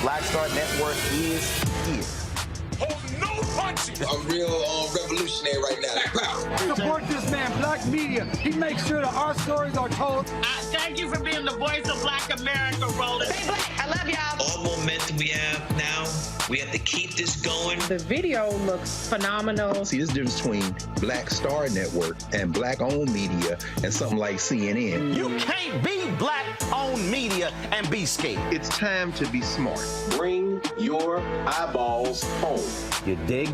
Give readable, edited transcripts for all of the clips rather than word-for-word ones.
Black Star Network is here. Oh, no punches! I'm real revolutionary right now. Black power. Support this man, Black Media. He makes sure that our stories are told. Thank you for being the voice of Black America, Roland. Stay black. I love y'all. All momentum we have now, we have to keep this going. The video looks phenomenal. See, this difference between Black Star Network and Black-owned media and something like CNN. You can't be Black-owned media and be scared. It's time to be smart. Bring your eyeballs home. You dig?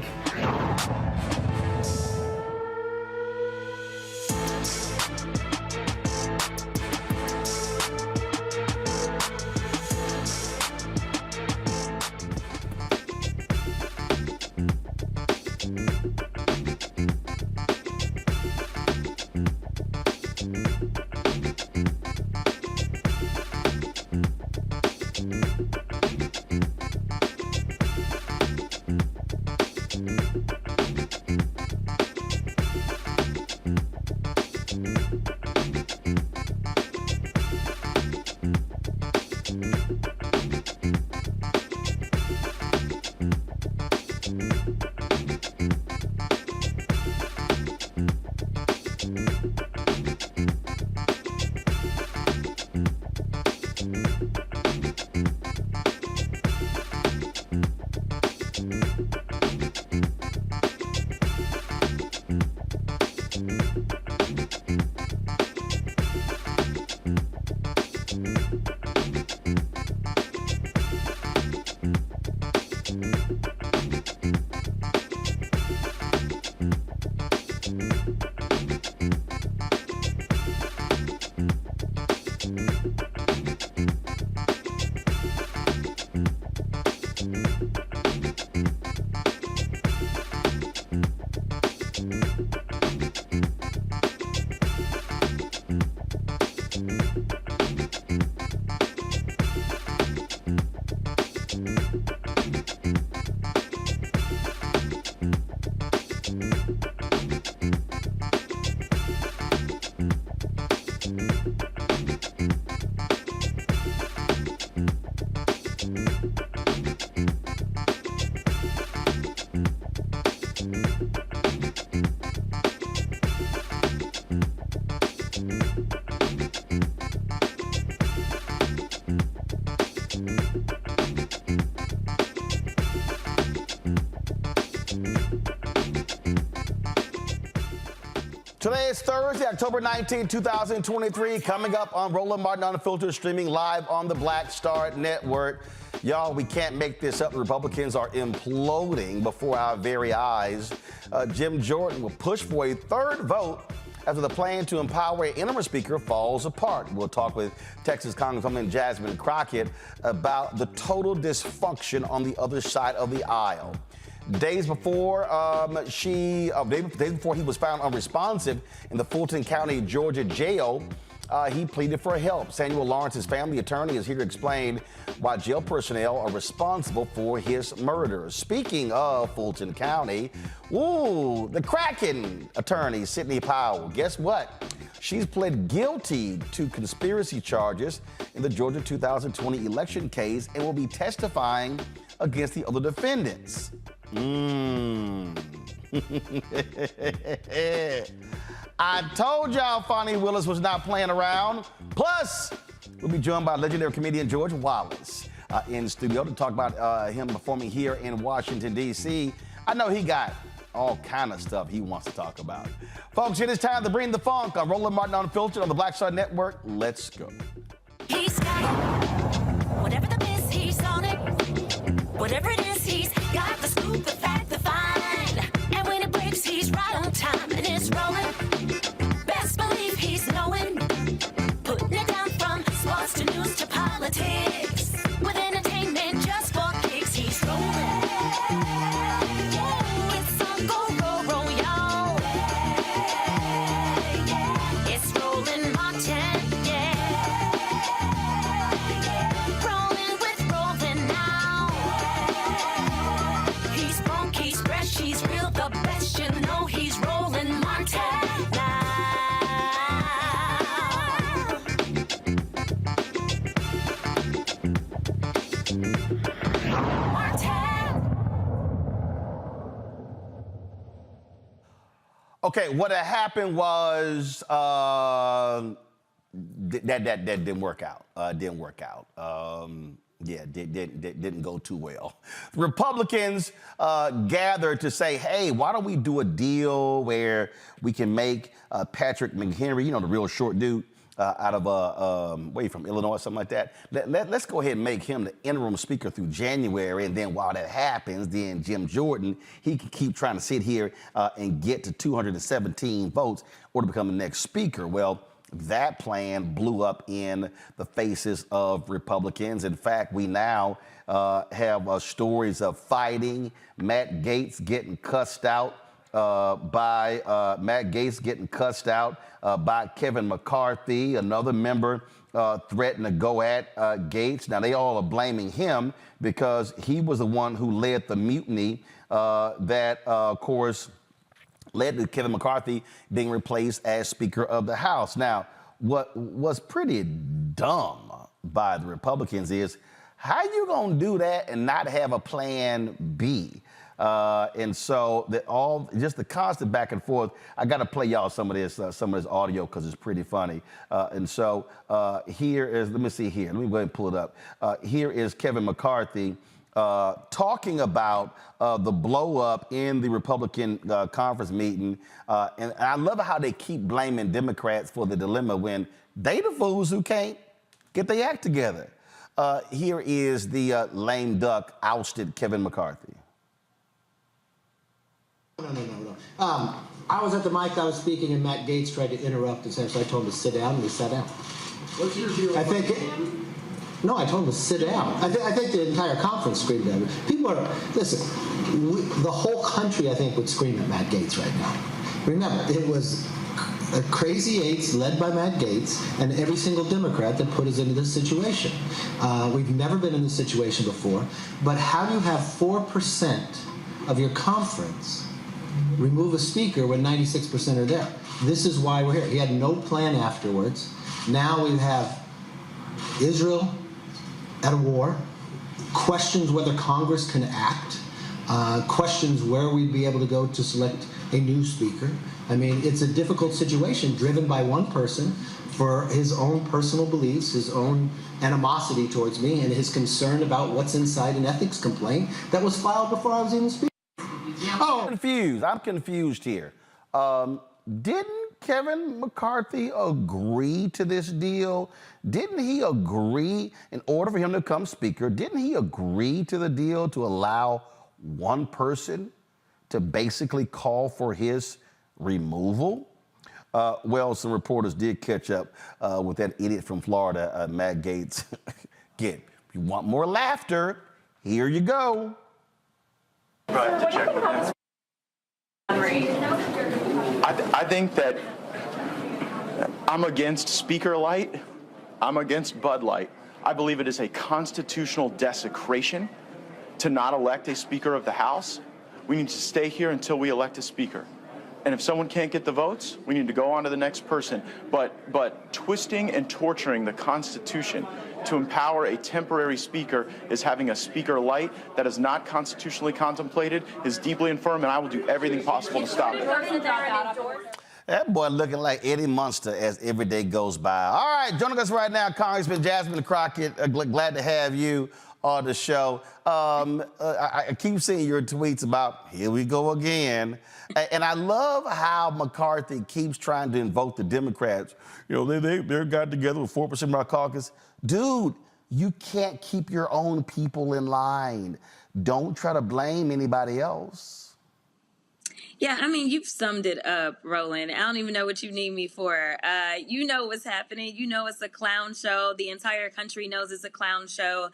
Today is Thursday, October 19, 2023. Coming up on Roland Martin Unfiltered, streaming live on the Black Star Network. Y'all, we can't make this up. The Republicans are imploding before our very eyes. Jim Jordan will push for a third vote after the plan to empower an interim speaker falls apart. We'll talk with Texas Congresswoman Jasmine Crockett about the total dysfunction on the other side of the aisle. Days before he was found unresponsive in the Fulton County, Georgia jail, he pleaded for help. Samuel Lawrence's family attorney is here to explain why jail personnel are responsible for his murder. Speaking of Fulton County, the Kraken attorney, Sidney Powell, guess what? She's pled guilty to conspiracy charges in the Georgia 2020 election case and will be testifying against the other defendants. I told y'all Fonnie Willis was not playing around. Plus, we'll be joined by legendary comedian George Wallace in studio to talk about him performing here in Washington, D.C. I know he got all kind of stuff he wants to talk about. Folks, it is time to bring the funk on Roland Martin Unfiltered on the Black Star Network. Let's go. He's got it. Whatever the miss, he's on it. Whatever it is, he's got the scoop, the fact, the find. And when it breaks, he's right on time and it's rolling. Best believe he's knowing. Putting it down from sports to news to politics. With entertainment just for kicks, he's rolling. It's on go, roll, y'all. It's Roland Martin, rolling with Roland now. He's funky, he's fresh, he's real, the best, you know he's Roland Martin now. Okay, what had happened was that didn't work out. Didn't go too well. The Republicans gathered to say, hey, why don't we do a deal where we can make Patrick McHenry, you know, the real short dude, out of from Illinois or something like that. Let's go ahead and make him the interim speaker through January, and then while that happens, then Jim Jordan, he can keep trying to sit here and get to 217 votes or to become the next speaker. Well, that plan blew up in the faces of Republicans. In fact, we now have stories of fighting, Matt Gaetz getting cussed out by Kevin McCarthy. Another member threatened to go at Gaetz. Now, they all are blaming him because he was the one who led the mutiny that, of course, led to Kevin McCarthy being replaced as Speaker of the House. Now, what was pretty dumb by the Republicans is, how you gonna do that and not have a plan B? And so just the constant back and forth. I got to play y'all some of this audio because it's pretty funny. And so here is, let me see here. Let me go ahead and pull it up. Here is Kevin McCarthy talking about the blow up in the Republican conference meeting. And I love how they keep blaming Democrats for the dilemma when they the fools who can't get their act together. Here is the lame duck ousted Kevin McCarthy. No. I was at the mic, I was speaking, and Matt Gaetz tried to interrupt and so I told him to sit down, and he sat down. What's your view? I told him to sit down. I think the entire conference screamed at him. People are, listen, the whole country, I think, would scream at Matt Gaetz right now. Remember, it was a crazy eights led by Matt Gaetz and every single Democrat that put us into this situation. We've never been in this situation before, but how do you have 4% of your conference remove a speaker when 96% are there? This is why we're here. He had no plan afterwards. Now we have Israel at a war, questions whether Congress can act, questions where we'd be able to go to select a new speaker. I mean, it's a difficult situation driven by one person for his own personal beliefs, his own animosity towards me, and his concern about what's inside an ethics complaint that was filed before I was even speaking. I'm confused here. Didn't Kevin McCarthy agree to this deal? Didn't he agree, in order for him to become speaker, didn't he agree to the deal to allow one person to basically call for his removal? Well, some reporters did catch up with that idiot from Florida, Matt Gaetz. Again, if you want more laughter, here you go. I think that I'm against Speaker Light. I'm against Bud Light. I believe it is a constitutional desecration to not elect a Speaker of the House. We need to stay here until we elect a Speaker. And if someone can't get the votes, we need to go on to the next person. But twisting and torturing the Constitution to empower a temporary speaker is having a Speaker Light that is not constitutionally contemplated, is deeply infirm, and I will do everything possible to stop it. That boy looking like Eddie Munster as every day goes by. All right, joining us right now, Congresswoman Jasmine Crockett. Glad to have you on the show. I keep seeing your tweets about, here we go again. And I love how McCarthy keeps trying to invoke the Democrats. You know, they got together with 4% of our caucus. Dude, you can't keep your own people in line. Don't try to blame anybody else. Yeah, I mean, you've summed it up, Roland. I don't even know what you need me for. You know what's happening. You know it's a clown show. The entire country knows it's a clown show.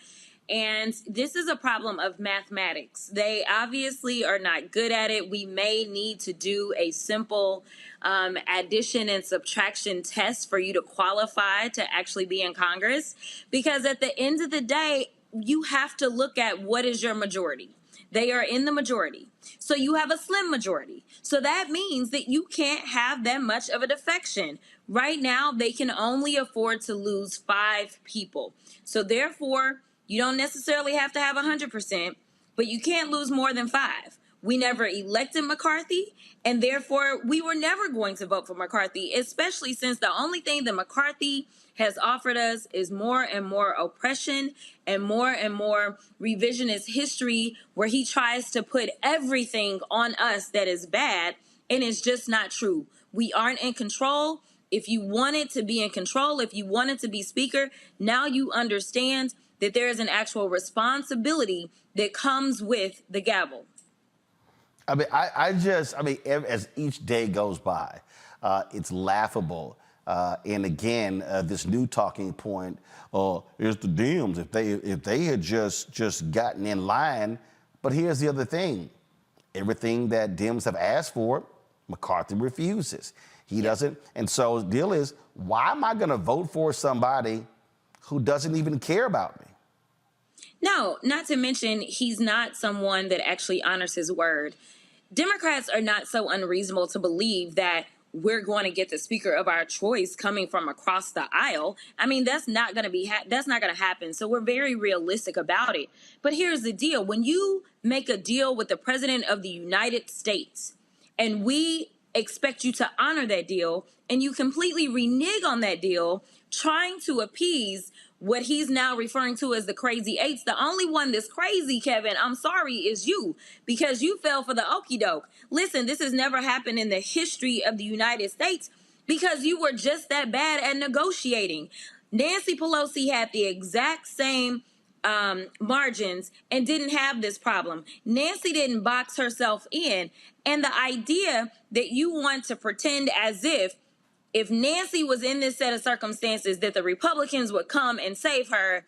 And this is a problem of mathematics. They obviously are not good at it. We may need to do a simple addition and subtraction test for you to qualify to actually be in Congress. Because at the end of the day, you have to look at what is your majority. They are in the majority. So you have a slim majority. So that means that you can't have that much of a defection. Right now, they can only afford to lose 5 people. So therefore, you don't necessarily have to have 100%, but you can't lose more than 5. We never elected McCarthy, and therefore we were never going to vote for McCarthy, especially since the only thing that McCarthy has offered us is more and more oppression and more revisionist history where he tries to put everything on us that is bad, and it's just not true. We aren't in control. If you wanted to be in control, if you wanted to be speaker, now you understand that there is an actual responsibility that comes with the gavel. I mean, I mean, as each day goes by, it's laughable. And again, this new talking point is the Dems. If they had just gotten in line, but here's the other thing: everything that Dems have asked for, McCarthy refuses. He doesn't, and so the deal is, why am I going to vote for somebody who doesn't even care about me? No, not to mention he's not someone that actually honors his word. Democrats are not so unreasonable to believe that we're going to get the speaker of our choice coming from across the aisle. I mean, that's not going to happen. So we're very realistic about it. But here's the deal. When you make a deal with the president of the United States and we expect you to honor that deal and you completely renege on that deal, trying to appease what he's now referring to as the crazy eights. The only one that's crazy, Kevin, I'm sorry, is you, because you fell for the okie doke. Listen, this has never happened in the history of the United States because you were just that bad at negotiating. Nancy Pelosi had the exact same margins and didn't have this problem. Nancy didn't box herself in. And the idea that you want to pretend as if Nancy was in this set of circumstances that the Republicans would come and save her,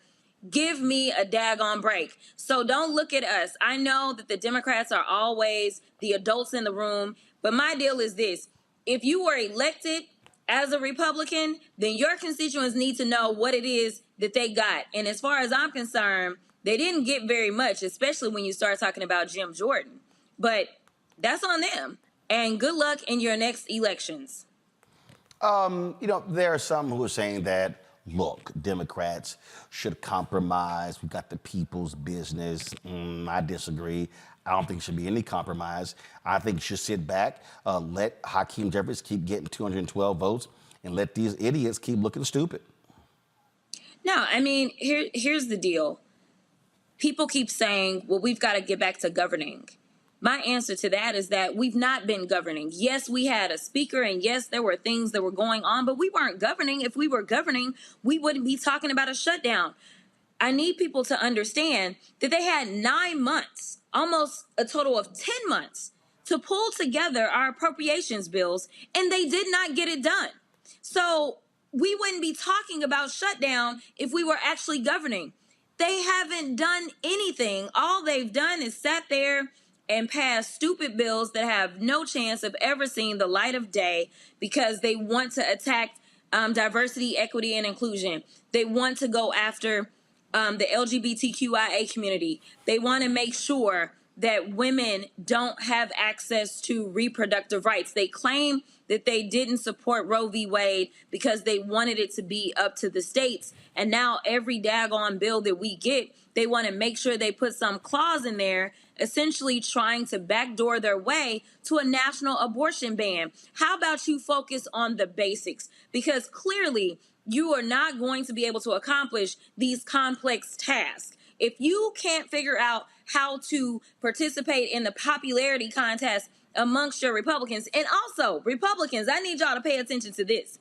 give me a daggone break. So don't look at us. I know that the Democrats are always the adults in the room, but my deal is this. If you were elected as a Republican, then your constituents need to know what it is that they got. And as far as I'm concerned, they didn't get very much, especially when you start talking about Jim Jordan. But that's on them. And good luck in your next elections. You know, there are some who are saying that, look, Democrats should compromise. We've got the people's business. I disagree. I don't think there should be any compromise. I think you should sit back, let Hakeem Jeffries keep getting 212 votes, and let these idiots keep looking stupid. No, I mean, here's the deal. People keep saying, well, we've got to get back to governing. My answer to that is that we've not been governing. Yes, we had a speaker, and yes, there were things that were going on, but we weren't governing. If we were governing, we wouldn't be talking about a shutdown. I need people to understand that they had 9 months, almost a total of 10 months, to pull together our appropriations bills, and they did not get it done. So we wouldn't be talking about shutdown if we were actually governing. They haven't done anything. All they've done is sat there and passed stupid bills that have no chance of ever seeing the light of day because they want to attack diversity, equity, and inclusion. They want to go after the LGBTQIA community. They want to make sure that women don't have access to reproductive rights. They claim that they didn't support Roe v. Wade because they wanted it to be up to the states. And now every daggone bill that we get, they want to make sure they put some clause in there, essentially trying to backdoor their way to a national abortion ban. How about you focus on the basics? Because clearly you are not going to be able to accomplish these complex tasks. If you can't figure out how to participate in the popularity contest amongst your Republicans, and also Republicans, I need y'all to pay attention to this.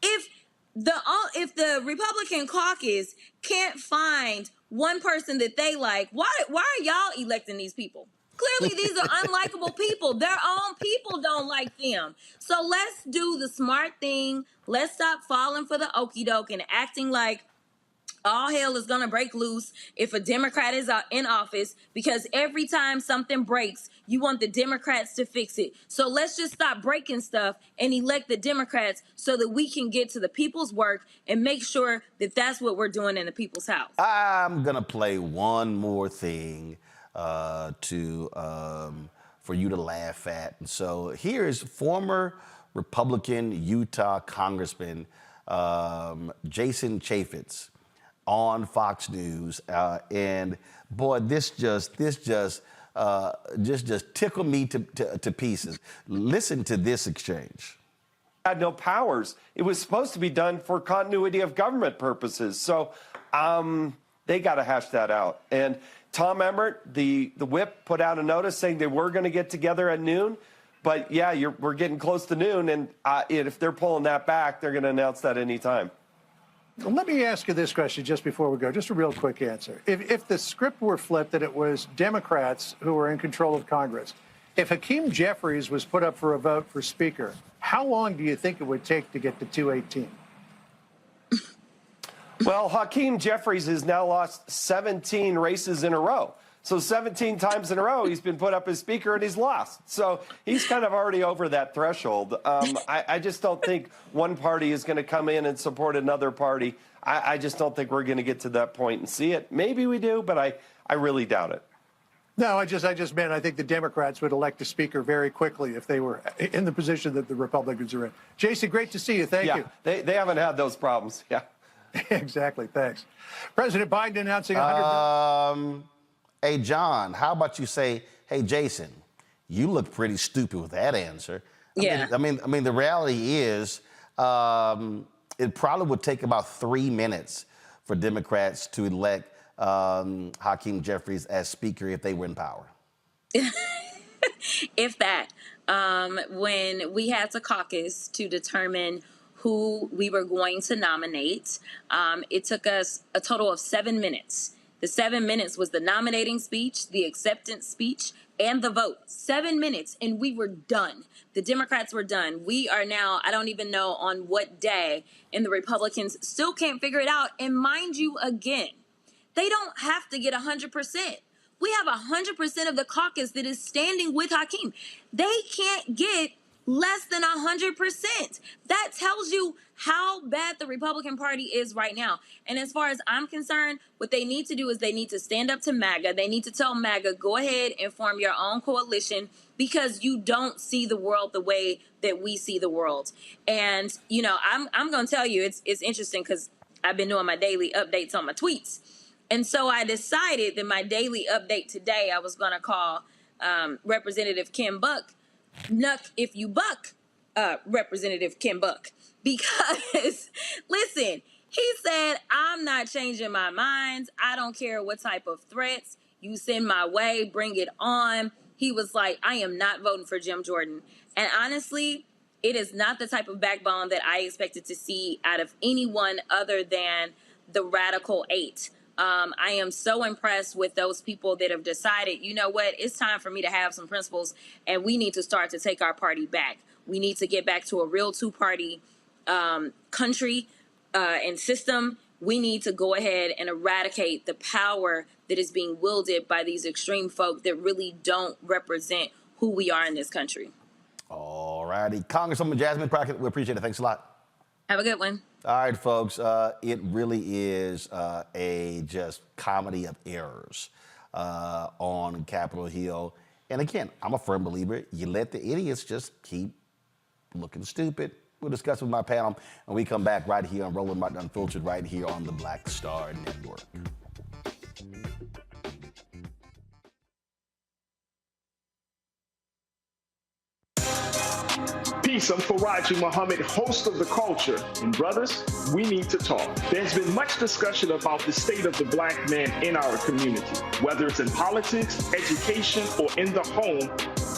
If the Republican caucus can't find one person that they like, why are y'all electing these people? Clearly, these are unlikable people. Their own people don't like them. So let's do the smart thing. Let's stop falling for the okie doke and acting like all hell is going to break loose if a Democrat is in office, because every time something breaks, you want the Democrats to fix it. So let's just stop breaking stuff and elect the Democrats so that we can get to the people's work and make sure that that's what we're doing in the people's house. I'm going to play one more thing for you to laugh at. And so here is former Republican Utah Congressman Jason Chaffetz on Fox News, and boy, this just tickled me to pieces. Listen to this exchange. Had no powers. It was supposed to be done for continuity of government purposes. So they got to hash that out. And Tom Emmert, the whip, put out a notice saying they were going to get together at noon. But yeah, we're getting close to noon, and if they're pulling that back, they're going to announce that any time. Well, let me ask you this question just before we go, just a real quick answer. If the script were flipped that it was Democrats who were in control of Congress, if Hakeem Jeffries was put up for a vote for Speaker, how long do you think it would take to get to 218? Well, Hakeem Jeffries has now lost 17 races in a row. So 17 times in a row, he's been put up as Speaker and he's lost. So he's kind of already over that threshold. I just don't think one party is going to come in and support another party. I just don't think we're going to get to that point and see it. Maybe we do, but I really doubt it. No, I just meant I think the Democrats would elect a Speaker very quickly if they were in the position that the Republicans are in. Jason, great to see you. Thank you. They haven't had those problems. Yeah. Exactly. Thanks. President Biden announcing $100 Hey, John, how about you say, hey, Jason, you look pretty stupid with that answer. I mean, the reality is it probably would take about 3 minutes for Democrats to elect Hakeem Jeffries as Speaker if they were in power. If that. When we had to caucus to determine who we were going to nominate, it took us a total of 7 minutes. The 7 minutes was the nominating speech, the acceptance speech, and the vote. 7 minutes, and we were done. The Democrats were done. We are now, I don't even know on what day, and the Republicans still can't figure it out. And mind you, again, they don't have to get 100%. We have 100% of the caucus that is standing with Hakeem. They can't get less than 100%. That tells you how bad the Republican Party is right now. And as far as I'm concerned, what they need to do is they need to stand up to MAGA. They need to tell MAGA, go ahead and form your own coalition because you don't see the world the way that we see the world. And, you know, I'm going to tell you, it's interesting because I've been doing my daily updates on my tweets. And so I decided that my daily update today, I was going to call Representative Kim Buck, Nuck If You Buck, Representative Kim Buck. Because, listen, he said, I'm not changing my mind. I don't care what type of threats you send my way. Bring it on. he was like, I am not voting for Jim Jordan. And honestly, it is not the type of backbone that I expected to see out of anyone other than the Radical 8. I am so impressed with those people that have decided, you know what, it's time for me to have some principles, and we need to start to take our party back. We need to get back to a real two-party country and system. We need to go ahead and eradicate the power that is being wielded by these extreme folk that really don't represent who we are in this country. All righty. Congresswoman Jasmine Crockett, we appreciate it. Thanks a lot. Have a good one. All right, folks. It really is a just comedy of errors on Capitol Hill. And again, I'm a firm believer, you let the idiots just keep looking stupid. We'll discuss with my panel when we come back right here on Roland Martin Unfiltered, right here on the Black Star Network. Peace, I'm Faraji Muhammad, host of The Culture. And brothers, we need to talk. There's been much discussion about the state of the black man in our community. Whether it's in politics, education, or in the home,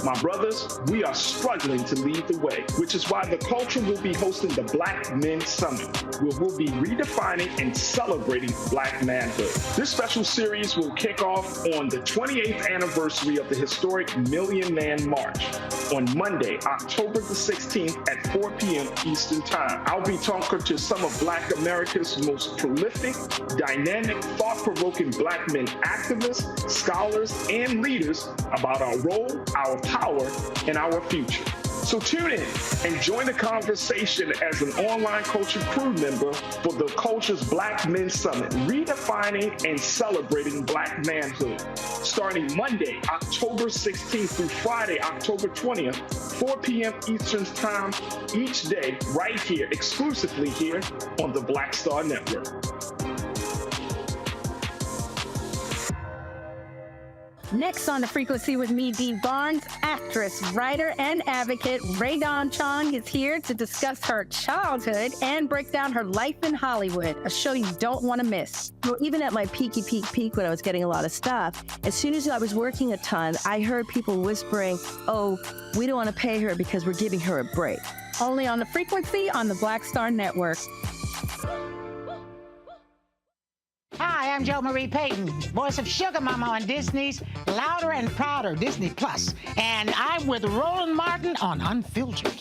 my brothers, we are struggling to lead the way, which is why The Culture will be hosting the Black Men Summit, where we'll be redefining and celebrating black manhood. This special series will kick off on the 28th anniversary of the historic Million Man March on Monday, October the 16th at 4 p.m. Eastern Time. I'll be talking to some of Black America's most prolific, dynamic, thought-provoking black men activists, scholars, and leaders about our role, our power, and our future. So tune in and join the conversation as an online culture crew member for The Culture's Black Men Summit, redefining and celebrating black manhood. Starting Monday, October 16th through Friday, October 20th, 4 p.m. Eastern Time each day, right here, exclusively here on the Black Star Network. Next on The Frequency with me, Dee Barnes, actress, writer, and advocate Rae Dawn Chong is here to discuss her childhood and break down her life in Hollywood, a show you don't want to miss. Well, even at my peak when I was getting a lot of stuff, as soon as I was working a ton, I heard people whispering, oh, we don't want to pay her because we're giving her a break. Only on The Frequency on the Black Star Network. Hi, I'm Jo Marie Payton, voice of Sugar Mama on Disney's Louder and Prouder Disney Plus, and I'm with Roland Martin on Unfiltered.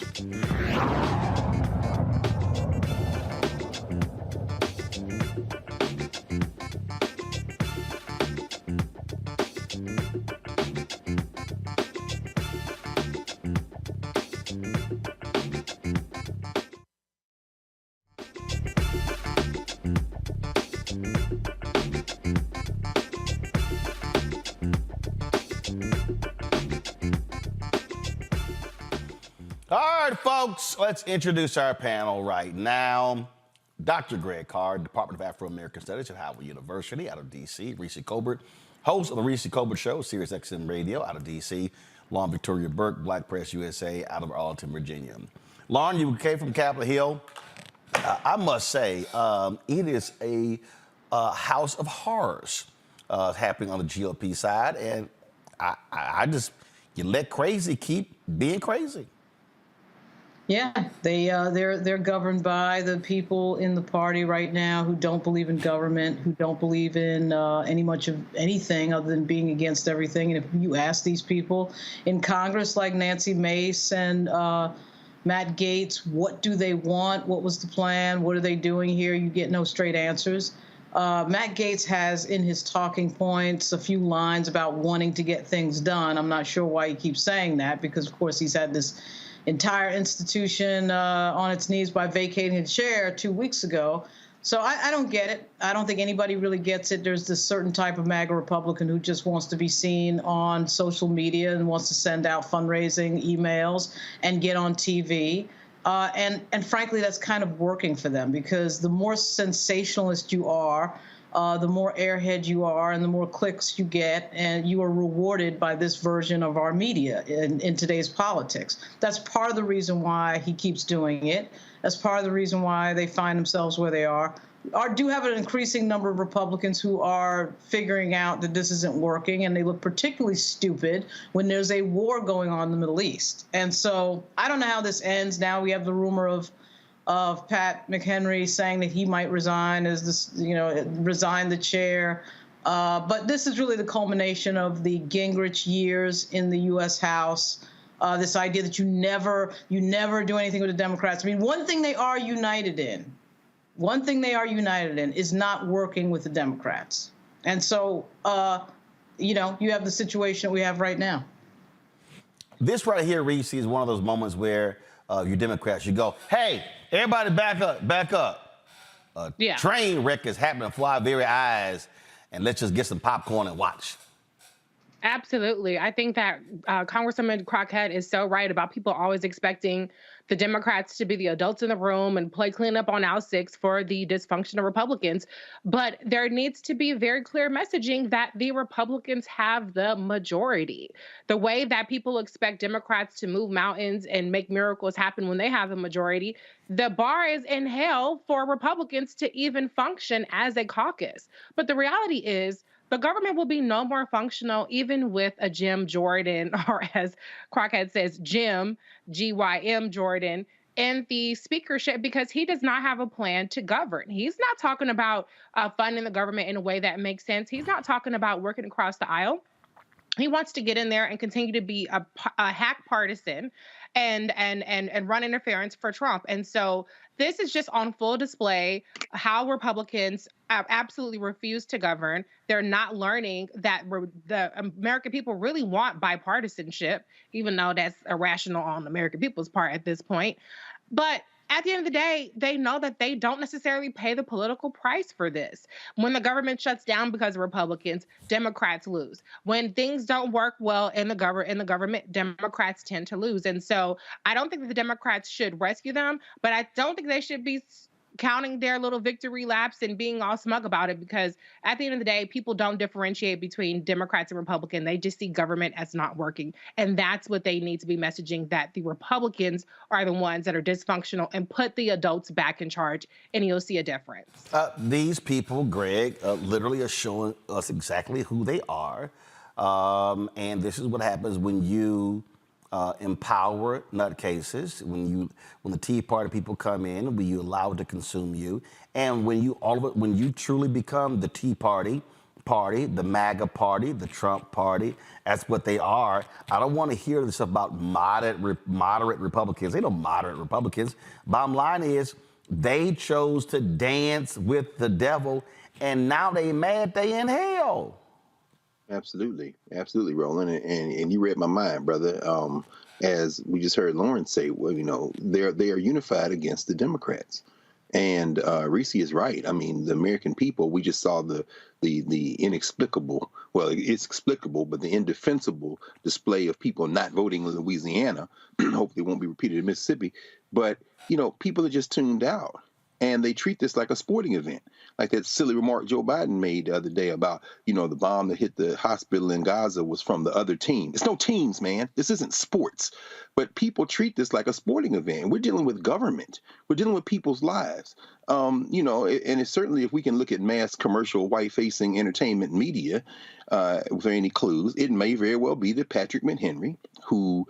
All right, folks, let's introduce our panel right now. Dr. Greg Carr, Department of Afro-American Studies at Howard University out of D.C. Reese Colbert, host of the Reese Colbert Show, Sirius XM Radio out of D.C. Lauren Victoria Burke, Black Press USA out of Arlington, Virginia. Lauren, you came from Capitol Hill. I must say, it is a house of horrors happening on the GOP side, and I just, you let crazy keep being crazy. Yeah, they're governed by the people in the party right now who don't believe in government, who don't believe in much of anything other than being against everything. And if you ask these people in Congress, like Nancy Mace and Matt Gaetz, what do they want? What was the plan? What are they doing here? You get no straight answers. Matt Gaetz has in his talking points a few lines about wanting to get things done. I'm not sure why he keeps saying that, because, of course, he's had this entire institution on its knees by vacating his chair 2 weeks ago. So I don't get it. I don't think anybody really gets it. There's this certain type of MAGA Republican who just wants to be seen on social media and wants to send out fundraising emails and get on TV. And frankly, that's kind of working for them, because the more sensationalist you are, the more airhead you are and the more clicks you get, and you are rewarded by this version of our media in today's politics. That's part of the reason why he keeps doing it. That's part of the reason why they find themselves where they are. do have an increasing number of Republicans who are figuring out that this isn't working, and they look particularly stupid when there's a war going on in the Middle East. And so I don't know how this ends. Now we have the rumor of Pat McHenry saying that he might resign resign the chair. But this is really the culmination of the Gingrich years in the U.S. House. This idea that you never do anything with the Democrats. I mean, one thing they are united in is not working with the Democrats. And so, you have the situation that we have right now. This right here, Reese, is one of those moments where you Democrats, you go, hey, everybody back up. Train wreck is happening before our very eyes, and let's just get some popcorn and watch. Absolutely. I think that Congresswoman Crockett is so right about people always expecting the Democrats to be the adults in the room and play cleanup on aisle 6 for the dysfunctional Republicans. But there needs to be very clear messaging that the Republicans have the majority. The way that people expect Democrats to move mountains and make miracles happen when they have the majority, the bar is in hell for Republicans to even function as a caucus. But the reality is, the government will be no more functional even with a Jim Jordan, or as Crockett says, Jim, G-Y-M Jordan, in the speakership, because he does not have a plan to govern. He's not talking about funding the government in a way that makes sense. He's not talking about working across the aisle. He wants to get in there and continue to be a hack partisan and run interference for Trump. And so this is just on full display how Republicans absolutely refuse to govern. They're not learning that the American people really want bipartisanship, even though that's irrational on the American people's part at this point. But at the end of the day, they know that they don't necessarily pay the political price for this. When the government shuts down because of Republicans, Democrats lose. When things don't work well in the government, Democrats tend to lose. And so I don't think that the Democrats should rescue them, but I don't think they should be counting their little victory laps and being all smug about it, because at the end of the day, people don't differentiate between Democrats and Republicans. They just see government as not working. And that's what they need to be messaging, that the Republicans are the ones that are dysfunctional, and put the adults back in charge, and you'll see a difference. These people, Greg, literally are showing us exactly who they are. And this is what happens when you empower nutcases, when the Tea Party people come in, when you allow it to consume you, and when you truly become the Tea Party, the MAGA party, the Trump party. That's what they are. I don't want to hear this about moderate Republicans. They don't moderate Republicans. Bottom line is, they chose to dance with the devil, and now they mad they in hell. Absolutely, Roland, and you read my mind, brother. As we just heard Lauren say, well, they are unified against the Democrats, and Reese is right. I mean, the American people. We just saw the inexplicable. Well, it's explicable, but the indefensible display of people not voting in Louisiana. Hopefully, it won't be repeated in Mississippi. But people are just tuned out. And they treat this like a sporting event, like that silly remark Joe Biden made the other day about, the bomb that hit the hospital in Gaza was from the other team. It's no teams, man. This isn't sports. But people treat this like a sporting event. We're dealing with government. We're dealing with people's lives. And it's certainly, if we can look at mass commercial white-facing entertainment media, with any clues, it may very well be that Patrick McHenry, who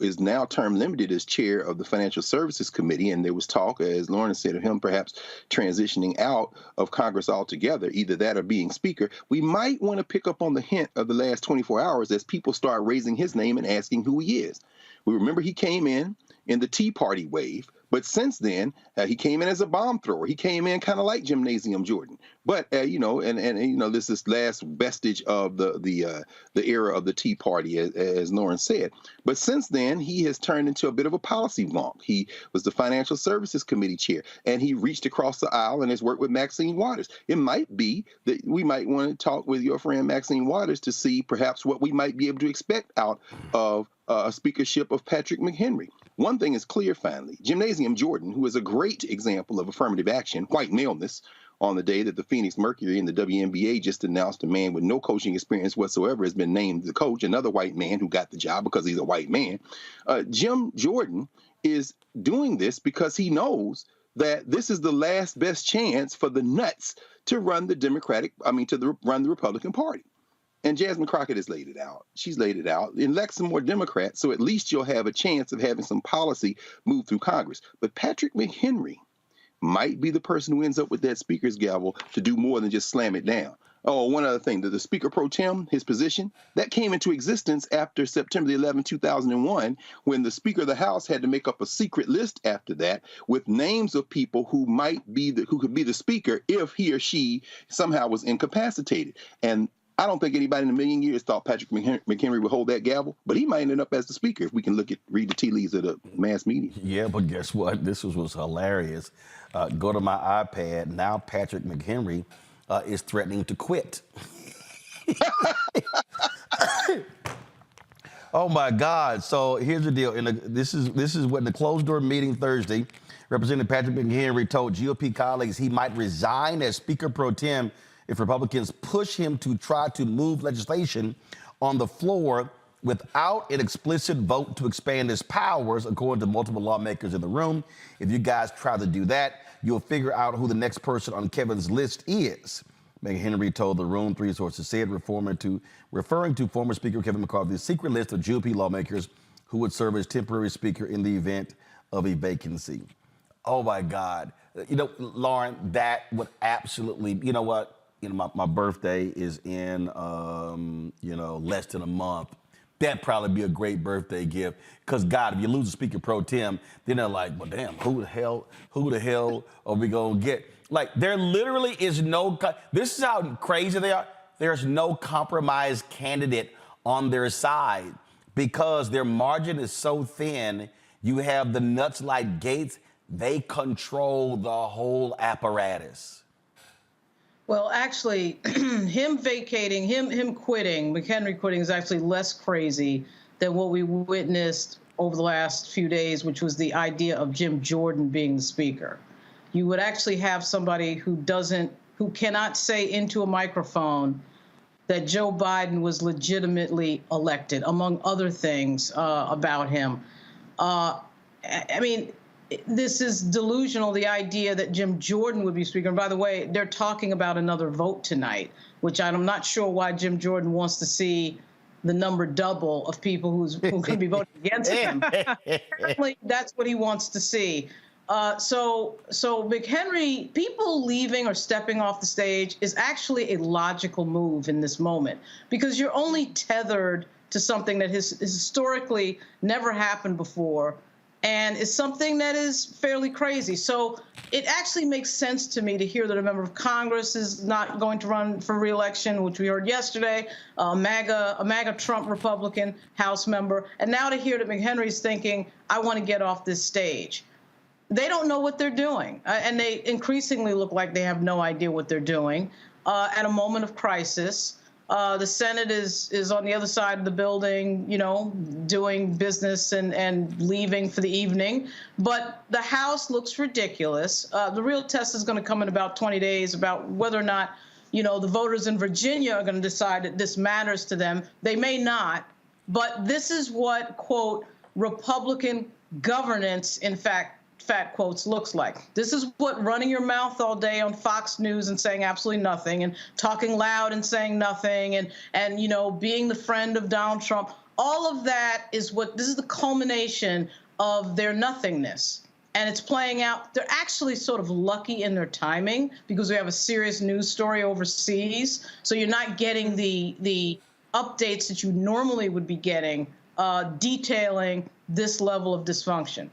is now term limited as chair of the Financial Services Committee, and there was talk, as Lauren said, of him perhaps transitioning out of Congress altogether, either that or being speaker. We might want to pick up on the hint of the last 24 hours as people start raising his name and asking who he is. We remember he came in the Tea Party wave, but since then, he came in as a bomb thrower. He came in kind of like Gymnasium Jordan. But, this is last vestige of the era of the Tea Party, as Lauren said. But since then, he has turned into a bit of a policy wonk. He was the Financial Services Committee chair, and he reached across the aisle and has worked with Maxine Waters. It might be that we might want to talk with your friend Maxine Waters to see perhaps what we might be able to expect out of a speakership of Patrick McHenry. One thing is clear, finally. Gymnasium Jordan, who is a great example of affirmative action, white maleness, on the day that the Phoenix Mercury and the WNBA just announced a man with no coaching experience whatsoever has been named the coach, another white man who got the job because he's a white man. Jim Jordan is doing this because he knows that this is the last best chance for the nuts to run run the Republican Party. And Jasmine Crockett has laid it out. She's laid it out. Elect some more Democrats, so at least you'll have a chance of having some policy move through Congress. But Patrick McHenry might be the person who ends up with that speaker's gavel to do more than just slam it down. Oh, one other thing, the Speaker Pro Tem, his position, that came into existence after September the 11th, 2001, when the Speaker of the House had to make up a secret list after that with names of people who could be the Speaker if he or she somehow was incapacitated. And I don't think anybody in a million years thought Patrick McHenry would hold that gavel, but he might end up as the Speaker if we can read the tea leaves of the mass media. Yeah, but guess what? This was hilarious. Go to my iPad. Now Patrick McHenry is threatening to quit. Oh my God! So here's the deal. This is what in the closed door meeting Thursday, Representative Patrick McHenry told GOP colleagues he might resign as Speaker Pro Tem if Republicans push him to try to move legislation on the floor without an explicit vote to expand his powers, according to multiple lawmakers in the room. If you guys try to do that, you'll figure out who the next person on Kevin's list is. McHenry told the room, three sources said, referring to former Speaker Kevin McCarthy's secret list of GOP lawmakers who would serve as temporary Speaker in the event of a vacancy. Oh my God. You know, Lauren, that would absolutely, you know what? You know, my birthday is in, less than a month. That'd probably be a great birthday gift. Because, God, if you lose a Speaker Pro Tem, then they're like, well, damn, who the hell are we going to get? Like, there literally is this is how crazy they are. There's no compromise candidate on their side because their margin is so thin. You have the nuts like Gates. They control the whole apparatus. Well, actually, him quitting, McHenry quitting is actually less crazy than what we witnessed over the last few days, which was the idea of Jim Jordan being the Speaker. You would actually have somebody who cannot say into a microphone that Joe Biden was legitimately elected, among other things about him. I mean, this is delusional, the idea that Jim Jordan would be Speaker. And by the way, they're talking about another vote tonight, which I'm not sure why Jim Jordan wants to see the number double of people who could be voting against him. Apparently, that's what he wants to see. So McHenry, people leaving or stepping off the stage is actually a logical move in this moment because you're only tethered to something that has historically never happened before. And it's something that is fairly crazy. So it actually makes sense to me to hear that a member of Congress is not going to run for re-election, which we heard yesterday, a MAGA Trump Republican House member. And now to hear that McHenry's thinking, I want to get off this stage. They don't know what they're doing. And they increasingly look like they have no idea what they're doing at a moment of crisis. The Senate is on the other side of the building, you know, doing business and leaving for the evening. But the House looks ridiculous. The real test is going to come in about 20 days about whether or not, you know, the voters in Virginia are going to decide that this matters to them. They may not. But this is what, quote, Republican governance, in fact, fat quotes, looks like. This is what running your mouth all day on Fox News and saying absolutely nothing and talking loud and saying nothing and you know, being the friend of Donald Trump, all of that is this is the culmination of their nothingness. And it's playing out. They're actually sort of lucky in their timing because we have a serious news story overseas. So you're not getting the updates that you normally would be getting detailing this level of dysfunction.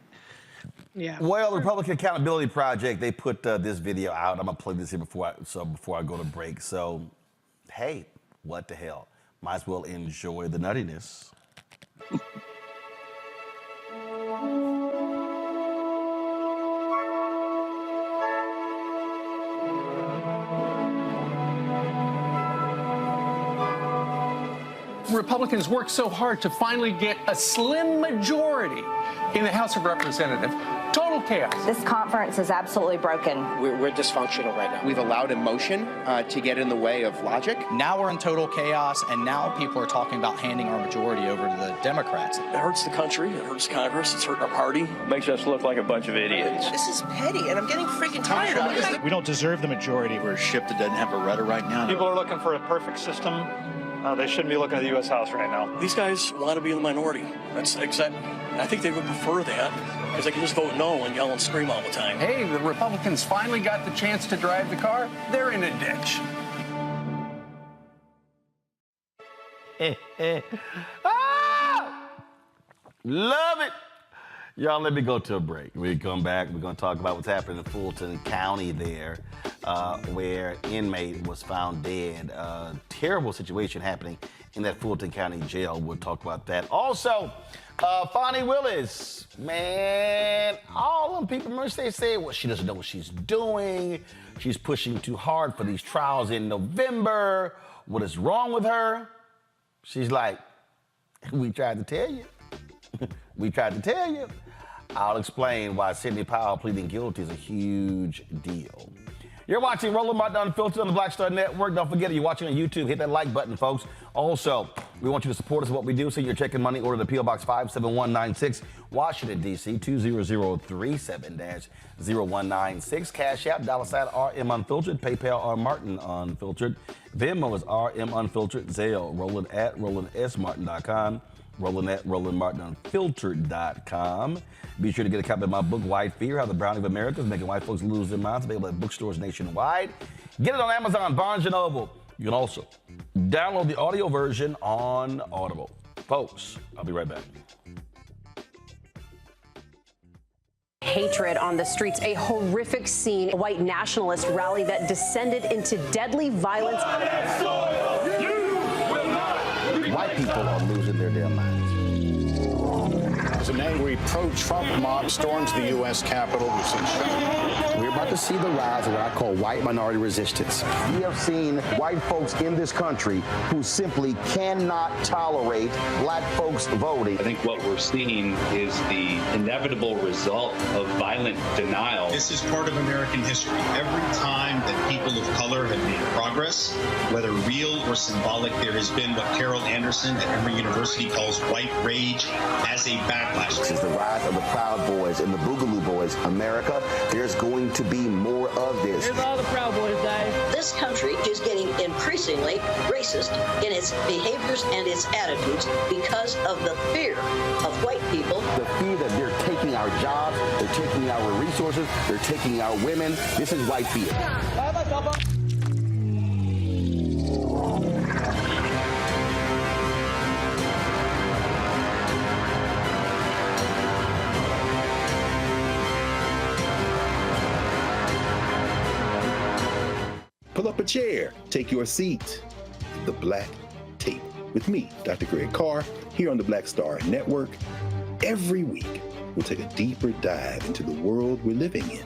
Yeah. Well, the Republican Accountability Project, they put this video out. I'm gonna play this here before I go to break. So, hey, what the hell? Might as well enjoy the nuttiness. Republicans worked so hard to finally get a slim majority in the House of Representatives. Total chaos. This conference is absolutely broken. We're dysfunctional right now. We've allowed emotion to get in the way of logic. Now we're in total chaos, and now people are talking about handing our majority over to the Democrats. It hurts the country, it hurts Congress, it's hurt our party. Makes us look like a bunch of idiots. This is petty, and I'm getting freaking tired of it. We don't deserve the majority. We're a ship that doesn't have a rudder right now. People are looking for a perfect system. They shouldn't be looking at the U.S. House right now. These guys want to be in the minority. That's exact. I think they would prefer that because they can just vote no and yell and scream all the time. Hey, the Republicans finally got the chance to drive the car. They're in a ditch. Love it. Y'all, let me go to a break. When we come back, we're going to talk about what's happening in Fulton County there, where inmate was found dead. Terrible situation happening in that Fulton County jail. We'll talk about that. Also, Fonnie Willis, man, all them people, remember they say, well, she doesn't know what she's doing. She's pushing too hard for these trials in November. What is wrong with her? She's like, we tried to tell you. We tried to tell you. I'll explain why Sidney Powell pleading guilty is a huge deal. You're watching Roland Martin Unfiltered on the Black Star Network. Don't forget, if you're watching on YouTube, hit that like button, folks. Also, we want you to support us in what we do. Send your check and money order to P.O. Box 57196, Washington, D.C. 20037-0196. Cash App, $RM Unfiltered. PayPal, R Martin Unfiltered. Venmo is RM Unfiltered. Zelle, Roland at RolandSMartin.com. Roland at RolandMartinUnfiltered.com. Be sure to get a copy of my book, White Fear, How the Browning of America is Making White Folks Lose Their Minds, available at bookstores nationwide. Get it on Amazon, Barnes & Noble. You can also download the audio version on Audible. Folks, I'll be right back. Hatred on the streets, a horrific scene, a white nationalist rally that descended into deadly violence. White people are losing their damn minds. As an angry pro-Trump mob storms the U.S. Capitol, we're about to see the rise of what I call white minority resistance. We have seen white folks in this country who simply cannot tolerate black folks voting. I think what we're seeing is the inevitable result of violent denial. This is part of American history. Every time that people of color have made progress, whether real or symbolic, there has been what Carol Anderson at Emory University calls white rage as a backlash. This is the rise of the Proud Boys and the Boogaloo Boys. America, there's going to be more of this. Here's all the Proud Boys, guys. This country is getting increasingly racist in its behaviors and its attitudes because of the fear of white people. The fear that they're taking our jobs, they're taking our resources, they're taking our women. This is white fear. Pull up a chair, take your seat. The Black Tape with me, Dr. Greg Carr, here on the Black Star Network. Every week, we'll take a deeper dive into the world we're living in.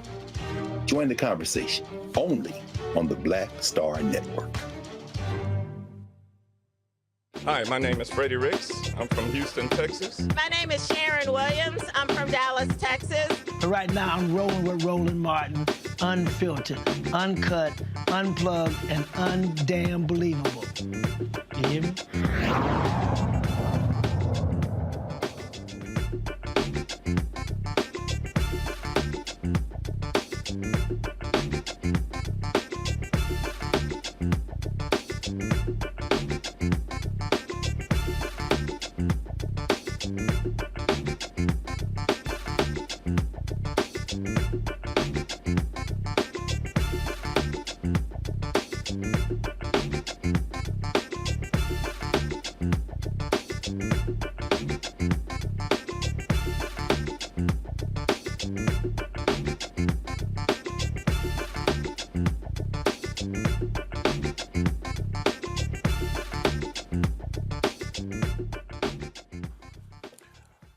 Join the conversation only on the Black Star Network. Hi, my name is Freddie Ricks. I'm from Houston, Texas. My name is Sharon Williams. I'm from Dallas, Texas. Right now, I'm rolling with Roland Martin, unfiltered, uncut, unplugged, and undamn believable. You hear me?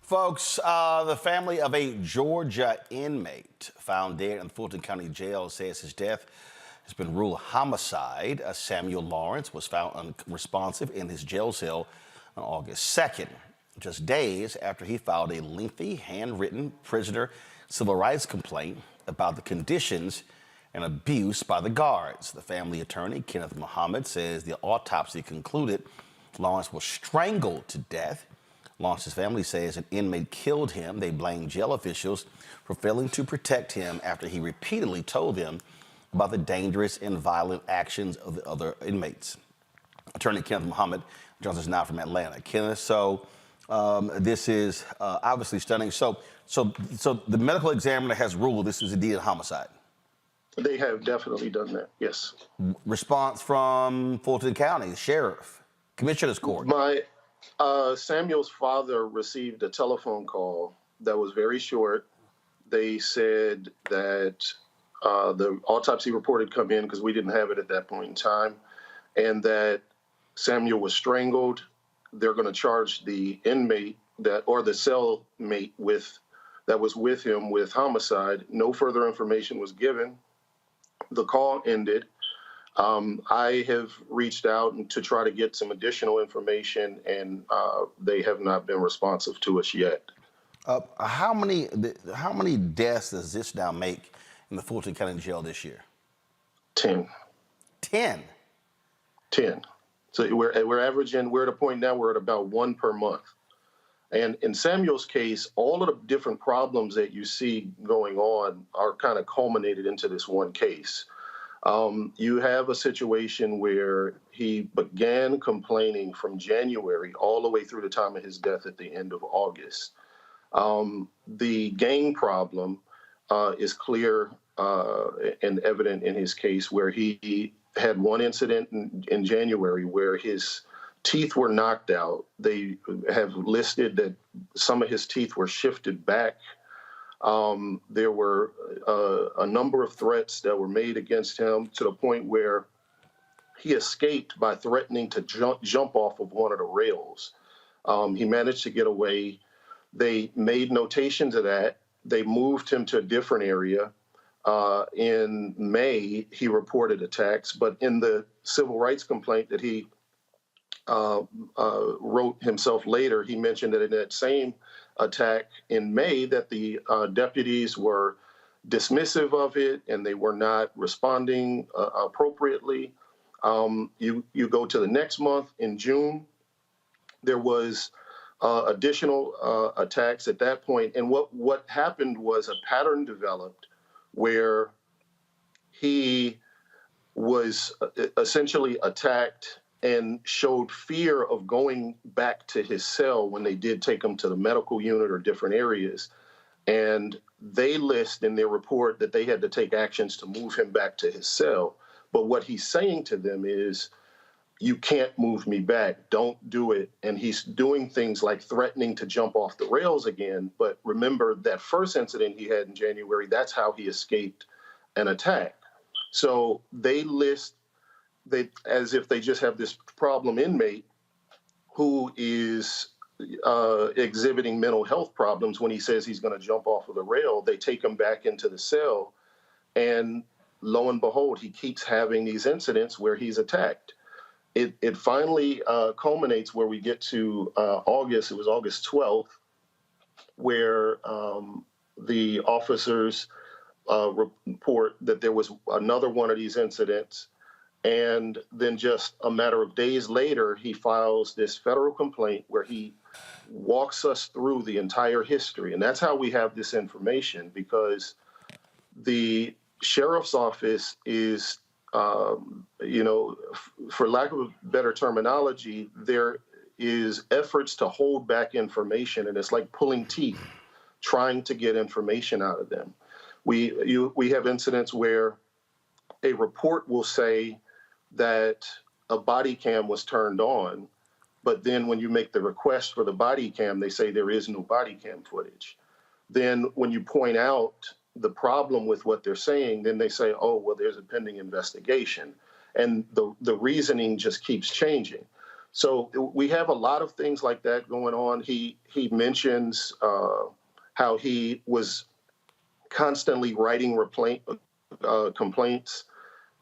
Folks, the family of a Georgia inmate found dead in Fulton County Jail says his death has been ruled homicide. Samuel Lawrence was found unresponsive in his jail cell on August 2nd, just days after he filed a lengthy handwritten prisoner civil rights complaint about the conditions and abuse by the guards. The family attorney, Kenneth Muhammad, says the autopsy concluded Lawrence was strangled to death. Lawrence's family says an inmate killed him. They blame jail officials for failing to protect him after he repeatedly told them about the dangerous and violent actions of the other inmates. Attorney Kenneth Muhammad joins us now from Atlanta. Kenneth, so this is obviously stunning. So the medical examiner has ruled this is indeed a homicide. They have definitely done that, yes. Response from Fulton County, Sheriff, Commissioner's Court. Samuel's father received a telephone call that was very short. They said that the autopsy report had come in because we didn't have it at that point in time, and that Samuel was strangled. They're going to charge the inmate or the cellmate that was with him with homicide. No further information was given. The call ended. I have reached out to try to get some additional information, and they have not been responsive to us yet. How many deaths does this now make in the Fulton County Jail this year? 10. 10? 10. So we're averaging, we're at a point now we're at about 1 per month. And in Samuel's case, all of the different problems that you see going on are kind of culminated into this one case. You have a situation where he began complaining from January all the way through the time of his death at the end of August. The gang problem is clear and evident in his case, where he had one incident in January where his teeth were knocked out. They have listed that some of his teeth were shifted back. There were a number of threats that were made against him to the point where he escaped by threatening to jump off of one of the rails. He managed to get away. They made notations of that. They moved him to a different area. In May, he reported attacks, but in the civil rights complaint that he wrote himself later, he mentioned that in that same attack in May that the deputies were dismissive of it and they were not responding appropriately. You go to the next month in June, there was additional attacks at that point. And what happened was a pattern developed where he was essentially attacked and showed fear of going back to his cell when they did take him to the medical unit or different areas. And they list in their report that they had to take actions to move him back to his cell. But what he's saying to them is, you can't move me back, don't do it. And he's doing things like threatening to jump off the rails again. But remember that first incident he had in January, that's how he escaped an attack. So they list as if they just have this problem inmate who is exhibiting mental health problems. When he says he's going to jump off of the rail, they take him back into the cell, and lo and behold, he keeps having these incidents where he's attacked. It finally culminates where we get to August. It was August 12th, where the officers report that there was another one of these incidents. And then just a matter of days later, he files this federal complaint where he walks us through the entire history. And that's how we have this information, because the sheriff's office is, for lack of a better terminology, there is efforts to hold back information. And it's like pulling teeth, trying to get information out of them. We have incidents where a report will say that a body cam was turned on, but then when you make the request for the body cam, they say there is no body cam footage. Then when you point out the problem with what they're saying, then they say, oh, well, there's a pending investigation. And the reasoning just keeps changing. So we have a lot of things like that going on. He mentions how he was constantly writing complaints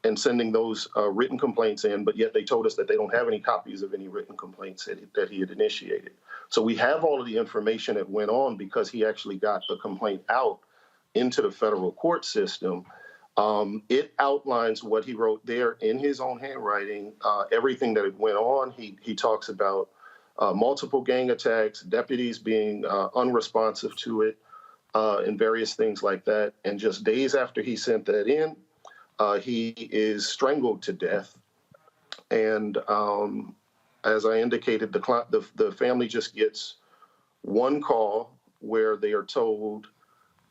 and sending those written complaints in, but yet they told us that they don't have any copies of any written complaints that he had initiated. So we have all of the information that went on because he actually got the complaint out into the federal court system. It outlines what he wrote there in his own handwriting, everything that went on. He talks about multiple gang attacks, deputies being unresponsive to it, and various things like that. And just days after he sent that in, he is strangled to death. And as I indicated, the family just gets one call where they are told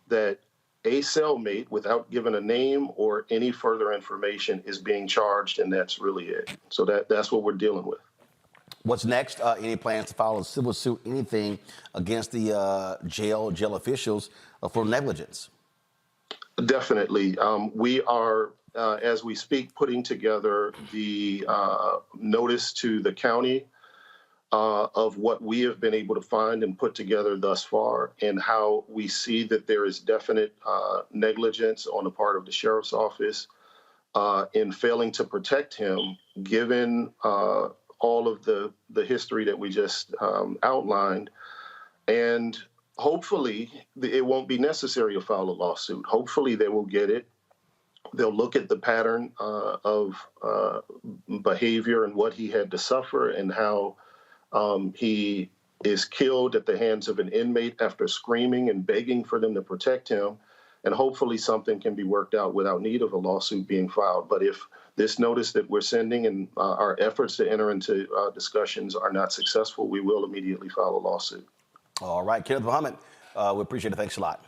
that a cellmate, without giving a name or any further information, is being charged, and that's really it. So that's what we're dealing with. What's next? Any plans to file a civil suit, anything against the jail officials for negligence? Definitely. We are, as we speak, putting together the notice to the county of what we have been able to find and put together thus far, and how we see that there is definite negligence on the part of the sheriff's office in failing to protect him, given all of the history that we just outlined. And hopefully it won't be necessary to file a lawsuit. Hopefully they will get it. They'll look at the pattern of behavior and what he had to suffer, and how he is killed at the hands of an inmate after screaming and begging for them to protect him. And hopefully something can be worked out without need of a lawsuit being filed. But if this notice that we're sending and our efforts to enter into discussions are not successful, we will immediately file a lawsuit. All right, Kenneth Muhammad, we appreciate it. Thanks a lot.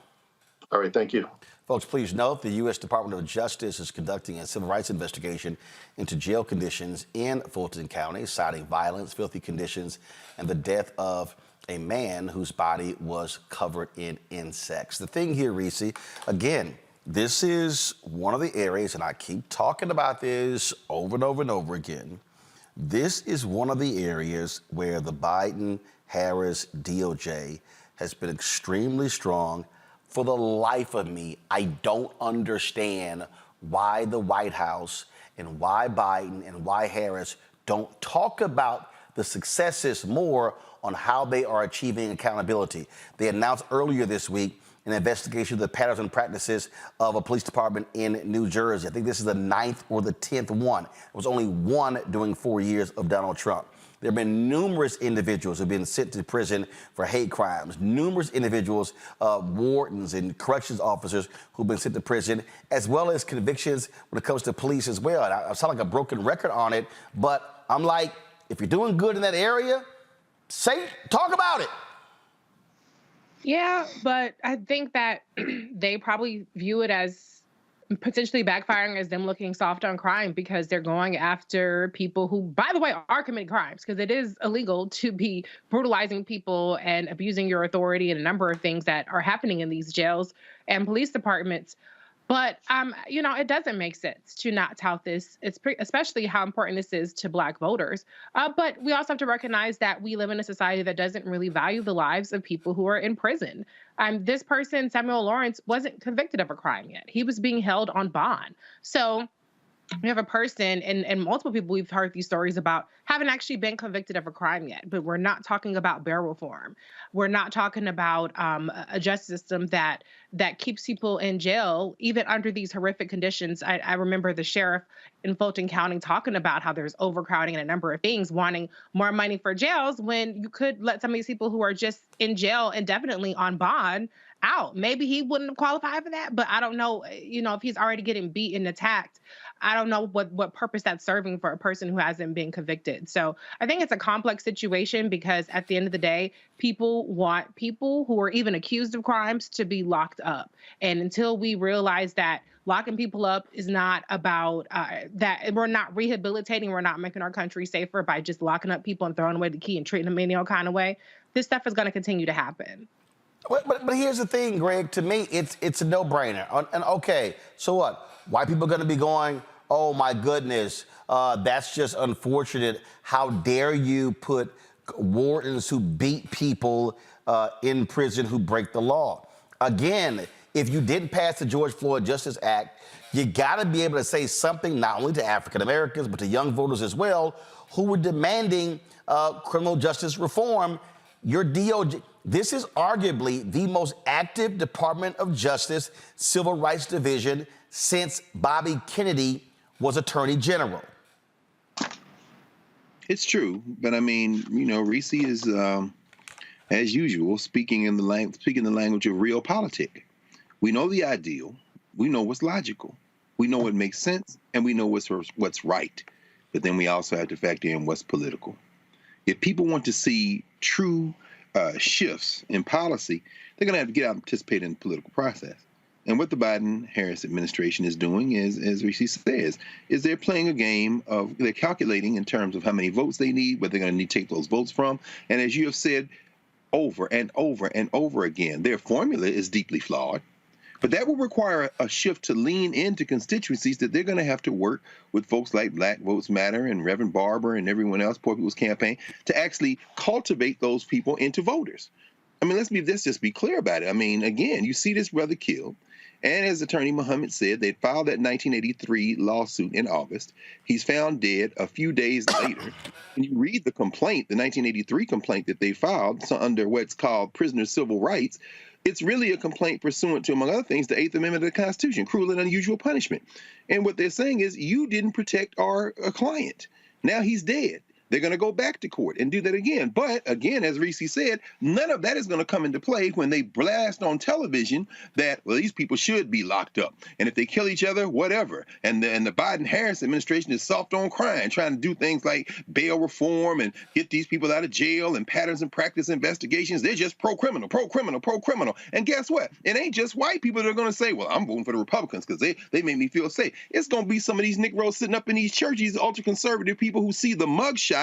All right, thank you. Folks, please note the U.S. Department of Justice is conducting a civil rights investigation into jail conditions in Fulton County, citing violence, filthy conditions, and the death of a man whose body was covered in insects. The thing here, Reese, again, this is one of the areas, and I keep talking about this over and over and over again, this is one of the areas where the Biden-Harris DOJ has been extremely strong. For the life of me, I don't understand why the White House and why Biden and why Harris don't talk about the successes more on how they are achieving accountability. They announced earlier this week an investigation of the patterns and practices of a police department in New Jersey. I think this is the 9th or the 10th one. There was only one during 4 years of Donald Trump. There have been numerous individuals who have been sent to prison for hate crimes, numerous individuals, wardens and corrections officers who've been sent to prison, as well as convictions when it comes to police as well. And I sound like a broken record on it, but I'm like, if you're doing good in that area, talk about it. Yeah, but I think that they probably view it as potentially backfiring as them looking soft on crime, because they're going after people who, by the way, are committing crimes, because it is illegal to be brutalizing people and abusing your authority and a number of things that are happening in these jails and police departments. But, it doesn't make sense to not tout this, especially how important this is to Black voters. But we also have to recognize that we live in a society that doesn't really value the lives of people who are in prison. This person, Samuel Lawrence, wasn't convicted of a crime yet. He was being held on bond. So we have a person, and multiple people we've heard these stories about, haven't actually been convicted of a crime yet. But we're not talking about bail reform. We're not talking about a justice system that keeps people in jail, even under these horrific conditions. I remember the sheriff in Fulton County talking about how there's overcrowding and a number of things, wanting more money for jails when you could let some of these people who are just in jail indefinitely on bond out. Maybe he wouldn't qualify for that, but I don't know, if he's already getting beat and attacked, I don't know what purpose that's serving for a person who hasn't been convicted. So I think it's a complex situation, because at the end of the day, people want people who are even accused of crimes to be locked up. And until we realize that locking people up is not about that, we're not rehabilitating, we're not making our country safer by just locking up people and throwing away the key and treating them any old kind of way, this stuff is going to continue to happen. But here's the thing, Greg. To me, it's a no-brainer. And okay, so what? White people are going to be going, oh, my goodness, that's just unfortunate. How dare you put wardens who beat people in prison who break the law? Again, if you didn't pass the George Floyd Justice Act, you got to be able to say something not only to African Americans, but to young voters as well, who were demanding criminal justice reform. Your DOJ, this is arguably the most active Department of Justice Civil Rights Division since Bobby Kennedy was Attorney General. It's true, but I mean, you know, Reese is, as usual, speaking the language of realpolitik. We know the ideal, we know what's logical, we know what makes sense, and we know what's right. But then we also have to factor in what's political. If people want to see true shifts in policy, they're going to have to get out and participate in the political process. And what the Biden-Harris administration is doing is, as Rishi says, is they're playing a game of, they're calculating in terms of how many votes they need, where they're going to need to take those votes from. And as you have said over and over and over again, their formula is deeply flawed. But that will require a shift to lean into constituencies that they're going to have to work with folks like Black Votes Matter and Reverend Barber and everyone else, Poor People's Campaign, to actually cultivate those people into voters. I mean, let's just be clear about it. I mean, again, you see this brother killed. And as Attorney Muhammad said, they filed that 1983 lawsuit in August. He's found dead a few days later. When you read the complaint, the 1983 complaint that they filed, so under what's called prisoner civil rights, it's really a complaint pursuant to, among other things, the 8th Amendment of the Constitution, cruel and unusual punishment. And what they're saying is, you didn't protect our client. Now he's dead. They're going to go back to court and do that again. But again, as Reese said, none of that is going to come into play when they blast on television that, well, these people should be locked up. And if they kill each other, whatever. And the Biden-Harris administration is soft on crime, trying to do things like bail reform and get these people out of jail and patterns and practice investigations. They're just pro-criminal, pro-criminal, pro-criminal. And guess what? It ain't just white people that are going to say, well, I'm voting for the Republicans because they make me feel safe. It's going to be some of these Negroes sitting up in these churches, these ultra-conservative people who see the mugshot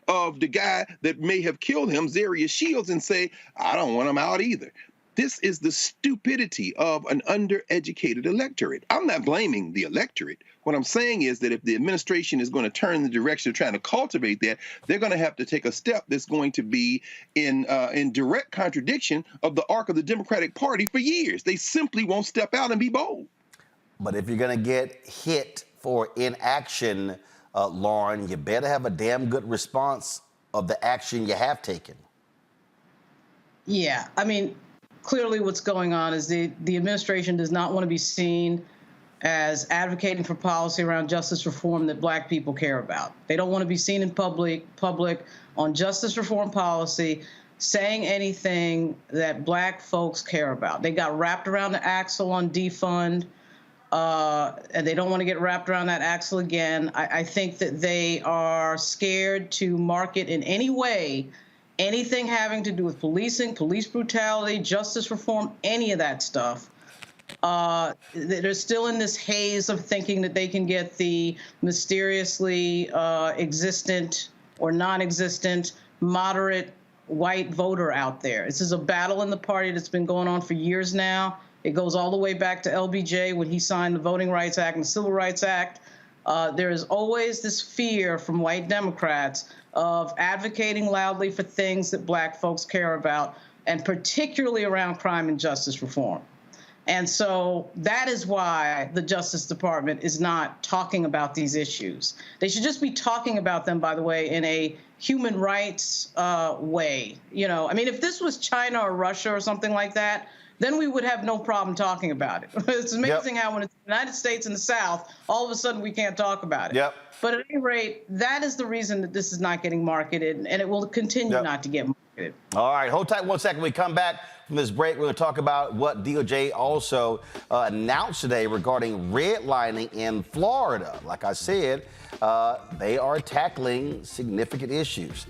of the guy that may have killed him, Zarius Shields, and say, I don't want him out either. This is the stupidity of an undereducated electorate. I'm not blaming the electorate. What I'm saying is that if the administration is going to turn in the direction of trying to cultivate that, they're going to have to take a step that's going to be in direct contradiction of the arc of the Democratic Party for years. They simply won't step out and be bold. But if you're going to get hit for inaction, Lauren, you better have a damn good response of the action you have taken. Yeah, I mean, clearly what's going on is the administration does not want to be seen as advocating for policy around justice reform that Black people care about. They don't want to be seen in public on justice reform policy saying anything that Black folks care about. They got wrapped around the axle on defund. And they don't want to get wrapped around that axle again. I think that they are scared to market in any way anything having to do with policing, police brutality, justice reform, any of that stuff. They're still in this haze of thinking that they can get the mysteriously existent or non-existent moderate white voter out there. This is a battle in the party that's been going on for years now. It goes all the way back to LBJ when he signed the Voting Rights Act and the Civil Rights Act. There is always this fear from white Democrats of advocating loudly for things that Black folks care about, and particularly around crime and justice reform. And so that is why the Justice Department is not talking about these issues. They should just be talking about them, by the way, in a human rights way. You know, I mean, if this was China or Russia or something like that, then we would have no problem talking about it. It's amazing how when it's the United States and the South, all of a sudden we can't talk about it. But at any rate, that is the reason that this is not getting marketed, and it will continue not to get marketed. All right, hold tight 1 second. When we come back from this break, we're going to talk about what DOJ also announced today regarding redlining in Florida. Like I said, they are tackling significant issues.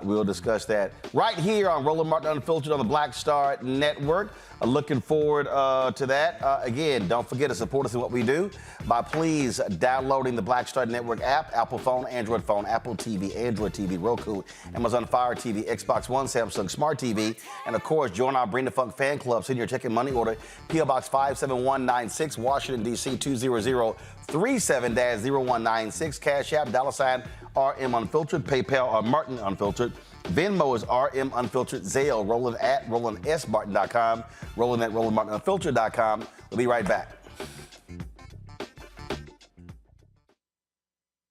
We'll discuss that right here on Roland Martin Unfiltered on the Black Star Network. Looking forward to that. Again, don't forget to support us in what we do by please downloading the Black Star Network app, Apple phone, Android phone, Apple TV, Android TV, Roku, Amazon Fire TV, Xbox One, Samsung Smart TV, and of course, join our Bring the Funk fan club. Send your check and money order, P.O. Box 57196, Washington, D.C. 20037-0196, Cash App, $sign RM Unfiltered, PayPal, Martin Unfiltered. Venmo is RM Unfiltered, Zelle, Roland at RolandSMartin.com, Roland at RolandMartinUnfiltered.com. We'll be right back.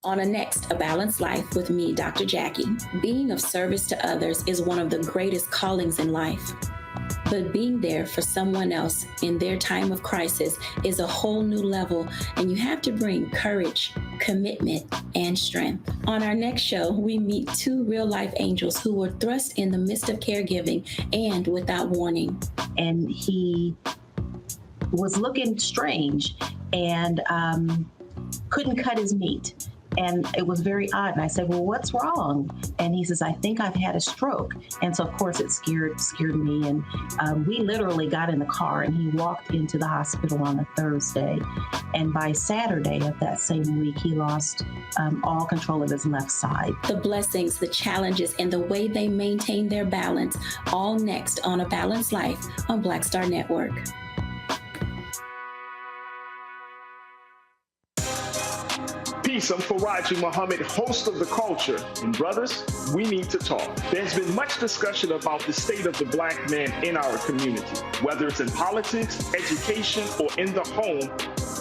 On A Balanced Life with me, Dr. Jackie, being of service to others is one of the greatest callings in life. But being there for someone else in their time of crisis is a whole new level, and you have to bring courage, commitment, and strength. On our next show, we meet two real-life angels who were thrust in the midst of caregiving and without warning. And he was looking strange and couldn't cut his meat. And it was very odd. And I said, well, what's wrong? And he says, I think I've had a stroke. And so, of course, it scared me. And we literally got in the car and he walked into the hospital on a Thursday. And by Saturday of that same week, he lost all control of his left side. The blessings, the challenges, and the way they maintain their balance, all next on A Balanced Life on Black Star Network. Peace, I'm Faraji Muhammad, host of The Culture. And brothers, we need to talk. There's been much discussion about the state of the black man in our community, whether it's in politics, education, or in the home.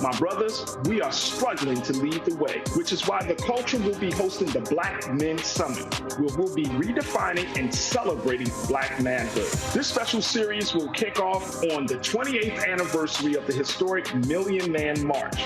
My brothers, we are struggling to lead the way, which is why The Culture will be hosting the Black Men Summit, where we'll be redefining and celebrating black manhood. This special series will kick off on the 28th anniversary of the historic Million Man March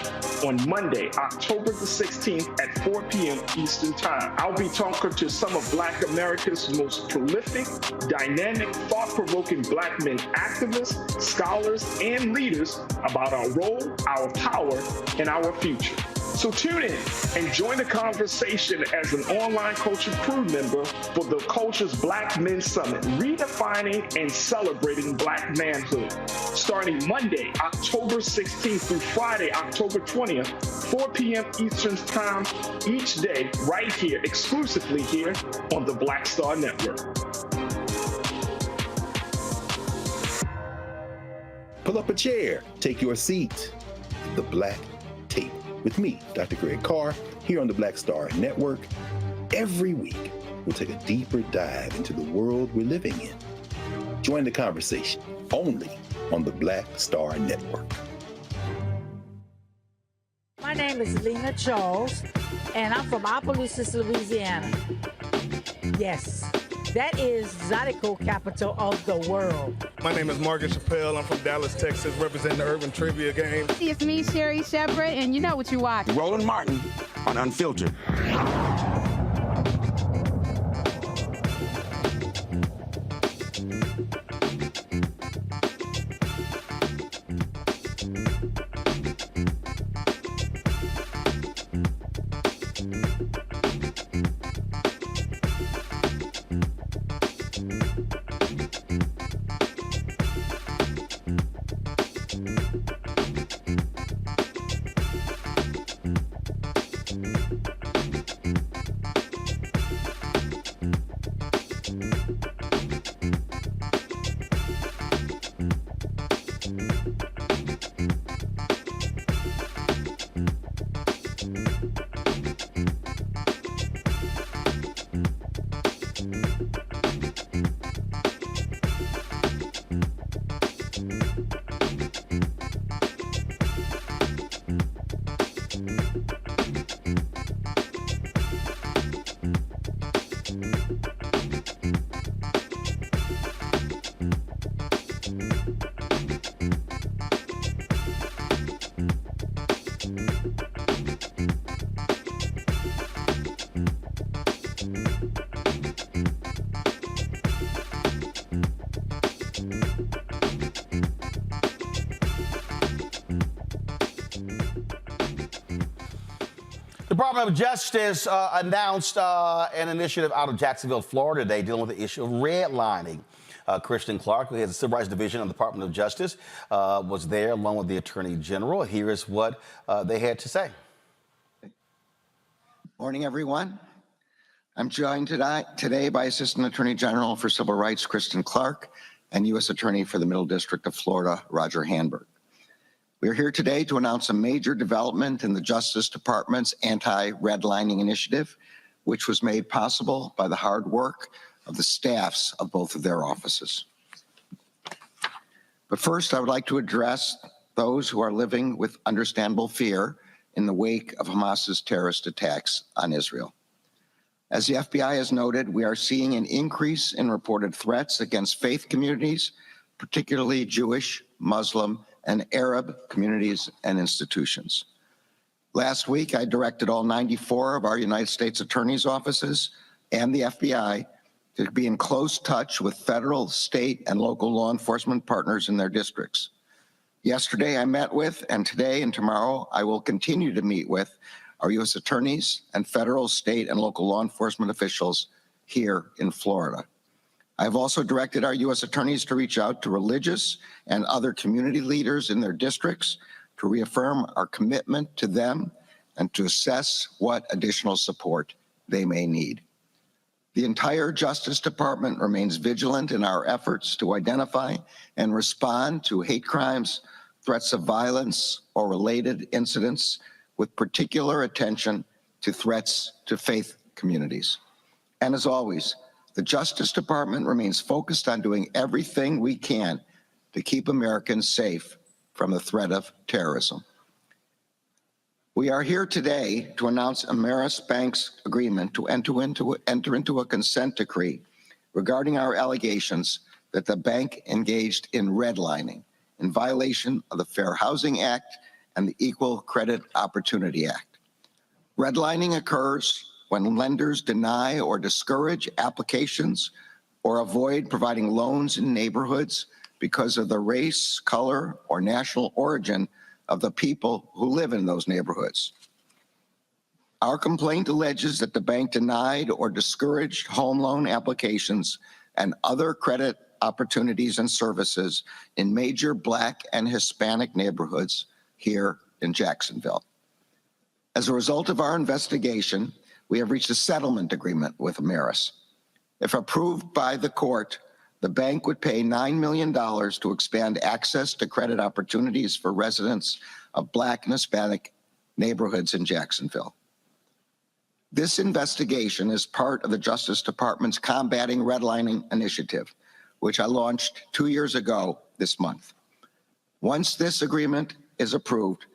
on Monday, October the 16th at 4 p.m. Eastern Time. I'll be talking to some of Black America's most prolific, dynamic, thought-provoking black men activists, scholars, and leaders about our role, our power, and our future. So tune in and join the conversation as an online culture crew member for The Culture's Black Men Summit, redefining and celebrating black manhood. Starting Monday, October 16th through Friday, October 20th, 4 p.m. Eastern Time each day, right here, exclusively here on the Black Star Network. Pull up a chair, take your seat. The Black Tape with me, Dr. Greg Carr, here on the Black Star Network. Every week, we'll take a deeper dive into the world we're living in. Join the conversation only on the Black Star Network. My name is Lena Charles, and I'm from Opelousas, Louisiana. Yes, that is Zydeco capital of the world. My name is Margaret Chappelle. I'm from Dallas, Texas, representing the Urban Trivia Game. It's me, Sherry Shepherd, and you know what you watch. Roland Martin on Unfiltered. The Department of Justice announced an initiative out of Jacksonville, Florida today dealing with the issue of redlining. Kristen Clark, who has the Civil Rights Division of the Department of Justice, was there along with the Attorney General. Here is what they had to say. Morning, everyone. I'm joined today by Assistant Attorney General for Civil Rights, Kristen Clark, and U.S. Attorney for the Middle District of Florida, Roger Handberg. We are here today to announce a major development in the Justice Department's anti-redlining initiative, which was made possible by the hard work of the staffs of both of their offices. But first, I would like to address those who are living with understandable fear in the wake of Hamas's terrorist attacks on Israel. As the FBI has noted, we are seeing an increase in reported threats against faith communities, particularly Jewish, Muslim, and Arab communities and institutions. Last week, I directed all 94 of our United States attorneys' offices and the FBI to be in close touch with federal, state, and local law enforcement partners in their districts. Yesterday, I met with, and today and tomorrow, I will continue to meet with our U.S. attorneys and federal, state, and local law enforcement officials here in Florida. I've also directed our U.S. attorneys to reach out to religious and other community leaders in their districts to reaffirm our commitment to them and to assess what additional support they may need. The entire Justice Department remains vigilant in our efforts to identify and respond to hate crimes, threats of violence, or related incidents, with particular attention to threats to faith communities. And as always, the Justice Department remains focused on doing everything we can to keep Americans safe from the threat of terrorism. We are here today to announce Ameris Bank's agreement to enter into a consent decree regarding our allegations that the bank engaged in redlining in violation of the Fair Housing Act and the Equal Credit Opportunity Act. Redlining occurs when lenders deny or discourage applications or avoid providing loans in neighborhoods because of the race, color, or national origin of the people who live in those neighborhoods. Our complaint alleges that the bank denied or discouraged home loan applications and other credit opportunities and services in major Black and Hispanic neighborhoods here in Jacksonville. As a result of our investigation, we have reached a settlement agreement with Ameris. If approved by the court, the bank would pay $9 million to expand access to credit opportunities for residents of Black and Hispanic neighborhoods in Jacksonville. This investigation is part of the Justice Department's Combating Redlining Initiative, which I launched 2 years ago this month. Once this agreement is approved,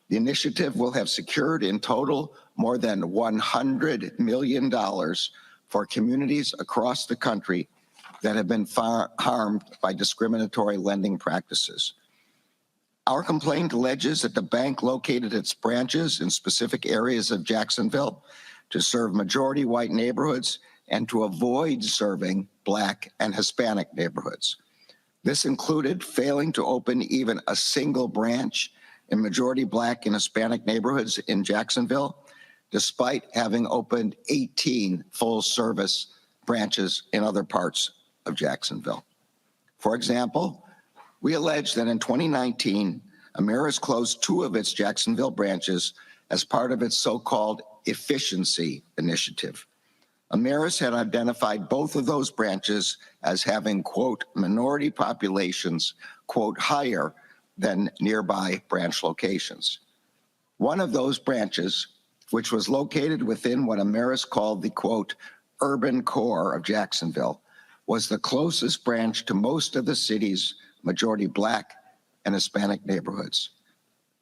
the initiative will have secured in total more than $100 million for communities across the country that have been harmed by discriminatory lending practices. Our complaint alleges that the bank located its branches in specific areas of Jacksonville to serve majority white neighborhoods and to avoid serving Black and Hispanic neighborhoods. This included failing to open even a single branch in majority Black and Hispanic neighborhoods in Jacksonville, despite having opened 18 full-service branches in other parts of Jacksonville. For example, we allege that in 2019, Ameris closed 2 of its Jacksonville branches as part of its so-called efficiency initiative. Ameris had identified both of those branches as having, quote, minority populations, quote, higher than nearby branch locations. One of those branches, which was located within what Ameris called the, quote, urban core of Jacksonville, was the closest branch to most of the city's majority Black and Hispanic neighborhoods.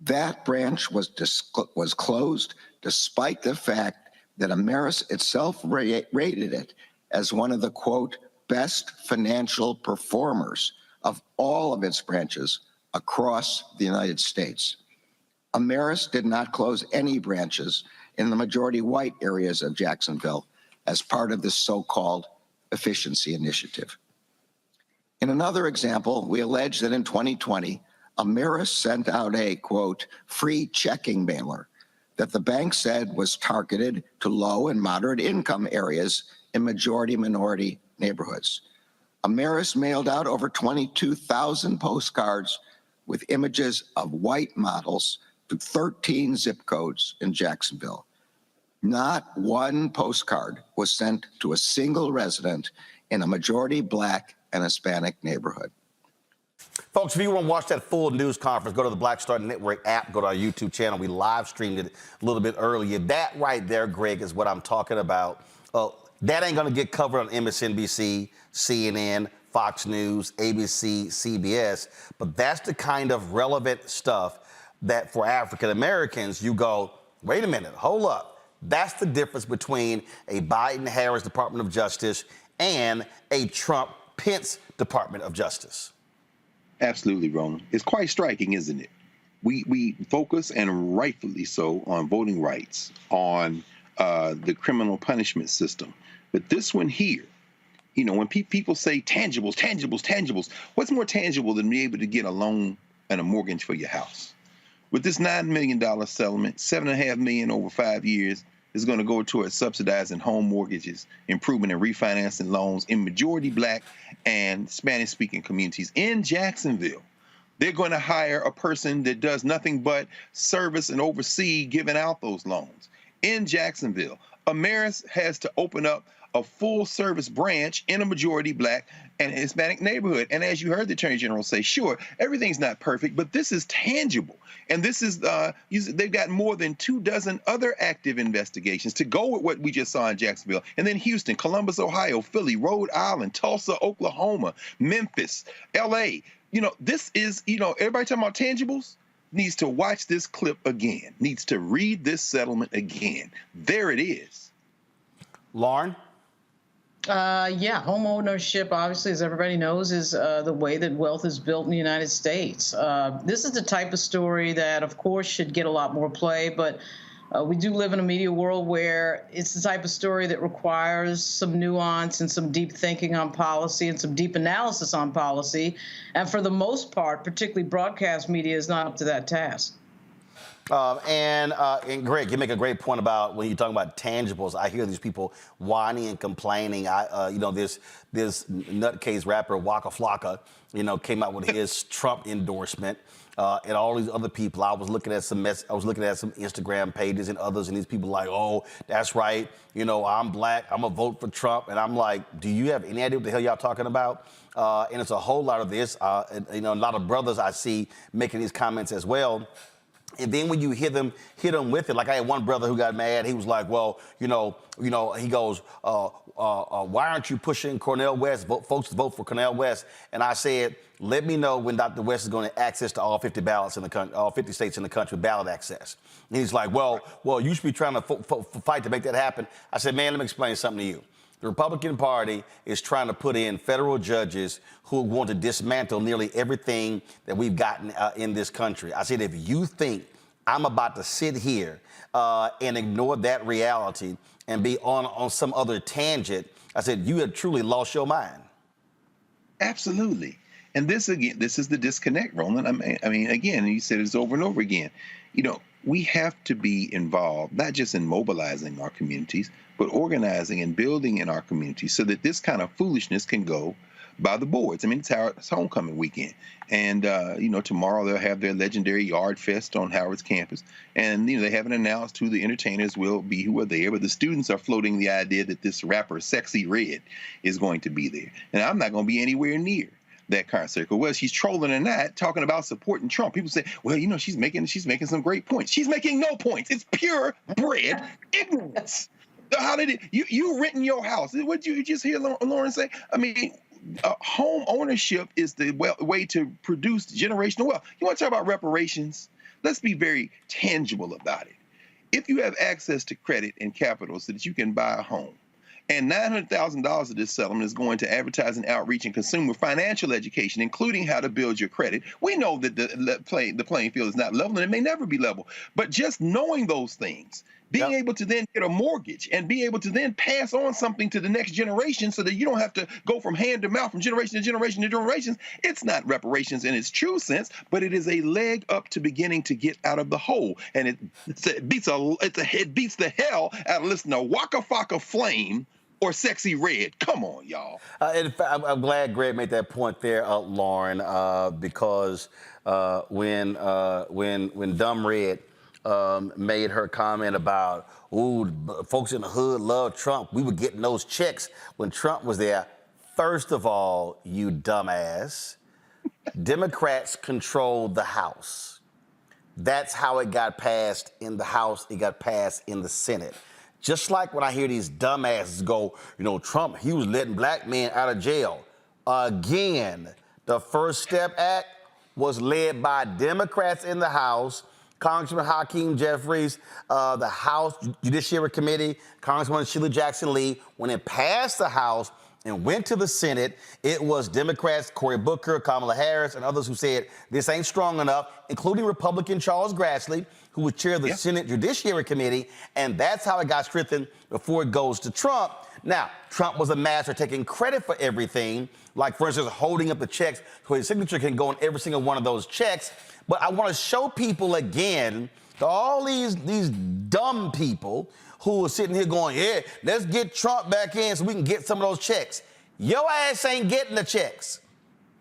That branch was closed despite the fact that Ameris itself rated it as one of the, quote, best financial performers of all of its branches across the United States. Ameris did not close any branches in the majority white areas of Jacksonville as part of this so-called efficiency initiative. In another example, we allege that in 2020, Ameris sent out a, quote, free checking mailer that the bank said was targeted to low and moderate income areas in majority minority neighborhoods. Ameris mailed out over 22,000 postcards with images of white models to 13 zip codes in Jacksonville. Not one postcard was sent to a single resident in a majority Black and Hispanic neighborhood. Folks, if you want to watch that full news conference, go to the Black Star Network app, go to our YouTube channel. We live streamed it a little bit earlier. That right there, Greg, is what I'm talking about. That ain't going to get covered on MSNBC, CNN, Fox News, ABC, CBS, but that's the kind of relevant stuff that for African Americans, you go, wait a minute, hold up. That's the difference between a Biden-Harris Department of Justice and a Trump-Pence Department of Justice. Absolutely, Roland. It's quite striking, isn't it? We focus, and rightfully so, on voting rights, on the criminal punishment system. But this one here, you know, when people say tangibles, tangibles, tangibles, what's more tangible than being able to get a loan and a mortgage for your house? With this $9 million settlement, $7.5 million over 5 years is going to go towards subsidizing home mortgages, improving and refinancing loans in majority Black and Spanish-speaking communities in Jacksonville. They're going to hire a person that does nothing but service and oversee giving out those loans. In Jacksonville, Ameris has to open up a full-service branch in a majority Black and Hispanic neighborhood. And as you heard the Attorney General say, sure, everything's not perfect, but this is tangible. And this is, they've got more than 24 other active investigations to go with what we just saw in Jacksonville. And then Houston, Columbus, Ohio, Philly, Rhode Island, Tulsa, Oklahoma, Memphis, LA. You know, this is, you know, everybody talking about tangibles needs to watch this clip again, needs to read this settlement again. There it is. Lauren? Yeah, home ownership, obviously, as everybody knows, is the way that wealth is built in the United States. This is the type of story that, of course, should get a lot more play, but we do live in a media world where it's the type of story that requires some nuance and some deep thinking on policy and some deep analysis on policy. And for the most part, particularly broadcast media, is not up to that task. And Greg, you make a great point about when you're talking about tangibles. I hear these people whining and complaining. You know, this nutcase rapper Waka Flocka, you know, came out with his Trump endorsement, and all these other people. I was looking at some Instagram pages and others, and these people like, oh, that's right. You know, I'm Black. I'm gonna vote for Trump, and I'm like, do you have any idea what the hell y'all talking about? And it's a whole lot of this. You know, a lot of brothers I see making these comments as well. And then when you hit them with it, like I had one brother who got mad. He was like, well, you know, he goes, why aren't you pushing Cornel West, folks to vote for Cornel West? And I said, let me know when Dr. West is going to access to all 50 ballots in the country, all 50 states in the country with ballot access. And he's like, well, you should be trying to fight to make that happen. I said, man, let me explain something to you. The Republican Party is trying to put in federal judges who want to dismantle nearly everything that we've gotten in this country. I said, if you think I'm about to sit here and ignore that reality and be on some other tangent, I said, you have truly lost your mind. Absolutely. And this is the disconnect, Roland. I mean, again, you said this over and over again. You know, we have to be involved, not just in mobilizing our communities, but organizing and building in our communities so that this kind of foolishness can go by the boards. I mean, it's homecoming weekend. And, you know, tomorrow they'll have their legendary Yard Fest on Howard's campus. And, you know, they haven't announced who the entertainers will be who are there, but the students are floating the idea that this rapper, Sexy Red, is going to be there. And I'm not going to be anywhere near that concert. Well, she's trolling or not, talking about supporting Trump. People say, well, you know, she's making some great points. She's making no points. It's purebred ignorance. How did it? You renting your house? What did you just hear Lauren say? I mean, home ownership is the way to produce generational wealth. You want to talk about reparations? Let's be very tangible about it. If you have access to credit and capital so that you can buy a home, and $900,000 of this settlement is going to advertising, outreach, and consumer financial education, including how to build your credit. We know that the playing field is not level, and it may never be level. But just knowing those things, being able to then get a mortgage and be able to then pass on something to the next generation so that you don't have to go from hand to mouth, from generation to generation to generations, it's not reparations in its true sense, but it is a leg up to beginning to get out of the hole. And it beats the hell out of listening to Waka Flocka Flame or Sexy Red. Come on, y'all. In fact, I'm glad Greg made that point there, Lauren, because when Dumb Red made her comment about, ooh, folks in the hood love Trump, we were getting those checks when Trump was there. First of all, you dumbass, Democrats controlled the House. That's how it got passed in the House. It got passed in the Senate. Just like when I hear these dumbasses go, you know, Trump, he was letting black men out of jail. Again, the First Step Act was led by Democrats in the House, Congressman Hakeem Jeffries, the House Judiciary Committee, Congresswoman Sheila Jackson Lee. When it passed the House and went to the Senate, it was Democrats Cory Booker, Kamala Harris, and others who said this ain't strong enough, including Republican Charles Grassley, who would chair the Senate Judiciary Committee, and that's how it got strengthened before it goes to Trump. Now, Trump was a master taking credit for everything, like, for instance, holding up the checks so his signature can go on every single one of those checks. But I want to show people again, to all these dumb people who are sitting here going, yeah, let's get Trump back in so we can get some of those checks. Your ass ain't getting the checks,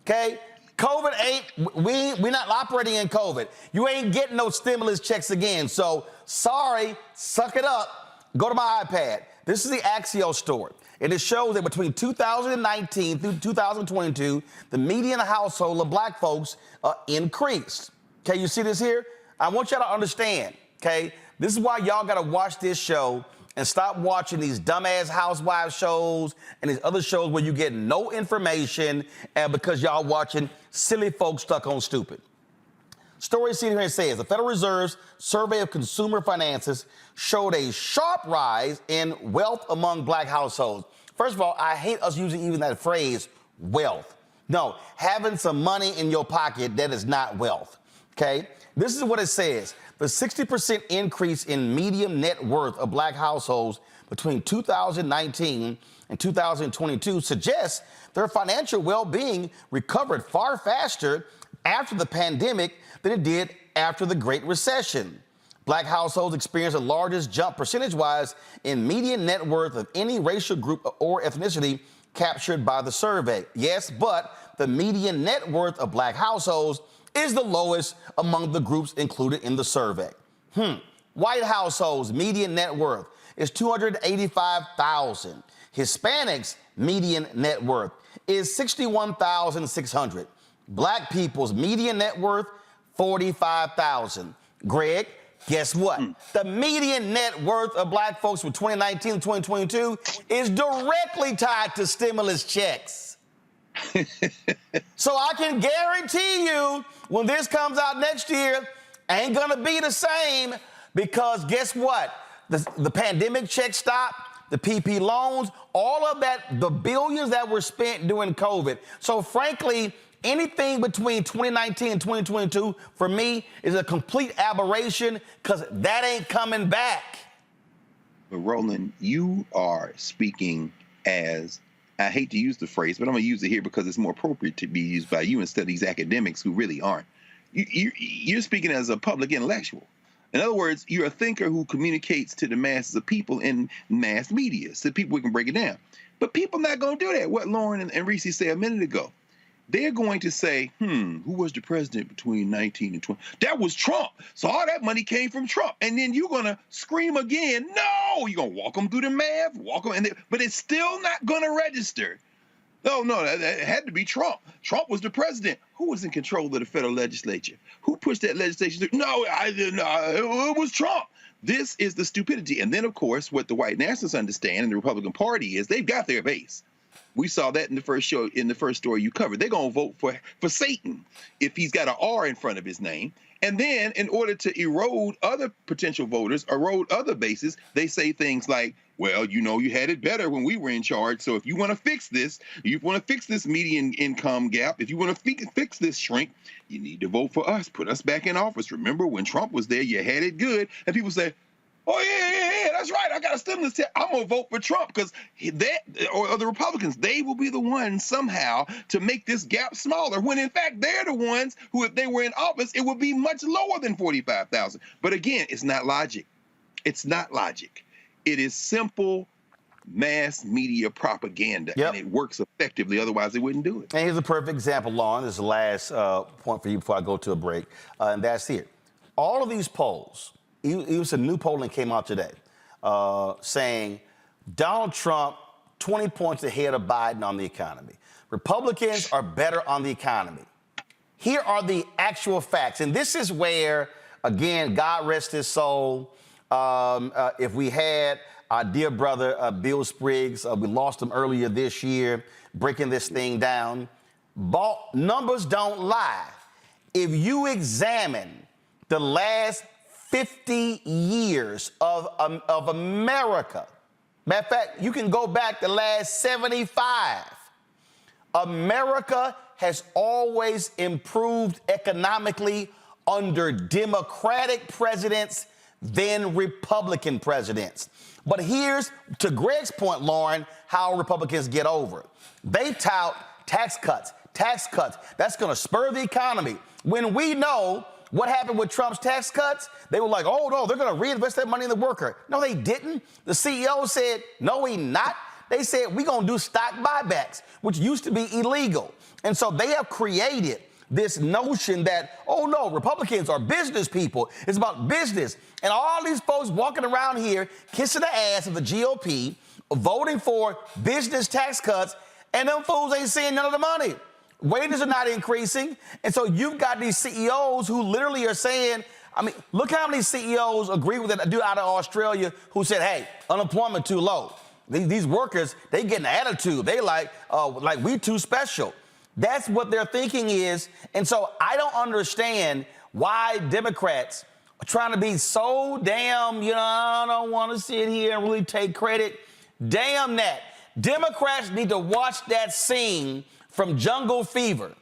okay? COVID ain't, we're not operating in COVID. You ain't getting no stimulus checks again. So, sorry, suck it up. Go to my iPad. This is the Axios story. And it shows that between 2019 through 2022, the median household of black folks increased. Okay, you see this here? I want y'all to understand, okay? This is why y'all gotta watch this show and stop watching these dumbass housewives shows and these other shows where you get no information and because y'all watching silly folks stuck on stupid. Story seen here says the Federal Reserve's survey of consumer finances showed a sharp rise in wealth among black households. First of all, I hate us using even that phrase, wealth. No, having some money in your pocket, that is not wealth, okay? This is what it says. The 60% increase in median net worth of black households between 2019 and 2022 suggests their financial well-being recovered far faster after the pandemic than it did after the Great Recession. Black households experienced the largest jump percentage-wise in median net worth of any racial group or ethnicity captured by the survey. Yes, but the median net worth of black households is the lowest among the groups included in the survey. White households' median net worth is $285,000. Hispanics' median net worth is $61,600. Black people's median net worth, $45,000. Greg, guess what? The median net worth of black folks from 2019 to 2022 is directly tied to stimulus checks. So I can guarantee you when this comes out next year, ain't gonna be the same because guess what? The pandemic check stopped, the PP loans, all of that, the billions that were spent during COVID. So frankly, anything between 2019 and 2022 for me is a complete aberration because that ain't coming back. But Roland, you are speaking as, I hate to use the phrase, but I'm going to use it here because it's more appropriate to be used by you instead of these academics who really aren't. You're speaking as a public intellectual. In other words, you're a thinker who communicates to the masses of people in mass media so people we can break it down. But people not going to do that. What Lauren and Reese said a minute ago. They're going to say, who was the president between 19 and 20? That was Trump. So all that money came from Trump. And then you're going to scream again, no, you're going to walk them through the math, but it's still not going to register. No, that had to be Trump. Trump was the president. Who was in control of the federal legislature? Who pushed that legislation through? No, it was Trump. This is the stupidity. And then, of course, what the white nationalists understand and the Republican Party is they've got their base. We saw that in the first show, in the first story you covered. They're going to vote for Satan if he's got an R in front of his name. And then in order to erode other potential voters, erode other bases, they say things like, well, you had it better when we were in charge. So if you want to fix this, median income gap, if you want to fix this shrink, you need to vote for us. Put us back in office. Remember when Trump was there, you had it good. And people say, oh, yeah, that's right. I got a stimulus check. I'm going to vote for Trump because or the Republicans, they will be the ones somehow to make this gap smaller when, in fact, they're the ones who, if they were in office, it would be much lower than 45,000. But again, it's not logic. It's not logic. It is simple mass media propaganda, and it works effectively. Otherwise, they wouldn't do it. And here's a perfect example, Lauren. This is the last point for you before I go to a break, and that's here. All of these polls, even some new polling came out today saying Donald Trump 20 points ahead of Biden on the economy. Republicans are better on the economy. Here are the actual facts. And this is where, again, God rest his soul. If we had our dear brother, Bill Spriggs, we lost him earlier this year, breaking this thing down. Numbers don't lie. if you examine the last 50 years of America, matter of fact, you can go back the last 75, America has always improved economically under Democratic presidents than Republican presidents. But here's, to Greg's point, Lauren, how Republicans get over. They tout tax cuts. That's going to spur the economy. When we know what happened with Trump's tax cuts, they were like, oh, no, they're going to reinvest that money in the worker. No, they didn't. The CEO said, no, we not. They said, we're going to do stock buybacks, which used to be illegal. And so they have created this notion that, oh, no, Republicans are business people. It's about business. And all these folks walking around here kissing the ass of the GOP, voting for business tax cuts, and them fools ain't seeing none of the money. Wages are not increasing. And so you've got these CEOs who literally are saying, I mean, look how many CEOs agree with that dude out of Australia who said, hey, unemployment too low. These workers, they get an attitude. They like we too special. That's what their thinking is. And so I don't understand why Democrats are trying to be so damn, I don't want to sit here and really take credit. Damn that. Democrats need to watch that scene from Jungle Fever,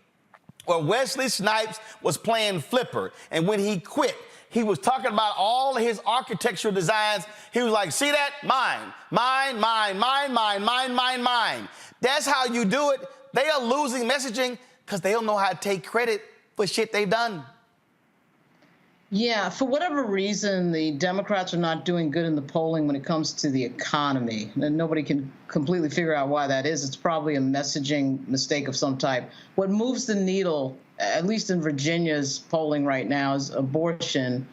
where Wesley Snipes was playing flipper. And when he quit, he was talking about all of his architectural designs. He was like, see that? Mine. That's how you do it. They are losing messaging because they don't know how to take credit for shit they've done. Yeah, for whatever reason, the Democrats are not doing good in the polling when it comes to the economy. And nobody can completely figure out why that is. It's probably a messaging mistake of some type. What moves the needle, at least in Virginia's polling right now, is abortion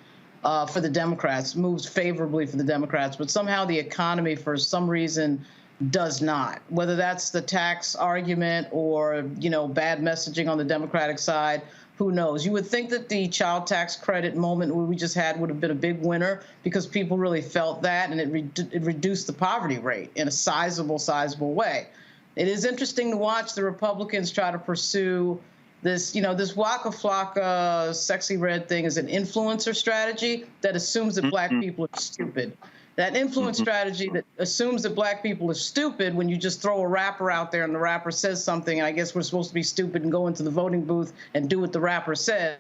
for the Democrats, moves favorably for the Democrats. But somehow the economy, for some reason, does not. Whether that's the tax argument or, bad messaging on the Democratic side, who knows? You would think that the child tax credit moment we just had would have been a big winner because people really felt that, and it reduced the poverty rate in a sizable way. It is interesting to watch the Republicans try to pursue this, this Waka Flocka sexy red thing is an influencer strategy that assumes that black people are stupid. That influence strategy that assumes that black people are stupid when you just throw a rapper out there and the rapper says something, and I guess we're supposed to be stupid and go into the voting booth and do what the rapper says.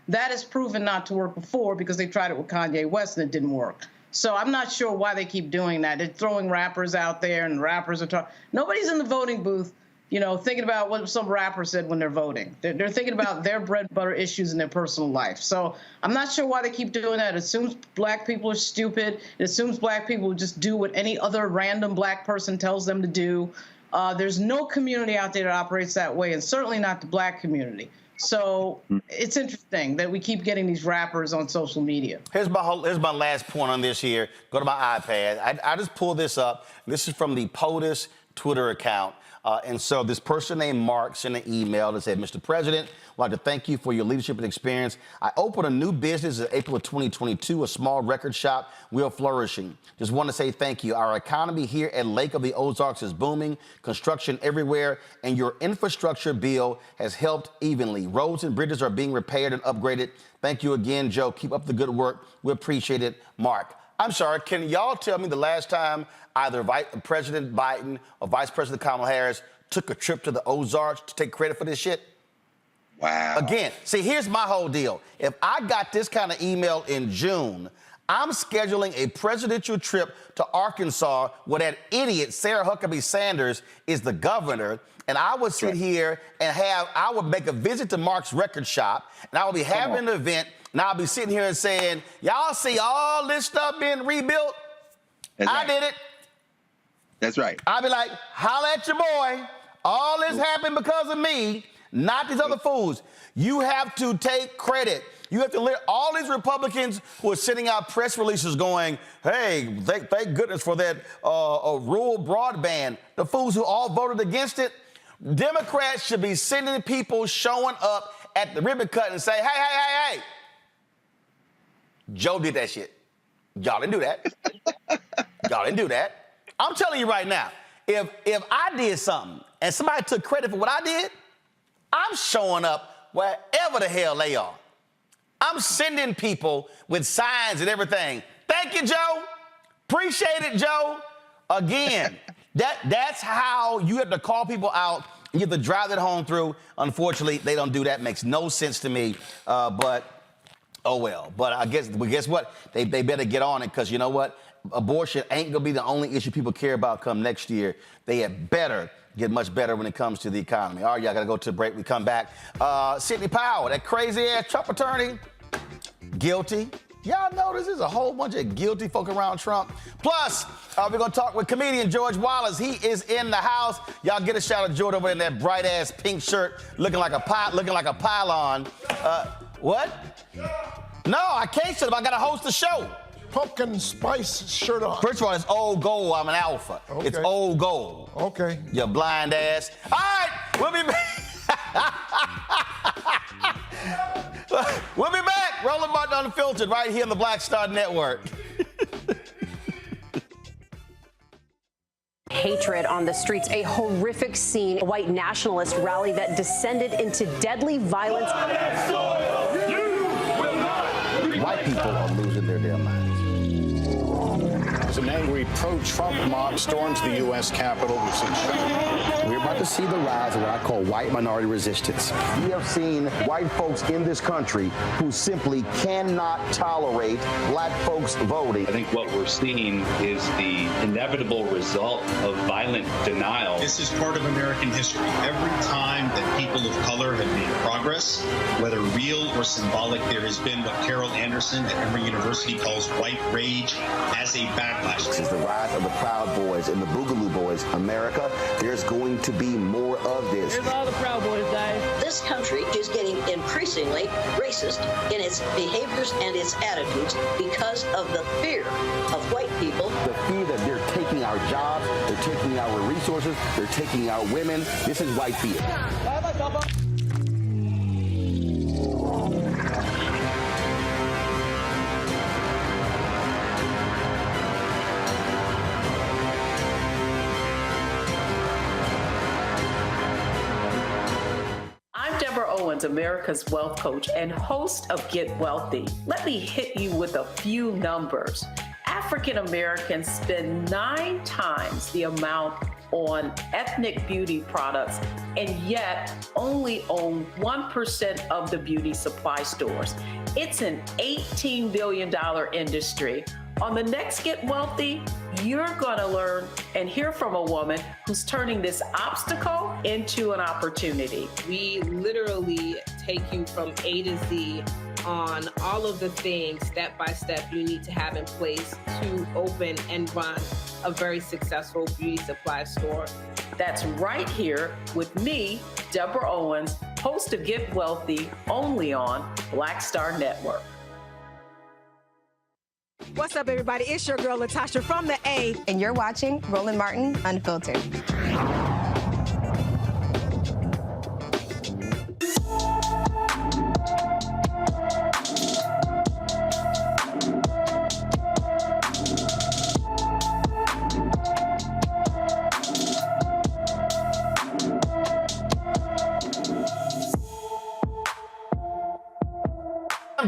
That has proven not to work before because they tried it with Kanye West and it didn't work. So I'm not sure why they keep doing that. They're throwing rappers out there and rappers are talking. Nobody's in the voting booth, thinking about what some rapper said when they're voting. They're thinking about their bread and butter issues in their personal life. So I'm not sure why they keep doing that. It assumes black people are stupid. It assumes black people just do what any other random black person tells them to do. There's no community out there that operates that way, and certainly not the black community. So it's interesting that we keep getting these rappers on social media. Here's my last point on this here. Go to my iPad. I just pulled this up. This is from the POTUS Twitter account. And so this person named Mark sent an email that said, Mr. President, I'd like to thank you for your leadership and experience. I opened a new business in April of 2022, a small record shop. We are flourishing. Just want to say thank you. Our economy here at Lake of the Ozarks is booming, construction everywhere, and your infrastructure bill has helped evenly. Roads and bridges are being repaired and upgraded. Thank you again, Joe. Keep up the good work. We appreciate it, Mark. I'm sorry, can y'all tell me the last time either President Biden or Vice President Kamala Harris took a trip to the Ozarks to take credit for this shit? Wow. Again, see, here's my whole deal. If I got this kind of email in June, I'm scheduling a presidential trip to Arkansas where that idiot Sarah Huckabee Sanders is the governor, and I would sit here and I would make a visit to Mark's record shop, and I would be having an event, and I'll be sitting here and saying, y'all see all this stuff being rebuilt? I did it. That's right. I'll be like, holla at your boy. All this happened because of me, not these other fools. You have to take credit. You have to let all these Republicans who are sending out press releases going, hey, thank goodness for that rural broadband. The fools who all voted against it. Democrats should be sending people showing up at the ribbon cut and say, hey. Joe did that shit. Y'all didn't do that. Y'all didn't do that. I'm telling you right now, if I did something and somebody took credit for what I did, I'm showing up wherever the hell they are. I'm sending people with signs and everything. Thank you, Joe. Appreciate it, Joe. Again, that's how you have to call people out. You have to drive that home through. Unfortunately, they don't do that. Makes no sense to me. But oh well. But guess what? They better get on it, because you know what? Abortion ain't gonna be the only issue people care about come next year. They had better get much better when it comes to the economy. All right, y'all gotta go to a break. We come back. Sidney Powell, that crazy ass Trump attorney, guilty. Y'all notice there's a whole bunch of guilty folk around Trump. Plus, we're gonna talk with comedian George Wallace. He is in the house. Y'all get a shot of George over in that bright ass pink shirt, looking like a pylon. What? No, I can't sit up. I gotta host the show. Pumpkin spice shirt on. First of all, it's old gold. I'm an alpha. Okay. It's old gold. Okay. You blind ass. All right, we'll be back. We'll be back. Roland Martin Unfiltered right here on the Black Star Network. Hatred on the streets, a horrific scene, a white nationalist rally that descended into deadly violence. White people are losing their damn minds. As an angry pro-Trump mob storms the U.S. Capitol, we've seen We're about to see the rise of what I call white minority resistance. We have seen white folks in this country who simply cannot tolerate black folks voting. I think what we're seeing is the inevitable result of violent denial. This is part of American history. Every time that people of color have made progress, whether real or symbolic, there has been what Carol Anderson at Emory University calls white rage as a backlash. This is the rise of the Proud Boys and the Boogaloo Boys. America, there's going to be more of this. Here's all the Proud Boys, guys. This country is getting increasingly racist in its behaviors and its attitudes because of the fear of white people. The fear that they're taking our jobs, they're taking our resources, they're taking our women. This is white fear. America's wealth coach and host of Get Wealthy. Let me hit you with a few numbers. African Americans spend 9 times the amount on ethnic beauty products and yet only own 1% of the beauty supply stores. It's an $18 billion industry. On the next Get Wealthy, you're gonna learn and hear from a woman who's turning this obstacle into an opportunity. We literally take you from A to Z on all of the things step by step you need to have in place to open and run a very successful beauty supply store. That's right here with me, Deborah Owens, host of Get Wealthy, only on Black Star Network. What's up, everybody? It's your girl, Latasha from the A. And you're watching Roland Martin Unfiltered.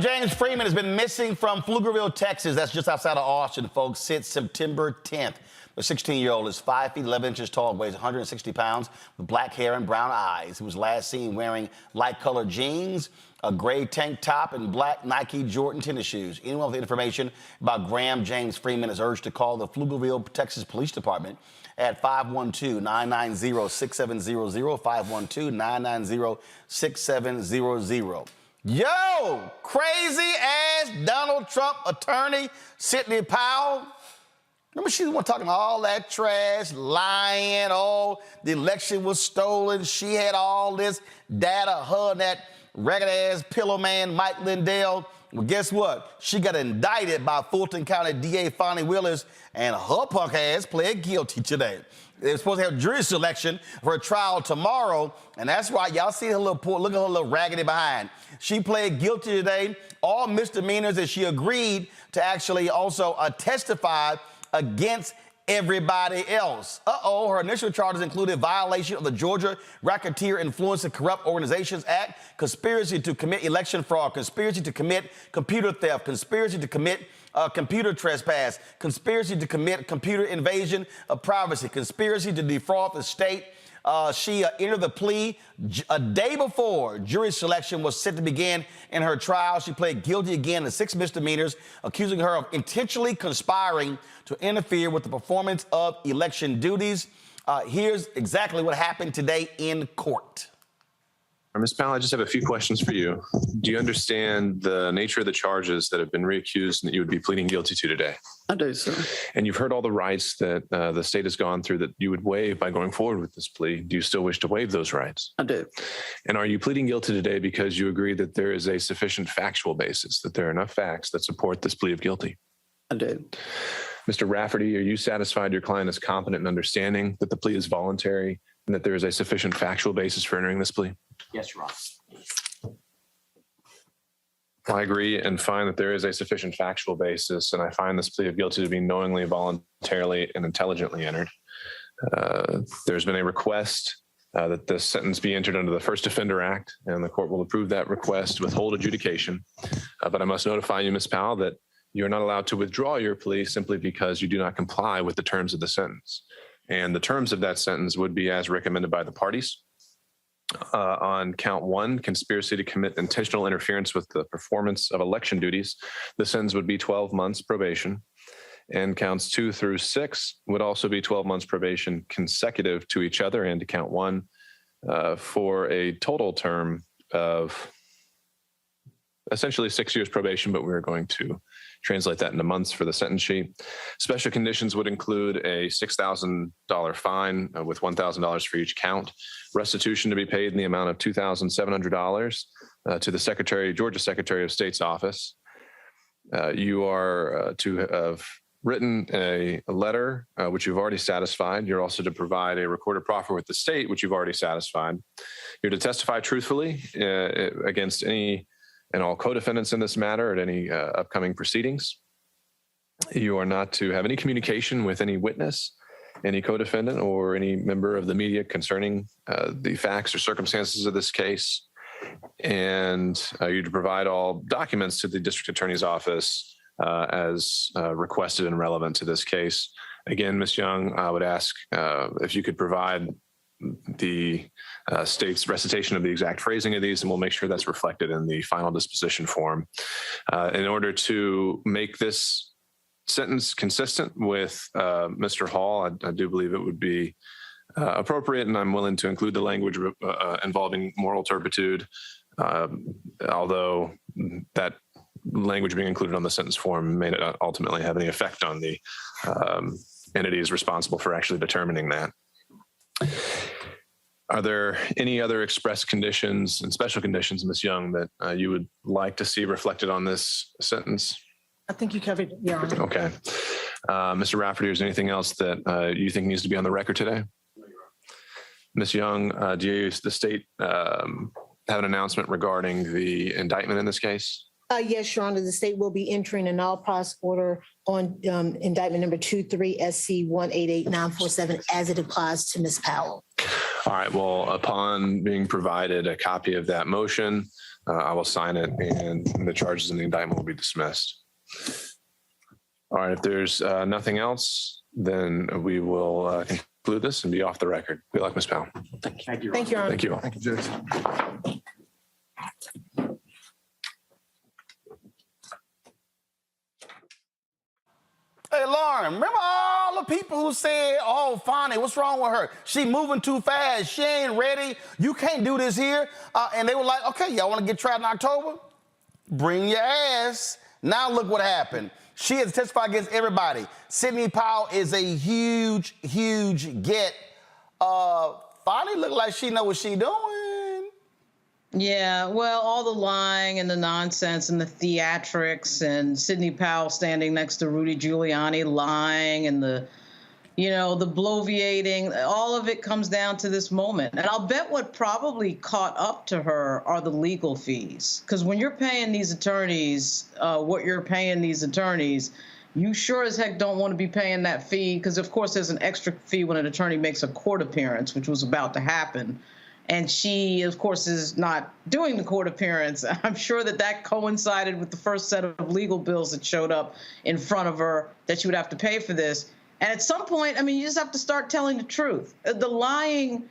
James Freeman has been missing from Pflugerville, Texas. That's just outside of Austin, folks, since September 10th. The 16-year-old is 5 feet 11 inches tall, weighs 160 pounds, with black hair and brown eyes. He was last seen wearing light-colored jeans, a gray tank top, and black Nike Jordan tennis shoes. Anyone with information about Graham James Freeman is urged to call the Pflugerville, Texas Police Department at 512-990-6700, 512-990-6700. Yo, crazy ass Donald Trump attorney Sidney Powell. Remember she was talking all that trash, lying, oh, the election was stolen. She had all this data, her and that ragged ass pillow man Mike Lindell. Well, guess what? She got indicted by Fulton County DA Fonnie Willis, and her punk ass pled guilty today. They're supposed to have jury selection for a trial tomorrow, and that's why y'all see her little poor, look at her little raggedy behind. She pled guilty today, all misdemeanors, and she agreed to actually also testify against everybody else. Her initial charges included violation of the Georgia Racketeer Influence and Corrupt Organizations Act, conspiracy to commit election fraud, conspiracy to commit computer theft, conspiracy to commit computer trespass, conspiracy to commit computer invasion of privacy, conspiracy to defraud the state. She entered the plea a day before jury selection was set to begin in her trial. She pled guilty again to 6 misdemeanors, accusing her of intentionally conspiring to interfere with the performance of election duties. Here's exactly what happened today in court. Ms. Powell, I just have a few questions for you. Do you understand the nature of the charges that have been reaccused and that you would be pleading guilty to today? I do, sir. And you've heard all the rights that the state has gone through that you would waive by going forward with this plea. Do you still wish to waive those rights? I do. And are you pleading guilty today because you agree that there is a sufficient factual basis, that there are enough facts that support this plea of guilty? I do. Mr. Rafferty, are you satisfied your client is competent in understanding that the plea is voluntary and that there is a sufficient factual basis for entering this plea? Yes, Your Honor. I agree and find that there is a sufficient factual basis, and I find this plea of guilty to be knowingly, voluntarily, and intelligently entered. There's been a request that this sentence be entered under the First Offender Act, and the court will approve that request, withhold adjudication. But I must notify you, Ms. Powell, that you are not allowed to withdraw your plea simply because you do not comply with the terms of the sentence. And the terms of that sentence would be as recommended by the parties. On count 1, conspiracy to commit intentional interference with the performance of election duties, the sentence would be 12 months probation. And counts 2 through 6 would also be 12 months probation consecutive to each other and to count 1 for a total term of essentially 6 years probation, but we're going to translate that into months for the sentence sheet. Special conditions would include a $6,000 fine with $1,000 for each count, restitution to be paid in the amount of $2,700 to the Georgia Secretary of State's office. You are to have written a letter, which you've already satisfied. You're also to provide a recorded proffer with the state, which you've already satisfied. You're to testify truthfully against any and all co-defendants in this matter at any upcoming proceedings. You are not to have any communication with any witness, any co-defendant, or any member of the media concerning the facts or circumstances of this case. And you're to provide all documents to the district attorney's office as requested and relevant to this case. Again, Ms. Young, I would ask if you could provide the state's recitation of the exact phrasing of these, and we'll make sure that's reflected in the final disposition form. In order to make this sentence consistent with Mr. Hall, I do believe it would be appropriate, and I'm willing to include the language involving moral turpitude, although that language being included on the sentence form may not ultimately have any effect on the entities responsible for actually determining that. Are there any other express conditions and special conditions, Ms. Young, that you would like to see reflected on this sentence? I think you covered it, Your Honor. Okay. Mr. Rafferty, is there anything else that you think needs to be on the record today? Ms. Young, do the state have an announcement regarding the indictment in this case? Yes, Your Honor, the state will be entering an all-pros order on indictment number 23 SC 188947 as it applies to Ms. Powell. All right. Well, upon being provided a copy of that motion, I will sign it and the charges in the indictment will be dismissed. All right. If there's nothing else, then we will conclude this and be off the record. Good luck, Ms. Powell. Thank you, Your Honor. Thank you all. Thank you, Judge. Hey, Lauren, remember all the people who said, oh, Fonnie, what's wrong with her? She moving too fast. She ain't ready. You can't do this here. And they were like, okay, y'all want to get tried in October? Bring your ass. Now look what happened. She has testified against everybody. Sidney Powell is a huge, huge get. Fonnie look like she know what she doing. Yeah, well, all the lying and the nonsense and the theatrics and Sidney Powell standing next to Rudy Giuliani lying and the bloviating, all of it comes down to this moment. And I'll bet what probably caught up to her are the legal fees. Because when you're paying these attorneys, what you're paying these attorneys, you sure as heck don't want to be paying that fee, because of course there's an extra fee when an attorney makes a court appearance, which was about to happen. And she, of course, is not doing the court appearance. I'm sure that coincided with the first set of legal bills that showed up in front of her, that she would have to pay for this. And at some point, I mean, you just have to start telling the truth. The lying,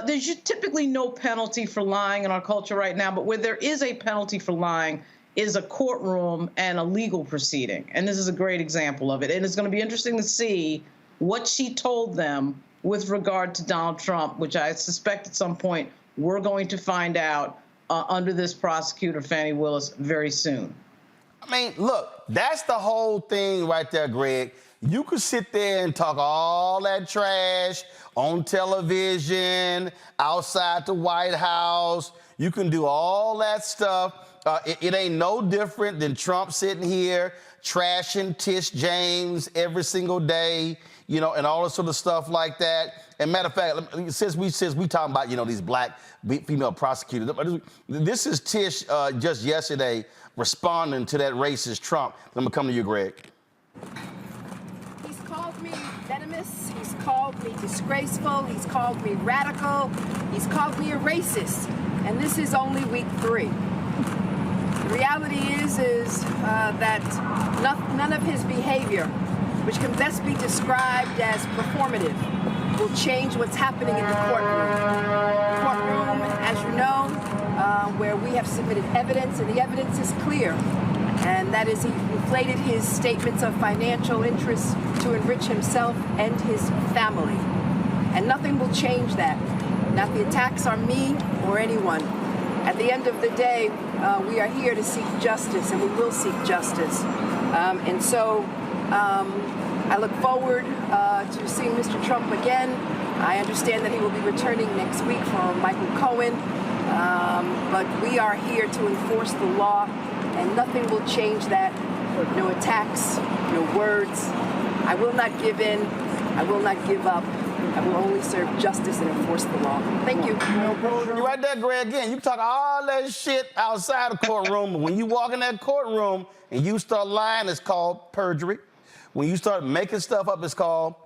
there's typically no penalty for lying in our culture right now, but where there is a penalty for lying is a courtroom and a legal proceeding. And this is a great example of it. And it's going to be interesting to see what she told them with regard to Donald Trump, which I suspect at some point we're going to find out under this prosecutor, Fani Willis, very soon. I mean, look, that's the whole thing right there, Greg. You could sit there and talk all that trash on television, outside the White House. You can do all that stuff. It ain't no different than Trump sitting here trashing Tish James every single day, you know, and all this sort of stuff like that. And matter of fact, since we talking about, you know, these black female prosecutors, this is Tish just yesterday responding to that racist Trump. I'm gonna come to you, Greg. He's called me venomous. He's called me disgraceful. He's called me radical. He's called me a racist. And this is only week 3. The reality is that none of his behavior, which can best be described as performative, will change what's happening in the courtroom. The courtroom, as you know, where we have submitted evidence, and the evidence is clear, and that is he inflated his statements of financial interests to enrich himself and his family. And nothing will change that. Not the attacks on me or anyone. At the end of the day, we are here to seek justice, and we will seek justice. And so I look forward to seeing Mr. Trump again. I understand that he will be returning next week for Michael Cohen. But we are here to enforce the law, and nothing will change that. No attacks, no words. I will not give in. I will not give up. I will only serve justice and enforce the law. Thank you. You're right there, Greg. Again, you talk all that shit outside the courtroom, but when you walk in that courtroom and you start lying, it's called perjury. When you start making stuff up, it's called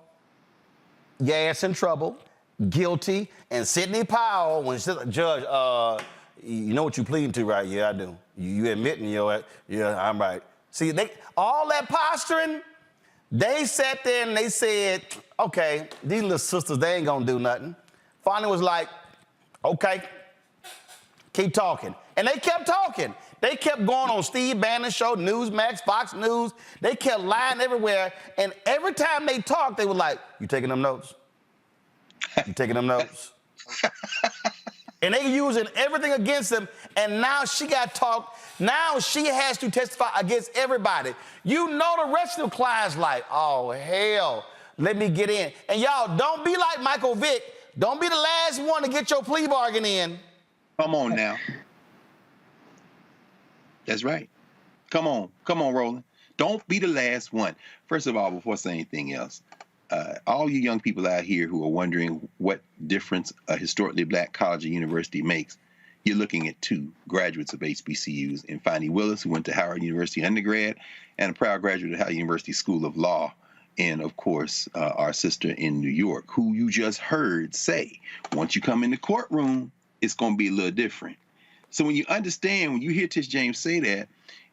your ass in trouble, guilty. And Sidney Powell, when she said, Judge, you know what you're pleading to, right? Yeah, I do. You admitting yeah, I'm right. See, all that posturing, they sat there and they said, okay, these little sisters, they ain't gonna do nothing. Finally was like, okay, keep talking. And they kept talking. They kept going on Steve Bannon's show, Newsmax, Fox News. They kept lying everywhere. And every time they talked, they were like, you taking them notes? You taking them notes? And they using everything against them. And now she got talked. Now she has to testify against everybody. You know the rest of the clients like, oh, hell, let me get in. And y'all, don't be like Michael Vick. Don't be the last one to get your plea bargain in. Come on now. That's right. Come on, Roland. Don't be the last one. First of all, before I say anything else, all you young people out here who are wondering what difference a historically black college or university makes, you're looking at 2 graduates of HBCUs, and Fani Willis, who went to Howard University undergrad, and a proud graduate of Howard University School of Law, and of course, our sister in New York, who you just heard say, once you come in the courtroom, it's going to be a little different. So when you understand, when you hear Tish James say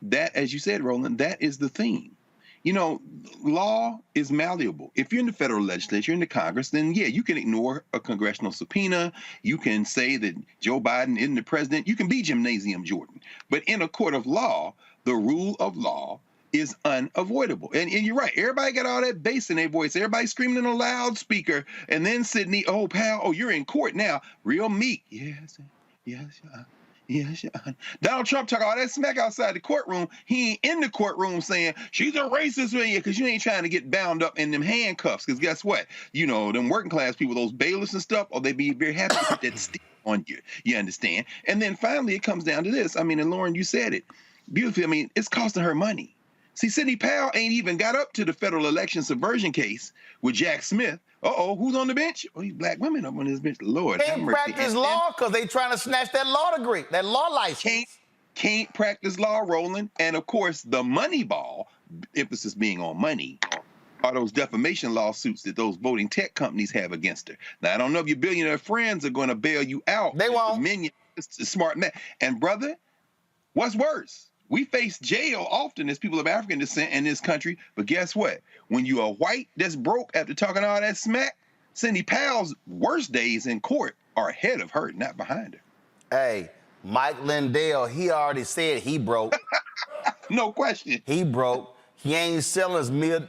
that, as you said, Roland, that is the theme. You know, law is malleable. If you're in the federal legislature, in the Congress, then yeah, you can ignore a congressional subpoena. You can say that Joe Biden isn't the president. You can be Gymnasium Jordan. But in a court of law, the rule of law is unavoidable. And you're right. Everybody got all that bass in their voice. Everybody screaming in a loudspeaker. And then Sidney, oh, pal, oh, you're in court now. Real meek. Yes, yes. Donald Trump talk all that smack outside the courtroom. He ain't in the courtroom saying, she's a racist, because you ain't trying to get bound up in them handcuffs. Because guess what? You know, them working class people, those bailiffs and stuff, they be very happy to put that stick on you. You understand? And then finally, it comes down to this. I mean, and Lauren, you said it beautifully. I mean, it's costing her money. See, Sidney Powell ain't even got up to the federal election subversion case with Jack Smith. Uh-oh, who's on the bench? Oh, these black women up on this bench. Lord, they can't practice law because they trying to snatch that law degree, that law license. Can't practice law, Roland. And of course, the money ball, emphasis being on money, are those defamation lawsuits that those voting tech companies have against her. Now, I don't know if your billionaire friends are going to bail you out. They won't. Minion, it's a smart man. And brother, what's worse? We face jail often as people of African descent in this country, but guess what? When you are white that's broke after talking all that smack, Sidney Powell's worst days in court are ahead of her, not behind her. Hey, Mike Lindell, he already said he broke. No question. He broke. He ain't selling as many.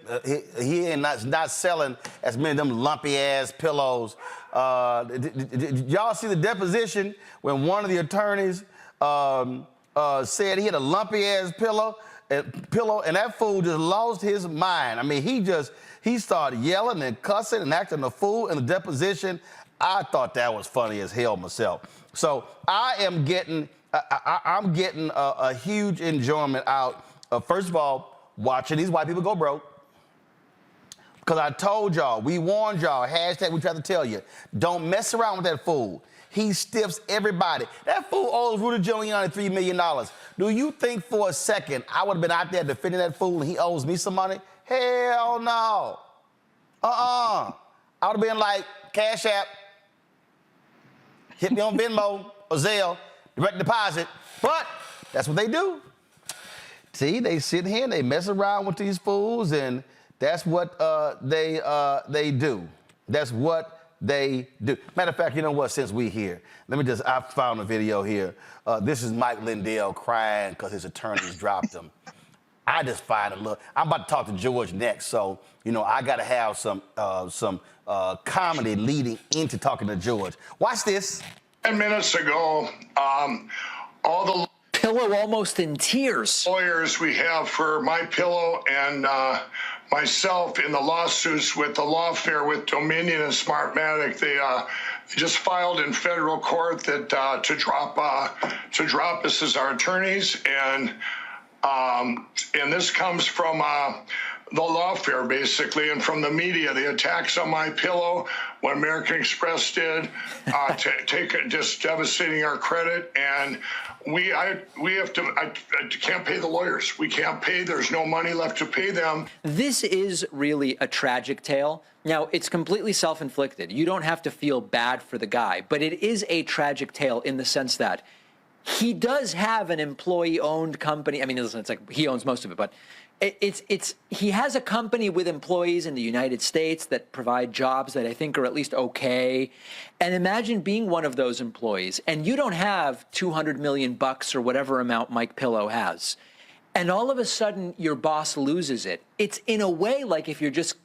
He ain't not selling as many of them lumpy ass pillows. Did y'all see the deposition when one of the attorneys said he had a lumpy ass pillow, and that fool just lost his mind. I mean, he started yelling and cussing and acting a fool in the deposition. I thought that was funny as hell myself. So I'm getting a huge enjoyment out of, first of all, watching these white people go broke. Because I told y'all, we warned y'all, hashtag we tried to tell you, don't mess around with that fool. He stiffs everybody. That fool owes Rudy Giuliani $3 million. Do you think for a second I would have been out there defending that fool and he owes me some money? Hell no. I would have been like, Cash App, hit me on Venmo or Zelle, direct deposit. But that's what they do. See, they sit here and they mess around with these fools, and that's what they do. That's what they do. Matter of fact, you know what? Since we here, I found a video here. This is Mike Lindell crying because his attorneys dropped him. I just find it I'm about to talk to George next, so I got to have some comedy leading into talking to George. Watch this. 10 minutes ago, all the Pillow almost in tears. Lawyers we have for My Pillow and myself in the lawsuits with the lawfare with Dominion and Smartmatic, they just filed in federal court that to drop us as our attorneys, and this comes from the lawfare basically, and from the media, the attacks on My Pillow, what American Express did, just devastating our credit, and we can't pay the lawyers. We can't pay. There's no money left to pay them. This is really a tragic tale. Now, it's completely self-inflicted. You don't have to feel bad for the guy, but it is a tragic tale in the sense that he does have an employee-owned company. I mean, listen, it's like he owns most of it, but he has a company with employees in the United States that provide jobs that I think are at least okay. And imagine being one of those employees and you don't have $200 million or whatever amount Mike Pillow has. And all of a sudden your boss loses it. It's in a way like if you're just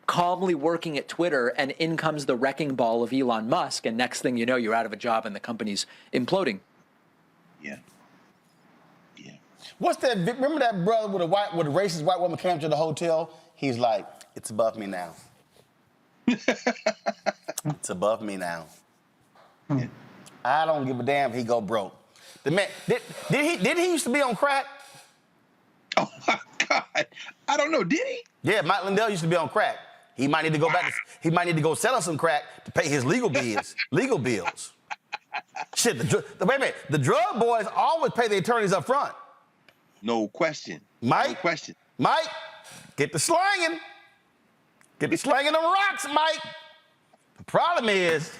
calmly working at Twitter and in comes the wrecking ball of Elon Musk, and next thing you know, you're out of a job and the company's imploding. Yeah. What's that? Remember that brother with a racist white woman came to the hotel? He's like, it's above me now. It's above me now. Yeah. I don't give a damn if he go broke. The man, did he used to be on crack? Oh my God. I don't know, did he? Yeah, Mike Lindell used to be on crack. He might need to go back. He might need to go sell some crack to pay his legal bills. Shit, wait a minute. The drug boys always pay the attorneys up front. No question. Mike? No question. Mike, get the slanging. Get the slanging them rocks, Mike. The problem is,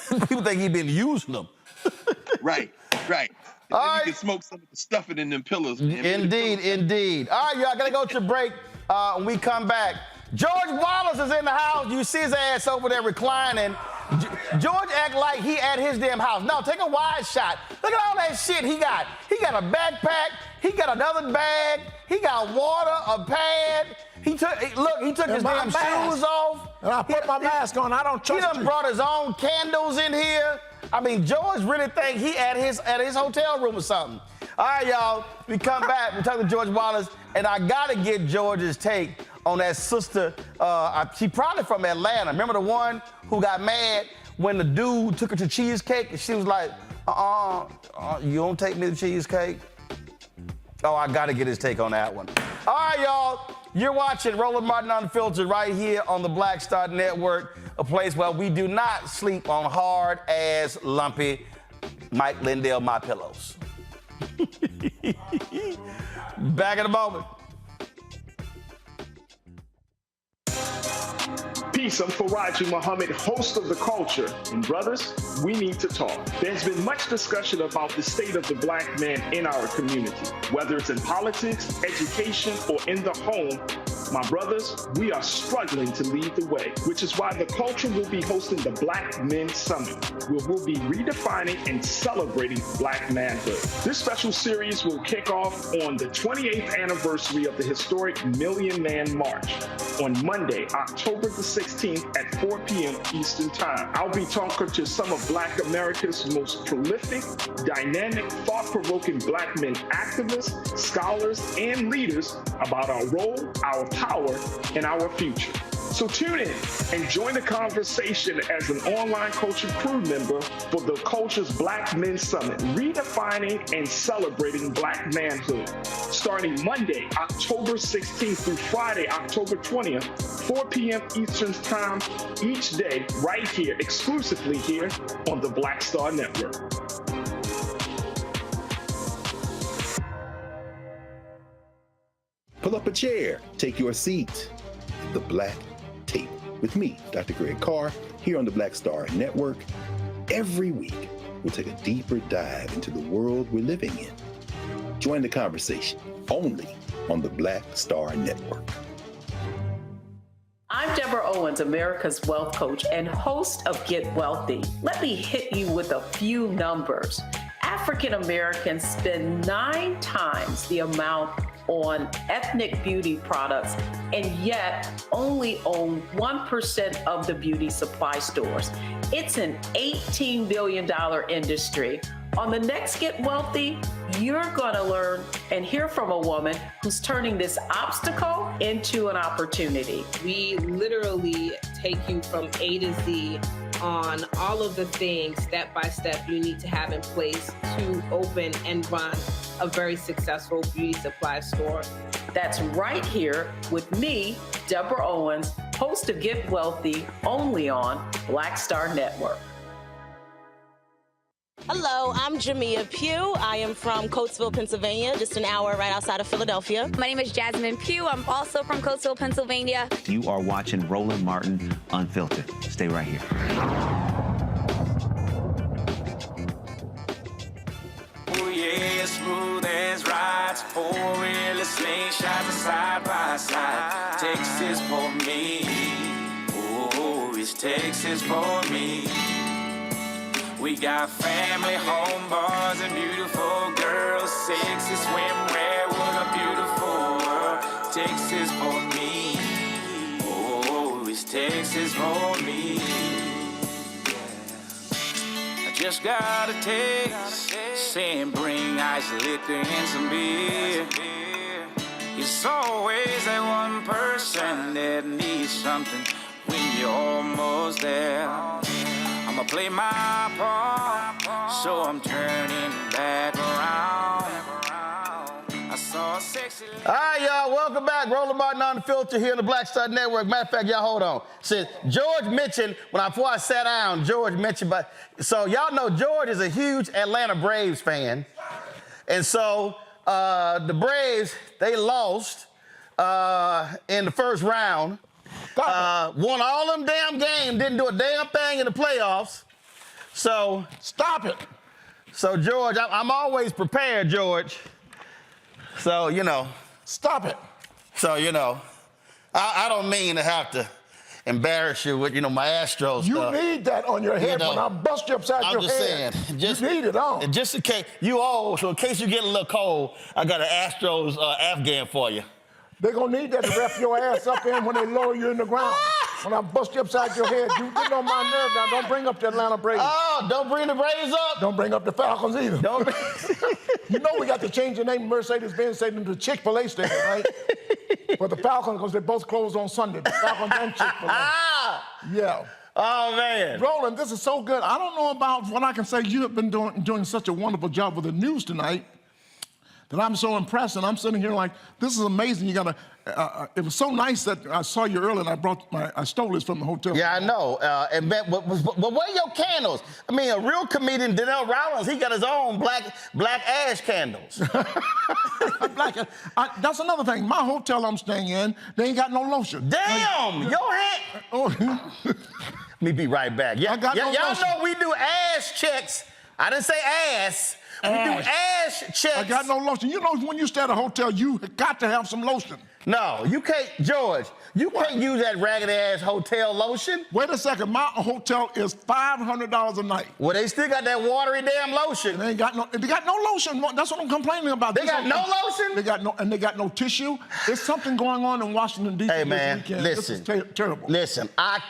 people think he been using them. Right. All right. You can smoke some of the stuffing in them pillows. Indeed. All right, y'all, gotta go to break. When we come back, George Wallace is in the house. You see his ass over there reclining. George act like he at his damn house. No, take a wide shot. Look at all that shit he got. He got a backpack. He got another bag. He got water, a pad. He took his damn shoes off. And I put my mask on. I don't trust you. He done brought his own candles in here. I mean, George really think he at his hotel room or something. All right, y'all. We come back. We talk to George Wallace, and I gotta get George's take on that sister. She probably from Atlanta. Remember the one who got mad when the dude took her to cheesecake, and she was like, you don't take me to cheesecake? Oh, I gotta get his take on that one. All right, y'all. You're watching Roland Martin Unfiltered right here on the Black Star Network, a place where we do not sleep on hard-ass, lumpy Mike Lindell My Pillows. Back in a moment. Peace, I'm Faraji Muhammad, host of The Culture. And brothers, we need to talk. There's been much discussion about the state of the black man in our community. Whether it's in politics, education, or in the home, my brothers, we are struggling to lead the way, which is why The Culture will be hosting the Black Men Summit, where we'll be redefining and celebrating black manhood. This special series will kick off on the 28th anniversary of the historic Million Man March on Monday, October the 16th at 4 p.m. Eastern Time. I'll be talking to some of Black America's most prolific, dynamic, thought-provoking black men activists, scholars, and leaders about our role, our power, and our future. So tune in and join the conversation as an online culture crew member for The Culture's Black Men Summit, redefining and celebrating black manhood. Starting Monday, October 16th through Friday, October 20th, 4 p.m. Eastern Time each day, right here, exclusively here on the Black Star Network. Pull up a chair, take your seat. The Black Tape with me, Dr. Greg Carr, here on the Black Star Network. Every week, we'll take a deeper dive into the world we're living in. Join the conversation only on the Black Star Network. I'm Deborah Owens, America's wealth coach and host of Get Wealthy. Let me hit you with a few numbers. African Americans spend 9 times the amount on ethnic beauty products and yet only own 1% of the beauty supply stores. It's an $18 billion industry. On the next Get Wealthy, you're going to learn and hear from a woman who's turning this obstacle into an opportunity. We literally take you from A to Z on all of the things step by step you need to have in place to open and run a very successful beauty supply store. That's right here with me, Deborah Owens, host of Get Wealthy, only on Black Star Network. Hello, I'm Jamia Pugh. I am from Coatesville, Pennsylvania, just an hour right outside of Philadelphia. My name is Jasmine Pugh. I'm also from Coatesville, Pennsylvania. You are watching Roland Martin Unfiltered. Stay right here. Oh yeah, smooth as rides, four-wheeler slingshots side by side. Texas for me. Oh, it's Texas for me. We got family, home bars, and beautiful girls. Sexy swimwear, what a beautiful world. Texas for me. Oh, it's Texas for me. I just got a text saying bring ice, liquor, and some beer. It's always that one person that needs something when you're almost there. I'ma play my part, so I'm turning back around. I saw a sexy... All right, y'all, welcome back. Roland Martin Unfiltered here on the Black Star Network. Matter of fact, y'all, hold on. Since George mentioned, before I sat down, George mentioned, so y'all know George is a huge Atlanta Braves fan. And so the Braves, they lost in the first round. Won all them damn games, didn't do a damn thing in the playoffs. So stop it. So George, I'm always prepared, George. So stop it. So I don't mean to have to embarrass you with my Astros stuff. You need that on your head when I bust you upside your head. I'm just saying, you need it on. Just in case so in case you get a little cold, I got an Astros Afghan for you. They're going to need that to wrap your ass up in when they lower you in the ground. When I bust you upside your head, you get on my nerve now. Don't bring up the Atlanta Braves. Oh, don't bring the Braves up? Don't bring up the Falcons either. You know we got to change the name of Mercedes-Benz Stadium to Chick-fil-A Stadium, right? For the Falcons, because they both close on Sunday. The Falcons and Chick-fil-A. Yeah. Oh, man. Roland, this is so good. I don't know about what I can say. You have been doing such a wonderful job with the news tonight. that I'm so impressed, and I'm sitting here like, this is amazing. You gotta. It was so nice that I saw you earlier, and I stole this from the hotel. Yeah, I know. And man, but where are your candles? I mean, a real comedian, Denell Rollins, he got his own black ash candles. That's another thing. My hotel I'm staying in, they ain't got no lotion. Damn, your hand. Oh. Let me be right back. Y'all know we do ass checks. I didn't say ass. We do ass checks. I got no lotion. You know, when you stay at a hotel, you got to have some lotion. No, you can't, George. You can't use that ragged-ass hotel lotion. Wait a second. My hotel is $500 a night. Well, they still got that watery damn lotion. They got no lotion. That's what I'm complaining about. They got no lotion? They got no tissue. There's something going on in Washington, D.C. Hey, man, this weekend. listen. This is terrible. Listen,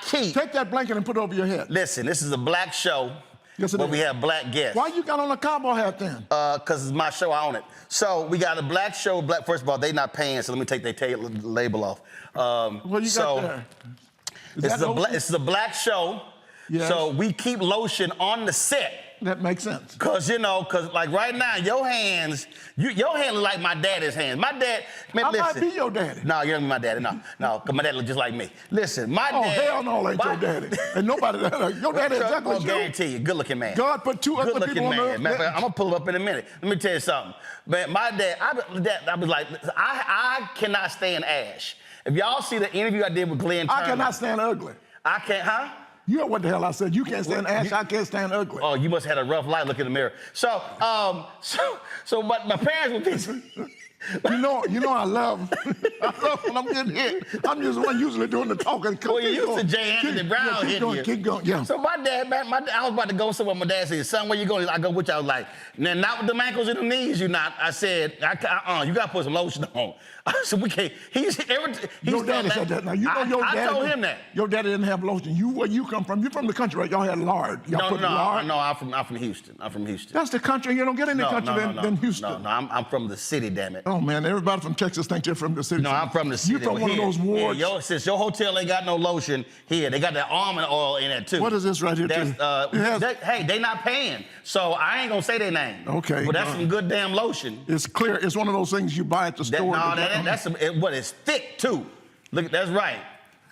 Take that blanket and put it over your head. Listen, this is a black show. Yes, but we have black guests. Why you got on a cowboy hat then? Because it's my show, I own it. So we got a black show. First of all, they not paying, so let me take their label off. What you got there? This is a black show. Yes. So we keep lotion on the set. That makes sense. Cause like right now, your hands look like my daddy's hands. My dad, man, listen. I might be your daddy. No, you're not my daddy. No, cause my dad look just like me. Listen, my dad. Oh, hell no, ain't your daddy. And nobody, your daddy exactly. I'll guarantee you, good looking man. God put two other people on earth. I'm gonna pull up in a minute. Let me tell you something. Man, my dad, I was like, I cannot stand ash. If y'all see the interview I did with Glenn Turmoil, I cannot stand ugly. I can't, huh? You know what the hell I said? You can't stand ash. I can't stand ugly. Oh, you must have had a rough life. Look in the mirror. So my parents would be. You know I love when I'm getting hit. I'm just one usually doing the talking. Well, you used to J. Anthony Brown hitting you. Keep going, yeah. So my dad, I was about to go somewhere. My dad said, "Son, where you going?" I go, which I was like, "Now, not with the ankles and the knees, you not." I said, you got to put some lotion on. So we can't. Your daddy said that. Now you know your daddy. I told him that. Your daddy didn't have lotion. Where you come from? You're from the country, right? Y'all had lard. Y'all put lard. No, I'm from Houston. I'm from Houston. That's the country. You don't get any country than Houston. No, I'm from the city. Damn it. Oh man, everybody from Texas think they're from the city. No, I'm from the city. You from one of those wards. Yeah, since your hotel ain't got no lotion here, they got that almond oil in it too. What is this right here? Hey, they not paying, so I ain't gonna say their name. Okay. But that's some good damn lotion. It's clear. It's one of those things you buy at the store. It's thick too. Look, that's right.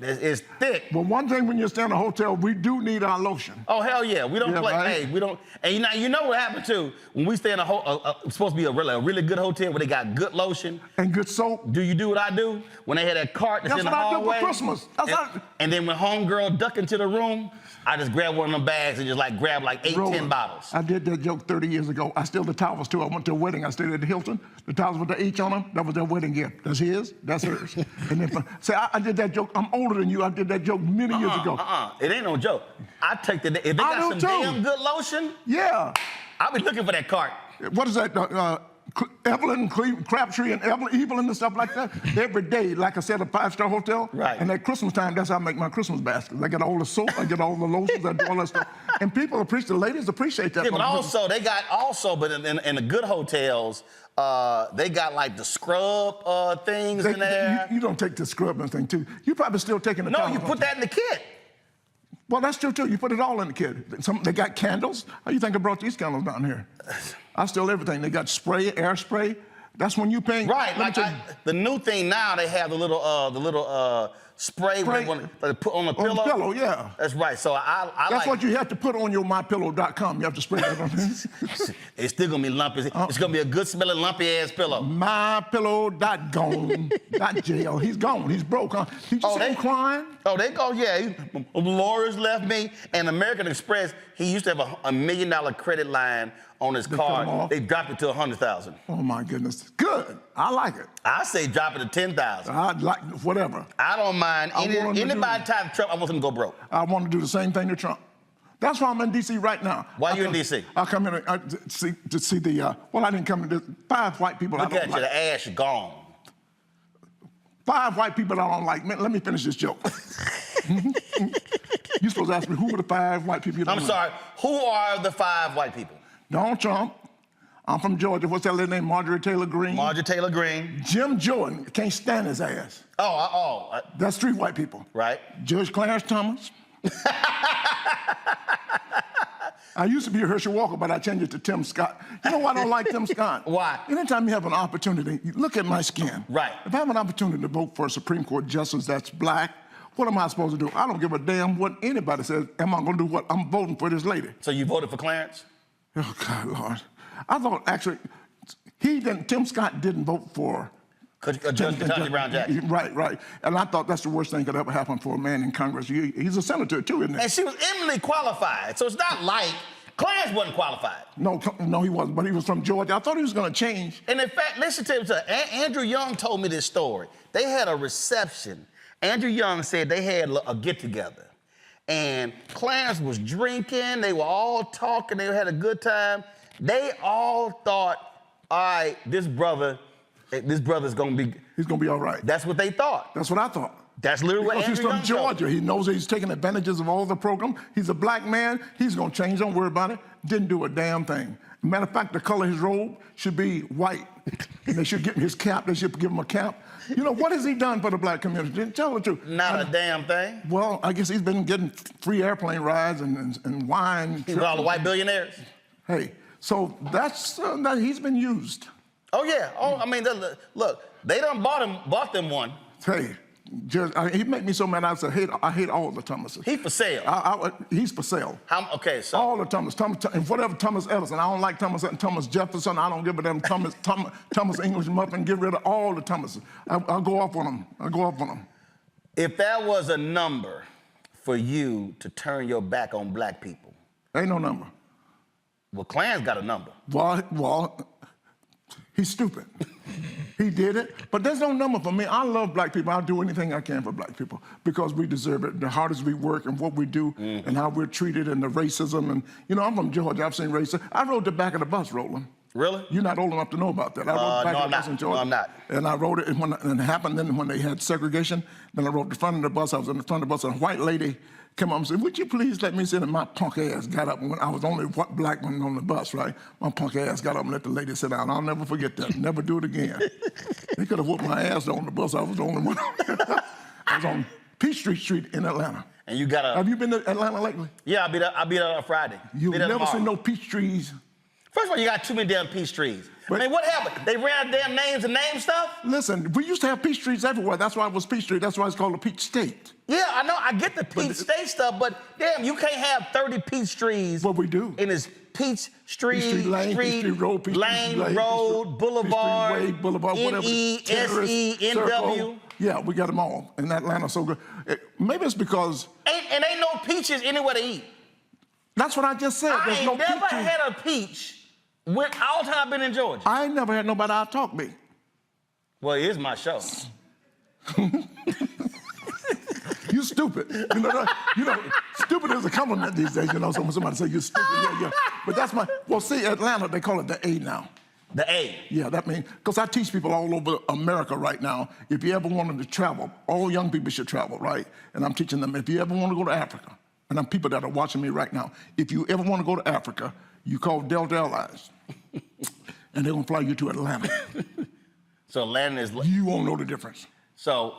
It's thick. Well, one thing when you stay in a hotel, we do need our lotion. Oh hell yeah, we don't play. Right? Hey, we don't. And you know what happened too? When we stay in it's supposed to be a really good hotel where they got good lotion and good soap. Do you do what I do when they had that cart that's in the hallway? That's what I do for Christmas. And then when homegirl duck into the room, I just grab one of them bags and just grab 8-10 bottles. I did that joke 30 years ago. I steal the towels too. I went to a wedding. I stayed at the Hilton. The towels with the H on them, that was their wedding gift. That's his, that's hers. And then I did that joke. I'm older than you. I did that joke many years ago. It ain't no joke. I take if they got some damn good lotion, yeah, I'll be looking for that cart. What is that? Evelyn, Crabtree, and Evelyn and stuff like that. Every day, like I said, a 5-star hotel. Right. And at Christmas time, that's how I make my Christmas baskets. I get all the soap, I get all the lotions, I do all that stuff. And people appreciate, the ladies appreciate that. Yeah, but also, but in the good hotels, they got the scrub things in there. You don't take the scrub and thing too. You probably still taking the No, you put that in the kit. Well, that's true too. You put it all in the kit. They got candles. How you think I brought these candles down here? I steal everything. They got spray, air spray. That's when you paying. Right. The new thing now, they have the little spray they put on the pillow. On the pillow, yeah. That's right. So that's what you have to put on your mypillow.com. You have to spray that on there. It's still gonna be lumpy. It's gonna be a good smelling lumpy ass pillow. mypillow.gone.jail. He's gone. He's broke. Huh? He just crying. Oh, they go. Yeah. Laura's left me. And American Express. He used to have a $1 million credit line on his card. They dropped it to $100,000. Oh my goodness. Good. I like it. I say drop it to $10,000. I'd like whatever. I don't mind. Anybody type Trump, I want them to go broke. I want to do the same thing to Trump. That's why I'm in D.C. right now. Why are you in D.C.? I come in to see the, I didn't come in, 5 white people Look I don't at like. you, the ash gone. 5 white people I don't like. Man, let me finish this joke. You're supposed to ask me, who are the 5 white people you don't like? I'm sorry, who are the 5 white people? Donald Trump. I'm from Georgia. What's that lady name? Marjorie Taylor Greene. Marjorie Taylor Greene. Jim Jordan. Can't stand his ass. That's 3 white people. Right. Judge Clarence Thomas. I used to be Herschel Walker, but I changed it to Tim Scott. You know why I don't like Tim Scott? Why? Anytime you have an opportunity, you look at my skin. Right. If I have an opportunity to vote for a Supreme Court justice that's black, what am I supposed to do? I don't give a damn what anybody says. Am I going to do what? I'm voting for this lady. So you voted for Clarence? Oh, God, Lord. I thought, actually, Tim Scott didn't vote for Judge Brown Jackson. Right. And I thought that's the worst thing could ever happen for a man in Congress. He's a senator, too, isn't he? And she was eminently qualified. So it's not like Clarence wasn't qualified. No, he wasn't, but he was from Georgia. I thought he was going to change. And in fact, listen to him. Andrew Young told me this story. They had a reception. Andrew Young said they had a get-together. And Clarence was drinking. They were all talking. They had a good time. They all thought, all right, this brother's going to be... He's going to be all right. That's what they thought. That's what I thought. That's literally what Andrew Young he's from Georgia. He knows that he's taking advantages of all the program. He's a black man. He's going to change. Don't worry about it. Didn't do a damn thing. Matter of fact, the color of his robe should be white. And they should give him his cap. They should give him a cap. You know, what has he done for the black community? Tell the truth. Not a damn thing. Well, I guess he's been getting free airplane rides and wine. With all the white billionaires. Hey, so he's been used. Oh, yeah. Oh, I mean, look, they done bought them one. Hey, Judge, he made me so mad. I said, I hate all the Thomases. He for sale. He's for sale. Okay, so all the Thomas, and whatever Thomas Edison. I don't like Thomas Jefferson. I don't give a damn Thomas English muffin. Get rid of all the Thomases. I'll go off on them. If that was a number for you to turn your back on black people, ain't no number. Well, Clarence got a number. Well, he's stupid. He did it, but there's no number for me. I love black people. I'll do anything I can for black people because we deserve it. The hardest we work and what we do and how we're treated and the racism. And, you know, I'm from Georgia. I've seen racism. I rode the back of the bus, Roland. Really? You're not old enough to know about that. I rode the back of the bus in Georgia. No, I'm not. And I rode it when it happened. Then when they had segregation, then I rode the front of the bus. I was in the front of the bus, and a white lady came up and said, would you please let me sit? And my punk ass got up. When I was the only black one on the bus, right? My punk ass got up and let the lady sit down. I'll never forget that. Never do it again. They could have whooped my ass on the bus. I was the only one. I was on Peachtree Street in Atlanta. And you got Have you been to Atlanta lately? Yeah, I'll be there on Friday. You've never seen no peach trees. First of all, you got too many damn peach trees. I mean, what happened? They ran out of damn names and name stuff? Listen, we used to have peach trees everywhere. That's why it was Peachtree. That's why it's called a peach state. Yeah, I know. I get the peach state stuff, but damn, you can't have 30 peach trees. What we do? In this Peach Street, Lane, Peachtree Road, Boulevard, Way, Boulevard, whatever. N-E-S-E, N-W. Yeah, we got them all in Atlanta. So good. Maybe it's because... And ain't no peaches anywhere to eat. That's what I just said. I ain't never had a peach when all time I've been in Georgia. I ain't never had nobody out-talk me. Well, it is my show. You stupid. You know, stupid is a compliment these days. You know, so when somebody say you're stupid, yeah. But that's well, see, Atlanta, they call it the A now. The A? Yeah, that means, because I teach people all over America right now, if you ever wanted to travel, all young people should travel, right? And I'm teaching them, if you ever want to go to Africa, and I'm people that are watching me right now, if you ever want to go to Africa, you call Delta Airlines, and they're going to fly you to Atlanta. So Atlanta is... You won't know the difference. So...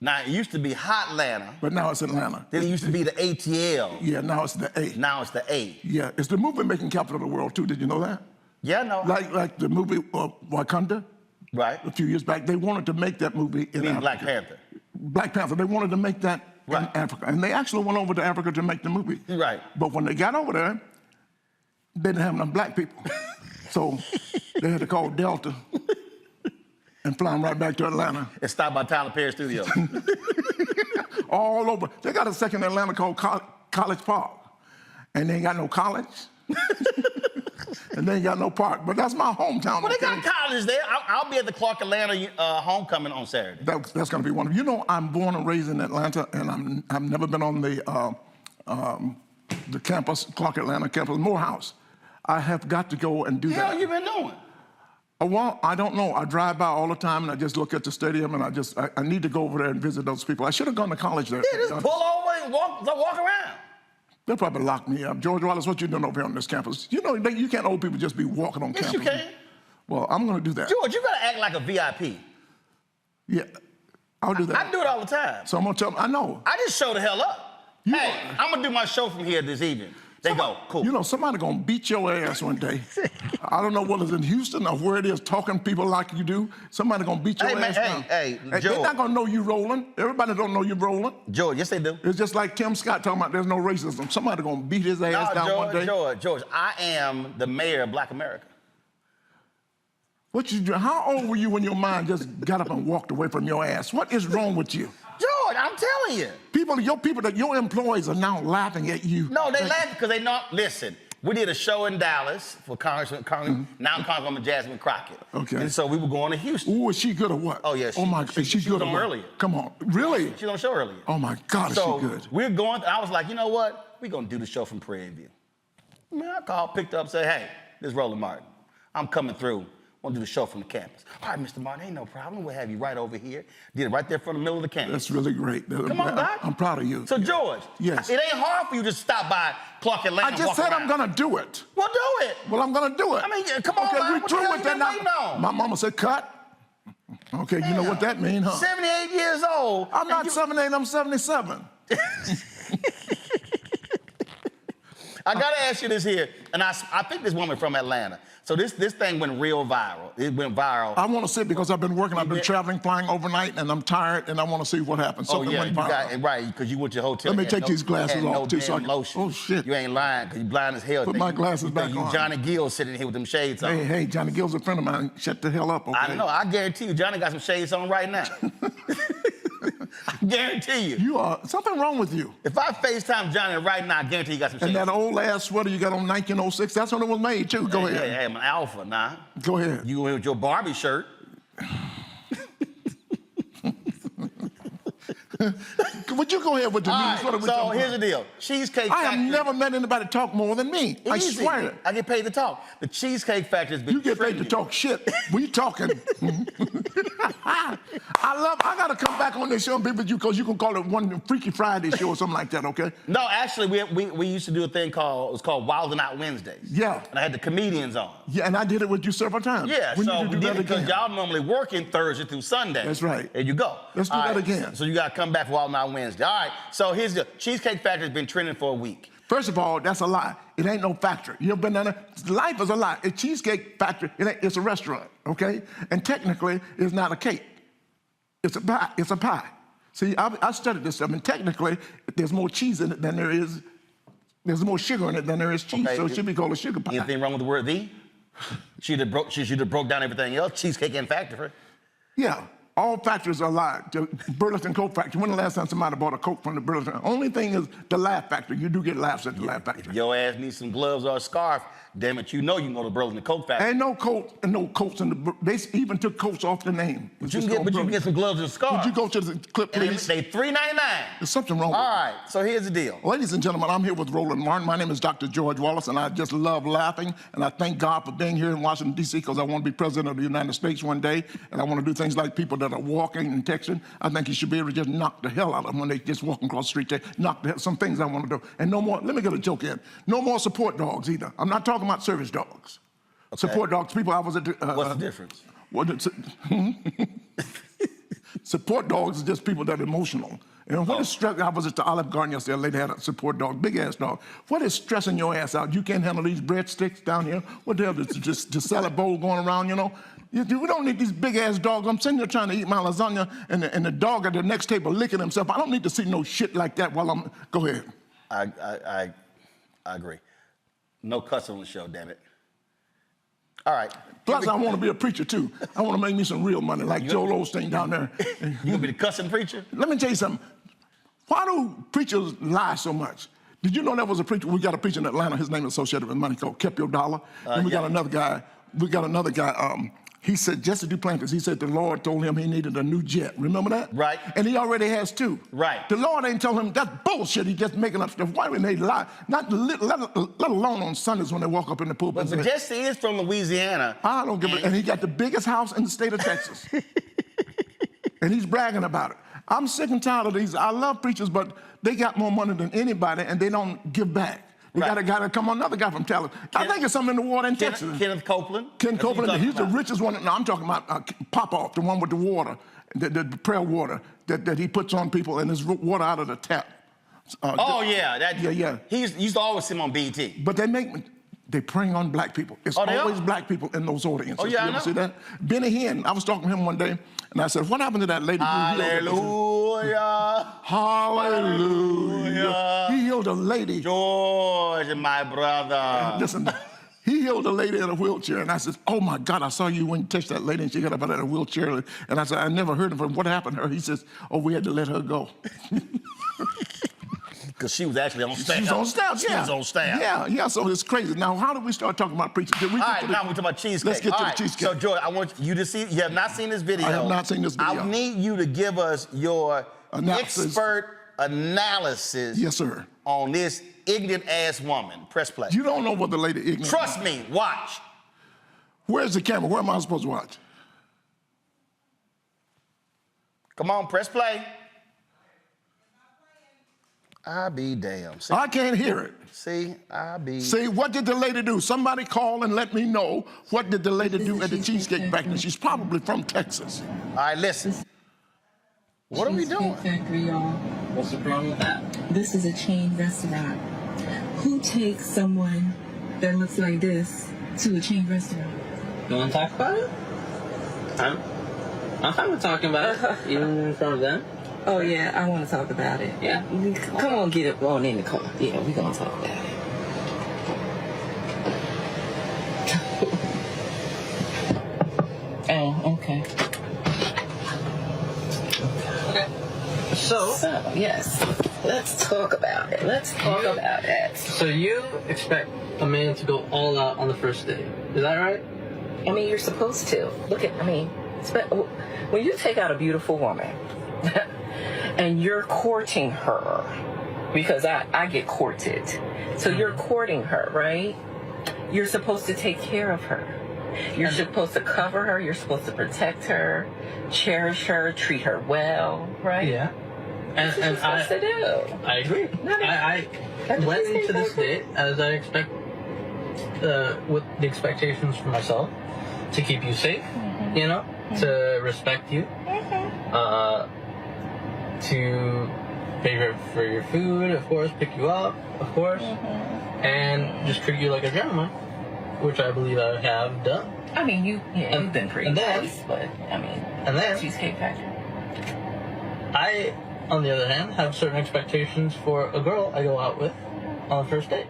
Now, it used to be Hotlanta. But now it's Atlanta. Then it used to be the ATL. Yeah, now it's the A. Now it's the A. Yeah, it's the movie-making capital of the world, too. Did you know that? Yeah, I know. Like the movie Wakanda? Right. A few years back, they wanted to make that movie in Africa. Black Panther? Black Panther. They wanted to make that in Africa. And they actually went over to Africa to make the movie. Right. But when they got over there, they didn't have enough black people. So they had to call Delta and fly them right back to Atlanta. And stop by Tyler Perry Studios. All over. They got a second Atlanta called College Park. And they ain't got no college. And they ain't got no park. But that's my hometown. Well, they got college there. I'll be at the Clark Atlanta homecoming on Saturday. That's going to be wonderful. You know, I'm born and raised in Atlanta, and I've never been on the campus, Clark Atlanta campus, Morehouse. I have got to go and do that. What the hell you been doing? Well, I don't know. I drive by all the time, and I just look at the stadium, and I need to go over there and visit those people. I should have gone to college there. Yeah, just pull over and walk around. They'll probably lock me up. George Wallace, what you doing over here on this campus? You know, you can't old people just be walking on campus. Yes, you can. Well, I'm going to do that. George, you got to act like a VIP. Yeah, I'll do that. I do it all the time. So I'm going to tell them, I know. I just show the hell up. Hey, I'm going to do my show from here this evening. They go, cool. You know, somebody gonna beat your ass one day. I don't know whether it's in Houston or where it is, talking to people like you do. Somebody gonna beat your ass down. Hey, George. They're not gonna know you Roland. Everybody don't know you Roland. George, yes they do. It's just like Tim Scott talking about there's no racism. Somebody gonna beat his ass down one day. George, I am the mayor of Black America. What you do? How old were you when your mind just got up and walked away from your ass? What is wrong with you? George, I'm telling you. Your employees are now laughing at you. No, they laugh because they not, listen, we did a show in Dallas for now Congresswoman Jasmine Crockett. Okay. And so we were going to Houston. Ooh, is she good or what? Oh, yeah. She's good on earlier. Come on, really? She was on the show earlier. Oh my God, is she good? We're going, I was like, you know what? We're going to do the show from Prairie View. Man, I called, picked up, said, hey, this is Roland Martin. I'm coming through. Want to do the show from the campus. All right, Mr. Martin, ain't no problem. We'll have you right over here. Did it right there from the middle of the campus. That's really great. Come on, Doc. I'm proud of you. So, George, yes. It ain't hard for you to stop by Clark Atlanta. I just said I'm going to do it. Well, do it. Well, I'm going to do it. I mean, come on, okay, man. we What through the hell with you that been now. waiting on? My mama said cut. Okay, you know what that means, huh? 78 years old. I'm not 78, I'm 77. I got to ask you this here, and I think this woman from Atlanta. So this thing went real viral. It went viral. I want to see it because I've been working. I've been traveling, flying overnight, and I'm tired, and I want to see what happens. Something went viral. Right, because you went to your hotel. Let me take these glasses off, too. Lotion. Oh, shit. You ain't lying, because you blind as hell. Put my glasses back on. Johnny Gill sitting here with them shades on. Hey, Johnny Gill's a friend of mine. Shut the hell up, okay? I know. I guarantee you, Johnny got some shades on right now. I guarantee you. You are something wrong with you. If I FaceTime Johnny right now, I guarantee you got some shades. And that old ass sweater you got on 1906, that's when it was made too. Go ahead. Hey, I'm an alpha now. Go ahead. You with your Barbie shirt. Would you go ahead with the news? Right, so here's the deal. Cheesecake Factory. I have never met anybody talk more than me. Easy. I swear. I get paid to talk. The Cheesecake Factory has been You get paid to talk shit. We talking. I got to come back on this show and be with you because you can call it one Freaky Friday show or something like that, okay? No, actually, we used to do a thing called Wild and Out Wednesdays. Yeah. And I had the comedians on. Yeah, and I did it with you several times. Yeah, so we did it because y'all normally working Thursday through Sunday. That's right. There you go. Let's do that again. So you got to come back for Wild and Out Wednesday. All right, so here's the Cheesecake Factory has been trending for a week. First of all, that's a lie. It ain't no factory. You ever been down there? Life is a lie. A Cheesecake Factory, it's a restaurant, okay? And technically, it's not a cake. It's a pie. It's a pie. See, I studied this stuff, and technically, there's more cheese in it than there is, there's more sugar in it than there is cheese, so it should be called a sugar pie. Anything wrong with the word "the"? She should have broke down everything else. Cheesecake and Factory. Yeah. All factories are lying. The Burlington Coke Factory. When the last time somebody bought a Coke from the Burlington? Only thing is the Laugh Factory. You do get laughs at the Laugh Factory. If your ass needs some gloves or a scarf, damn it, you know you can go to Burlington Coke Factory. Ain't no coat and no coats in the. They even took coats off the name. But you can get some gloves and a scarf. Would you go to the clip, please? They $3.99. There's something wrong with it. All right, so here's the deal. Ladies and gentlemen, I'm here with Roland Martin. My name is Dr. George Wallace, and I just love laughing. And I thank God for being here in Washington, D.C., because I want to be president of the United States one day, and I want to do things like people that are walking and texting. I think you should be able to just knock the hell out of them when they just walking across the street. They knock the hell, some things I want to do. And no more, let me get a joke in. No more support dogs either. I'm not talking about service dogs. Okay. Support dogs, people I was at the, what's the difference? Support dogs is just people that are emotional. And what is stress? I was at the Olive Garden yesterday. A lady had a support dog, big ass dog. What is stressing your ass out? You can't handle these breadsticks down here. What the hell is just the salad bowl going around? You know, we don't need these big ass dogs. I'm sitting there trying to eat my lasagna, and the dog at the next table licking himself. I don't need to see no shit like that while I'm. Go ahead. I agree. No cussing on the show, damn it. All right. Plus, I want to be a preacher, too. I want to make me some real money, like Joel Osteen down there. You going to be the cussing preacher? Let me tell you something. Why do preachers lie so much? Did you know there was a preacher? We got a preacher in Atlanta. His name is associated with money called Kept Your Dollar. And we got another guy. He said, just to do plaintiffs, he said the Lord told him he needed a new jet. Remember that? Right. And he already has two. Right. The Lord ain't told him, that's bullshit. He's just making up stuff. Why would they lie? Not let alone on Sundays when they walk up in the pulpit. But Jesse is from Louisiana. I don't give a... And he got the biggest house in the state of Texas. And he's bragging about it. I'm sick and tired of these. I love preachers, but they got more money than anybody, and they don't give back. We got a guy to come on, another guy from Talent. I think it's something in the water in Texas. Kenneth Copeland? Ken Copeland, he's the richest one. No, I'm talking about Pop-Off, the one with the water, the prayer water that he puts on people, and there's water out of the tap. Oh yeah, yeah. He used to always see him on BET. But they preying on black people. It's always black people in those audiences. Oh yeah, you ever see that? Benny Hinn, I was talking to him one day, and I said, "What happened to that lady?" Hallelujah, hallelujah. He healed a lady. George, my brother. Listen. He healed a lady in a wheelchair, and I said, "Oh my God, I saw you when you touched that lady, and she got up out of a wheelchair." And I said, "I never heard of her. What happened to her?" He says, "Oh, we had to let her go." Because she was actually on staff. She was on staff, yeah. She was on staff. Yeah, so it's crazy. Now, how do we start talking about preaching? All right, now we're talking about cheesecake. Let's get to the cheesecake. So, George, I want you to see, you have not seen this video. I have not seen this video. I need you to give us your expert analysis yes, sir. on this ignorant-ass woman. Press play. You don't know what the lady ignorant Trust me, watch. Where's the camera? Where am I supposed to watch? Come on, press play. I be damn. See, I can't hear it. See, See, what did the lady do? Somebody call and let me know what did the lady do at the Cheesecake Factory. She's probably from Texas. All right, listen. What are we doing? Factory, y'all. What's the problem with that? This is a chain restaurant. Who takes someone that looks like this to a chain restaurant? You want to talk about it? I'm fine with talking about it, even in front of them. Oh, yeah, I want to talk about it. Yeah. Come on, get it on in the car. Yeah, we're going to talk about it. Oh, okay. Okay. So, yes, let's talk about it. Let's talk about it. So you expect a man to go all out on the first date. Is that right? I mean, you're supposed to. Look at, when you take out a beautiful woman and you're courting her, because I get courted. So you're courting her, right? You're supposed to take care of her. You're supposed to cover her. You're supposed to protect her, cherish her, treat her well, right? Yeah. That's what you're supposed to do. I agree. I went into this date as I expect, with the expectations for myself, to keep you safe, you know, to respect you, to pay for your food, of course, pick you up, of course, and just treat you like a gentleman, which I believe I have done. I mean, you've been pretty nice, but I mean, and then Cheesecake Factory. I, on the other hand, have certain expectations for a girl I go out with on the first date.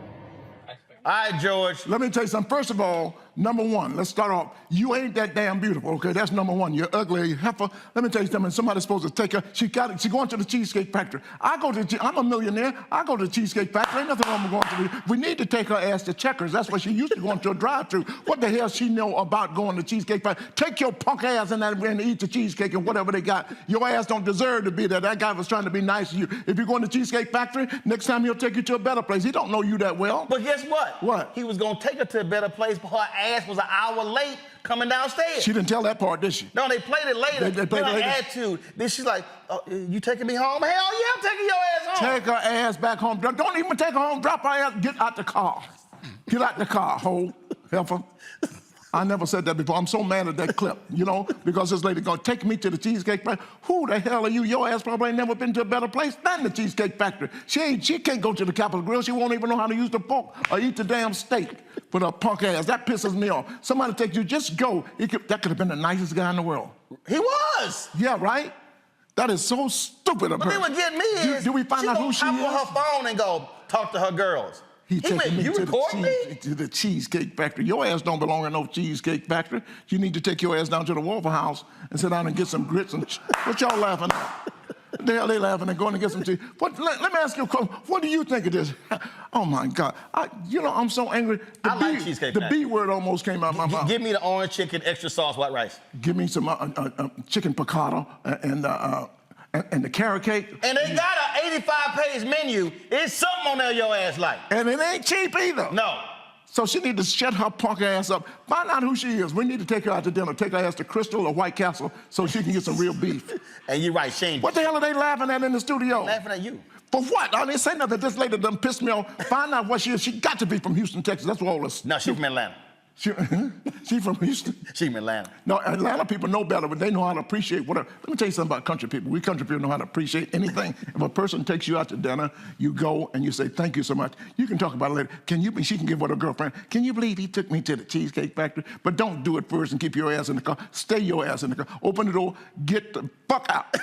All right, George. Let me tell you something. First of all, number one, let's start off. You ain't that damn beautiful, okay? That's number one. You're ugly, heifer. Let me tell you something. Somebody's supposed to take her. She going to the Cheesecake Factory. I'm a millionaire. I go to the Cheesecake Factory. Ain't nothing wrong with going to We need to take her ass to Checkers. That's where she used to go into a drive-thru. What the hell she know about going to Cheesecake Factory? Take your punk ass in there and eat the cheesecake and whatever they got. Your ass don't deserve to be there. That guy was trying to be nice to you. If you're going to Cheesecake Factory, next time he'll take you to a better place. He don't know you that well. But guess what? What? He was going to take her to a better place, but her ass was an hour late coming downstairs. She didn't tell that part, did she? No, they played it later. They played it later. Attitude. Then she's like, oh, you taking me home? Hell yeah, I'm taking your ass home. Take her ass back home. Don't even take her home. Drop her ass. Get out the car. Get out the car, hoe, heifer. I never said that before. I'm so mad at that clip, you know, because this lady gonna take me to the Cheesecake Factory. Who the hell are you? Your ass probably ain't never been to a better place than the Cheesecake Factory. She can't go to the Capitol Grill. She won't even know how to use the fork or eat the damn steak with her punk ass. That pisses me off. Somebody take you, just go. That could have been the nicest guy in the world. He was. Yeah, right? That is so stupid of her. But then what get me is, do we find out who she is? She on her phone and go talk to her girls. He taking me to the Cheesecake Factory. Your ass don't belong in no Cheesecake Factory. You need to take your ass down to the Waffle House and sit down and get some grits and what y'all laughing at? What the hell they laughing at? Going to get some cheese. Let me ask you a question. What do you think of this? Oh my God. I'm so angry. I like Cheesecake Factory. The B word almost came out of my mouth. Give me the orange chicken, extra sauce, white rice. Give me some chicken piccata and the carrot cake. And they got an 85-page menu. It's something on there your ass like. And it ain't cheap either. No. So she need to shut her punk ass up. Find out who she is. We need to take her out to dinner. Take her ass to Crystal or White Castle so she can get some real beef. And you're right, Shane. What the hell are they laughing at in the studio? Laughing at you. For what? I didn't say nothing. This lady done pissed me off. Find out what she is. She got to be from Houston, Texas. That's what all this. No, she's from Atlanta. She from Houston. She from Atlanta. No, Atlanta people know better, but they know how to appreciate whatever. Let me tell you something about country people. We country people know how to appreciate anything. If a person takes you out to dinner, you go and you say, thank you so much. You can talk about it later. She can give what her girlfriend, can you believe he took me to the Cheesecake Factory? But don't do it first and keep your ass in the car. Stay your ass in the car. Open the door, get the fuck out.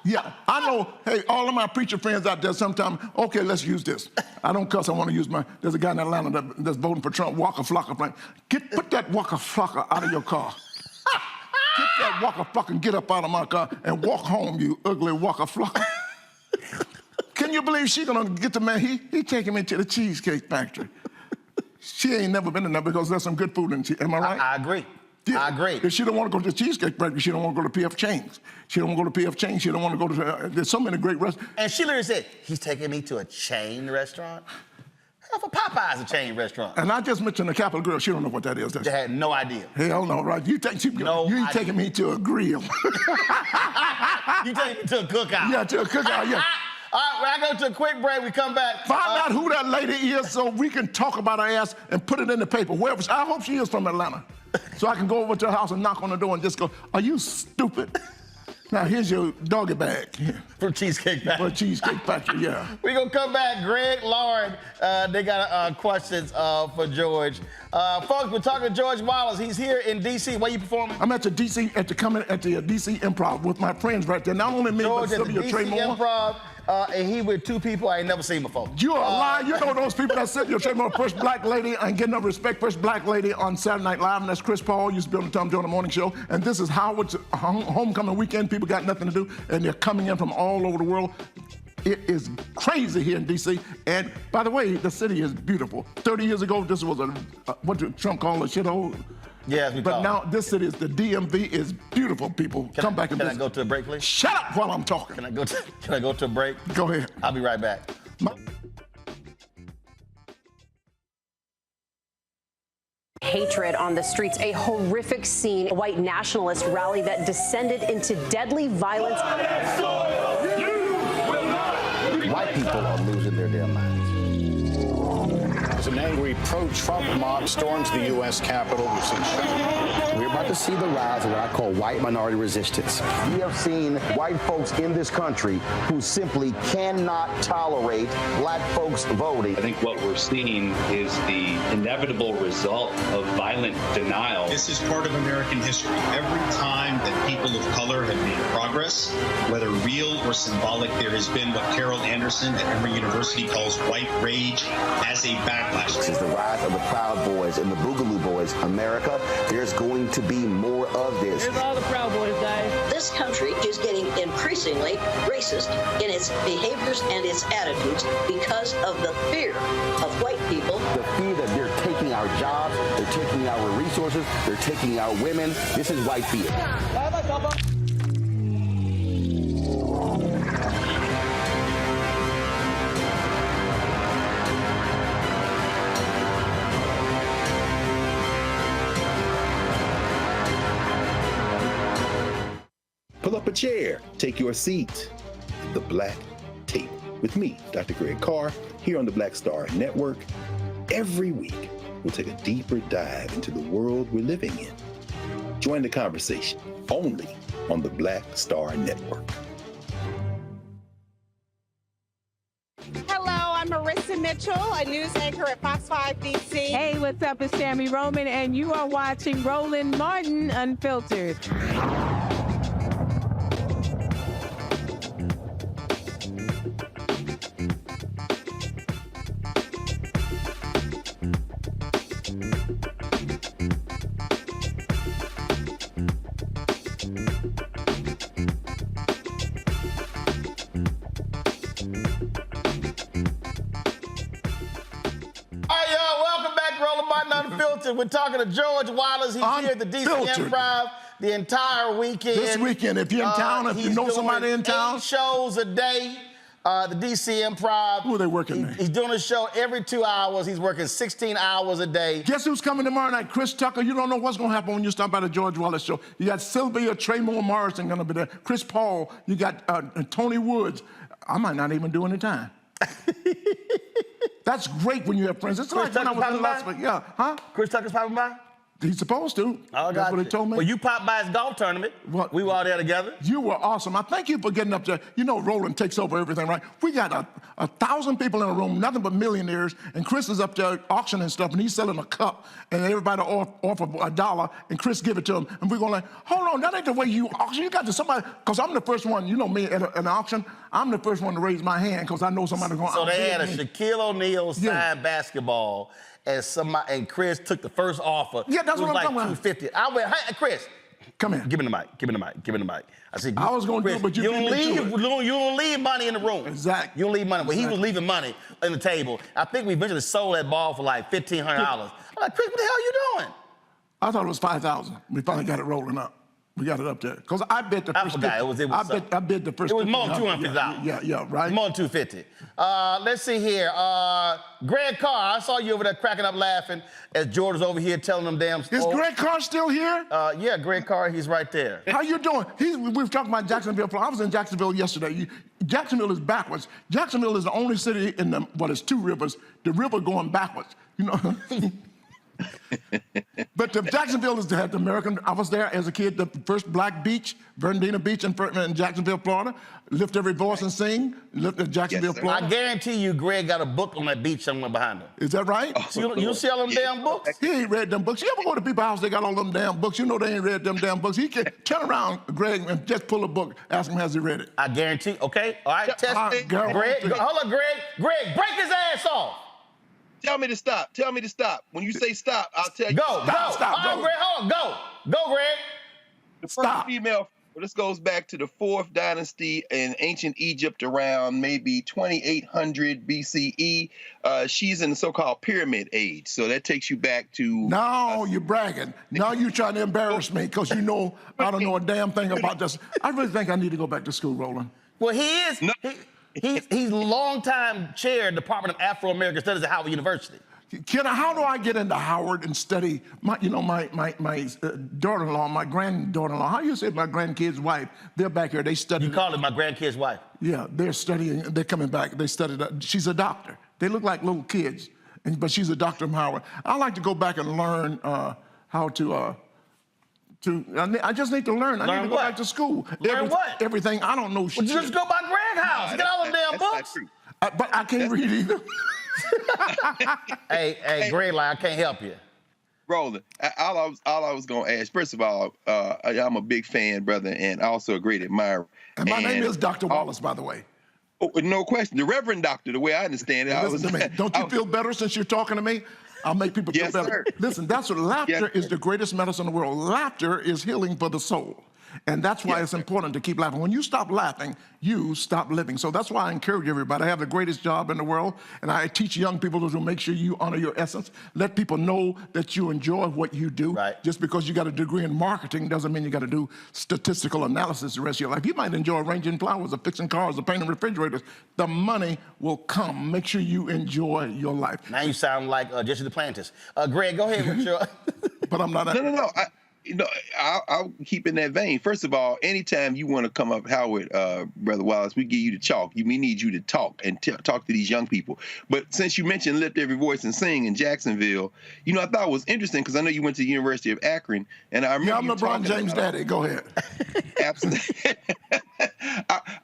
Yeah, I know, hey, all of my preacher friends out there sometimes, okay, let's use this. I don't cuss, I want to use there's a guy in Atlanta that's voting for Trump, Waka Flocka. Put that Waka Flocka out of your car. Get that Waka Flocka and get up out of my car and walk home, you ugly Waka Flocka. Can you believe she gonna get the man, he taking me to the Cheesecake Factory. She ain't never been in there because there's some good food in it, am I right? I agree. Yeah. I agree. If she don't want to go to the Cheesecake Factory, she don't want to go to P.F. Chang's. She don't want to go to P.F. Chang's. She don't want to go to, there's so many great restaurants. And she literally said, he's taking me to a chain restaurant? Hell, for Popeye's a chain restaurant. And I just mentioned the Capital Grill. She don't know what that is. They had no idea. Hell no, right? You ain't taking me to a grill. You taking me to a cookout. Yeah, to a cookout, yeah. All right, when I go to a quick break, we come back. Find out who that lady is so we can talk about her ass and put it in the paper. I hope she is from Atlanta. So I can go over to her house and knock on the door and just go, are you stupid? Now, here's your doggy bag. For Cheesecake Factory. For Cheesecake Factory, yeah. We're going to come back. Greg, Lauren, they got questions for George. Folks, we're talking to George Wallace. He's here in D.C. Where you performing? I'm at the DC Improv with my friends right there. Not only me, George but Sylvia, Traymore. Improv. And he with two people I ain't never seen before. You're a liar. You know those people that Sylvia Traymore, first black lady, and getting no respect, first black lady on Saturday Night Live, and that's Chris Paul, used to be on the Tom Jones Morning Show. And this is Howard's homecoming weekend. People got nothing to do, and they're coming in from all over the world. It is crazy here in D.C. And by the way, the city is beautiful. 30 years ago, this was what did Trump call a shithole? Yeah, but now this city is, the DMV is beautiful, people. Come back and visit. Can I go to a break, please? Shut up while I'm talking. Can I go to a break? Go ahead. I'll be right back. Hatred on the streets, a horrific scene, a white nationalist rally that descended into deadly violence. White people are losing their damn minds. As an angry pro-Trump mob storms the U.S. Capitol, we've seen We're about to see the rise of what I call white minority resistance. We have seen white folks in this country who simply cannot tolerate black folks voting. I think what we're seeing is the inevitable result of violent denial. This is part of American history. Every time that people of color have made progress, whether real or symbolic, there has been what Carol Anderson at Emory University calls white rage as a backlash. This is the rise of the Proud Boys and the Boogaloo Boys. America, there's going to be more of this. Here's all the Proud Boys, guys. This country is getting increasingly racist in its behaviors and its attitudes because of the fear of white people. The fear that they're taking our jobs, they're taking our resources, they're taking our women. This is white fear. Pull up a chair, take your seat. The Black Tape with me, Dr. Greg Carr, here on the Black Star Network. Every week, we'll take a deeper dive into the world we're living in. Join the conversation only on the Black Star Network. Hello, I'm Marissa Mitchell, a news anchor at Fox 5 DC. Hey, what's up? It's Sammy Roman, and you are watching Roland Martin Unfiltered. We're talking to George Wallace. He's here at the DC Improv the entire weekend. This weekend, if you're in town, if you know somebody in town. 8 shows a day. The DC Improv. Who are they working there? He's doing a show every 2 hours. He's working 16 hours a day. Guess who's coming tomorrow night? Chris Tucker. You don't know what's going to happen when you stop by the George Wallace show. You got Sylvia, Traymore, Morrison going to be there. Chris Paul. You got Tony Woods. I might not even do any time. That's great when you have friends. It's like when I was in Las Vegas. Yeah, huh? Chris Tucker's popping by? He's supposed to. Oh, That's what he told me. Well, you popped by his golf tournament. What? We were all there together. You were awesome. I thank you for getting up there. You know, Roland takes over everything, right? We got 1,000 people in a room, nothing but millionaires, and Chris is up there auctioning stuff, and he's selling a cup, and everybody offer $1, and Chris give it to him, and we're going like, hold on, that ain't the way you auction. You got to somebody, because I'm the first one, you know me, at an auction, I'm the first one to raise my hand, because I know somebody's going to So they had a Shaquille O'Neal signed basketball, and Chris took the first offer. Yeah, that's what I'm talking about. $250. I went, hey, Chris, come here. Give me the mic. Give me the mic. Give me the mic. I said, I was going to do it, but you don't leave money in the room. Exactly. You don't leave money. Well, he was leaving money on the table. I think we eventually sold that ball for like $1,500. I'm like, Chris, what the hell are you doing? I thought it was $5,000. We finally got it rolling up. We got it up there. Because I bet the first... I bid the first... It was more than $250. Yeah, right? More than $250. Let's see here. Greg Carr, I saw you over there cracking up laughing as George was over here telling them damn... Is Greg Carr still here? Yeah, Greg Carr, he's right there. How you doing? We've talked about Jacksonville. I was in Jacksonville yesterday. Jacksonville is backwards. Jacksonville is the only city in the... Well, there's two rivers. The river going backwards. You know... But Jacksonville is had the American. I was there as a kid. The first black beach, Bernardino Beach in Jacksonville, Florida. Lift every voice and sing. Lift at Jacksonville, Florida. I guarantee you, Greg got a book on that beach somewhere behind him. Is that right? So you see all them damn books? He ain't read them books. You ever go to people's house? They got all them damn books. You know they ain't read them damn books. He can turn around, Greg, and just pull a book. Ask him has he read it. I guarantee. Okay, all right. Test it. Greg, hold on, Greg. Greg, break his ass off. Tell me to stop. Tell me to stop. When you say stop, I'll tell you. Go. Stop. Go, Greg. Hold on. Go, Greg. The first female. Well, this goes back to the 4th dynasty in ancient Egypt around maybe 2800 BCE. She's in the so-called pyramid age. So that takes you back to... No, you're bragging. Now you're trying to embarrass me because you know I don't know a damn thing about this. I really think I need to go back to school, Roland. Well, he is. No. He's longtime chair of the Department of Afro-American Studies at Howard University. How do I get into Howard and study my daughter-in-law, my granddaughter-in-law? How do you say my grandkid's wife? They're back here. They study. You call it my grandkid's wife? Yeah, they're studying. They're coming back. They studied. She's a doctor. They look like little kids, but she's a doctor from Howard. I like to go back and learn how to. I just need to learn. I need to go back to school. Learn what? Everything. I don't know shit. Well, just go by Greg's house. Get all the damn books. But I can't read either. Hey, Greg, I can't help you. Roland, all I was going to ask, first of all, I'm a big fan, brother, and also a great admirer. And my name is Dr. Wallace, by the way. Oh, no question. The Reverend Doctor, the way I understand it. Listen to me. Don't you feel better since you're talking to me? I'll make people feel better. Sir. Listen, that's what laughter is the greatest medicine in the world. Laughter is healing for the soul. And that's why it's important to keep laughing. When you stop laughing, you stop living. So that's why I encourage everybody. I have the greatest job in the world, and I teach young people to make sure you honor your essence. Let people know that you enjoy what you do. Right. Just because you got a degree in marketing doesn't mean you got to do statistical analysis the rest of your life. You might enjoy arranging flowers or fixing cars or painting refrigerators. The money will come. Make sure you enjoy your life. Now you sound like Jesse Duplantis. Greg, go ahead with your... But I'm not... No. I'll keep in that vein. First of all, anytime you want to come up, Howard, Brother Wallace, we give you the chalk. We need you to talk and talk to these young people. But since you mentioned Lift Every Voice and Sing in Jacksonville, I thought it was interesting because I know you went to the University of Akron, and I remember I'm LeBron James' daddy. Go ahead. Absolutely.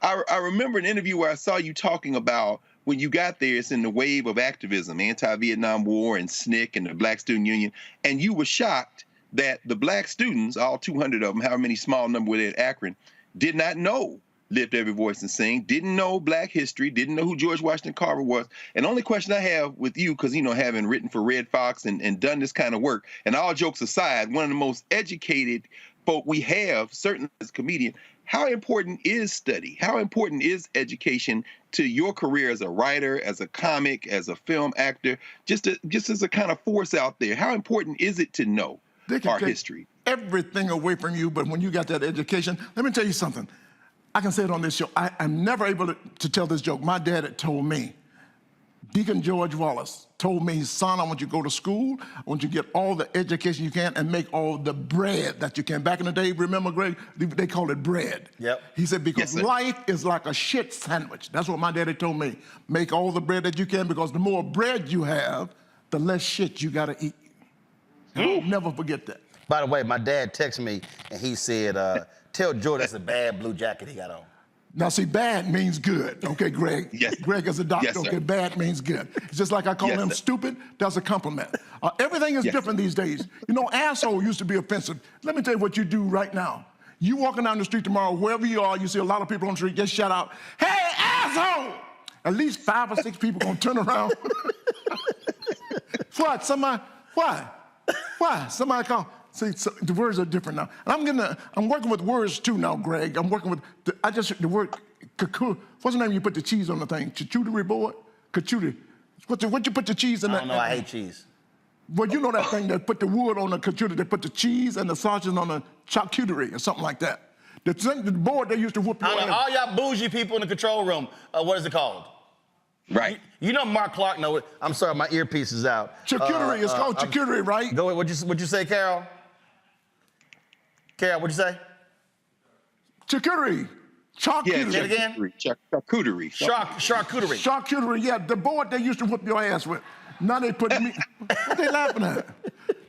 I remember an interview where I saw you talking about when you got there, it's in the wave of activism, anti-Vietnam War and SNCC and the Black Student Union, and you were shocked that the black students, all 200 of them, however many small number were there at Akron, did not know Lift Every Voice and Sing, didn't know Black history, didn't know who George Washington Carver was. And the only question I have with you, because, having written for Red Fox and done this kind of work, and all jokes aside, one of the most educated folk we have, certainly as a comedian, how important is study? How important is education to your career as a writer, as a comic, as a film actor, just as a kind of force out there? How important is it to know our history? Everything away from you, but when you got that education, let me tell you something. I can say it on this show. I'm never able to tell this joke. My dad had told me, Deacon George Wallace told me, son, I want you to go to school. I want you to get all the education you can and make all the bread that you can. Back in the day, remember, Greg, they called it bread. Yep. He said, because life is like a shit sandwich. That's what my daddy told me. Make all the bread that you can, because the more bread you have, the less shit you got to eat. I'll never forget that. By the way, my dad texted me and he said, tell George that's a bad blue jacket he got on. Now, see, bad means good. Okay, Greg? Yes. Greg is a doctor. Yes, sir. Okay, bad means good. It's just like I call him stupid. That's a compliment. Everything is different these days. You know, asshole used to be offensive. Let me tell you what you do right now. You walking down the street tomorrow, wherever you are, you see a lot of people on the street, just shout out, hey, asshole! At least 5 or 6 people gonna turn around. What? Somebody, why? Why? Somebody call. See, so the words are different now. And I'm working with words too now, Greg. I'm working with, the word, what's the name you put the cheese on the thing? Charcuterie board? Charcuterie. What you put the cheese in that? I don't know, I hate cheese. Well, you know that thing that put the wood on the charcuterie, they put the cheese and the sausage on the charcuterie or something like that. The board they used to whoop your ass. All y'all bougie people in the control room, what is it called? Right. You know Mark Clark know it. I'm sorry, my earpiece is out. Charcuterie, it's called charcuterie, right? Go ahead, what'd you say, Carol? Carol, what'd you say? Charcuterie. Charcuterie. Yeah, say it again? Charcuterie. Charcuterie. Charcuterie, yeah. The board they used to whoop your ass with. Now they put meat. What they laughing at?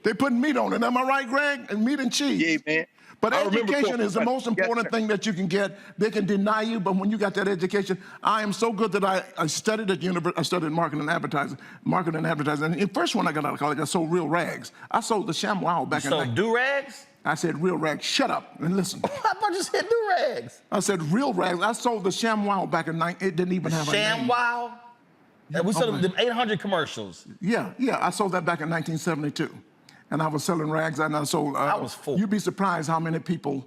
They putting meat on it. Am I right, Greg? And meat and cheese. Yeah, man. But education is the most important thing that you can get. They can deny you, but when you got that education, I am so good that I studied at university. I studied marketing and advertising. And the first one I got out of college, I sold real rags. I sold the ShamWow back in. So do-rags? I said real rags. Shut up and listen. I thought you said do-rags. I said real rags. I sold the ShamWow back in it didn't even have a name. ShamWow? Yeah, we sold the 800 commercials. Yeah, I sold that back in 1972. And I was selling rags, and I sold. I was full. You'd be surprised how many people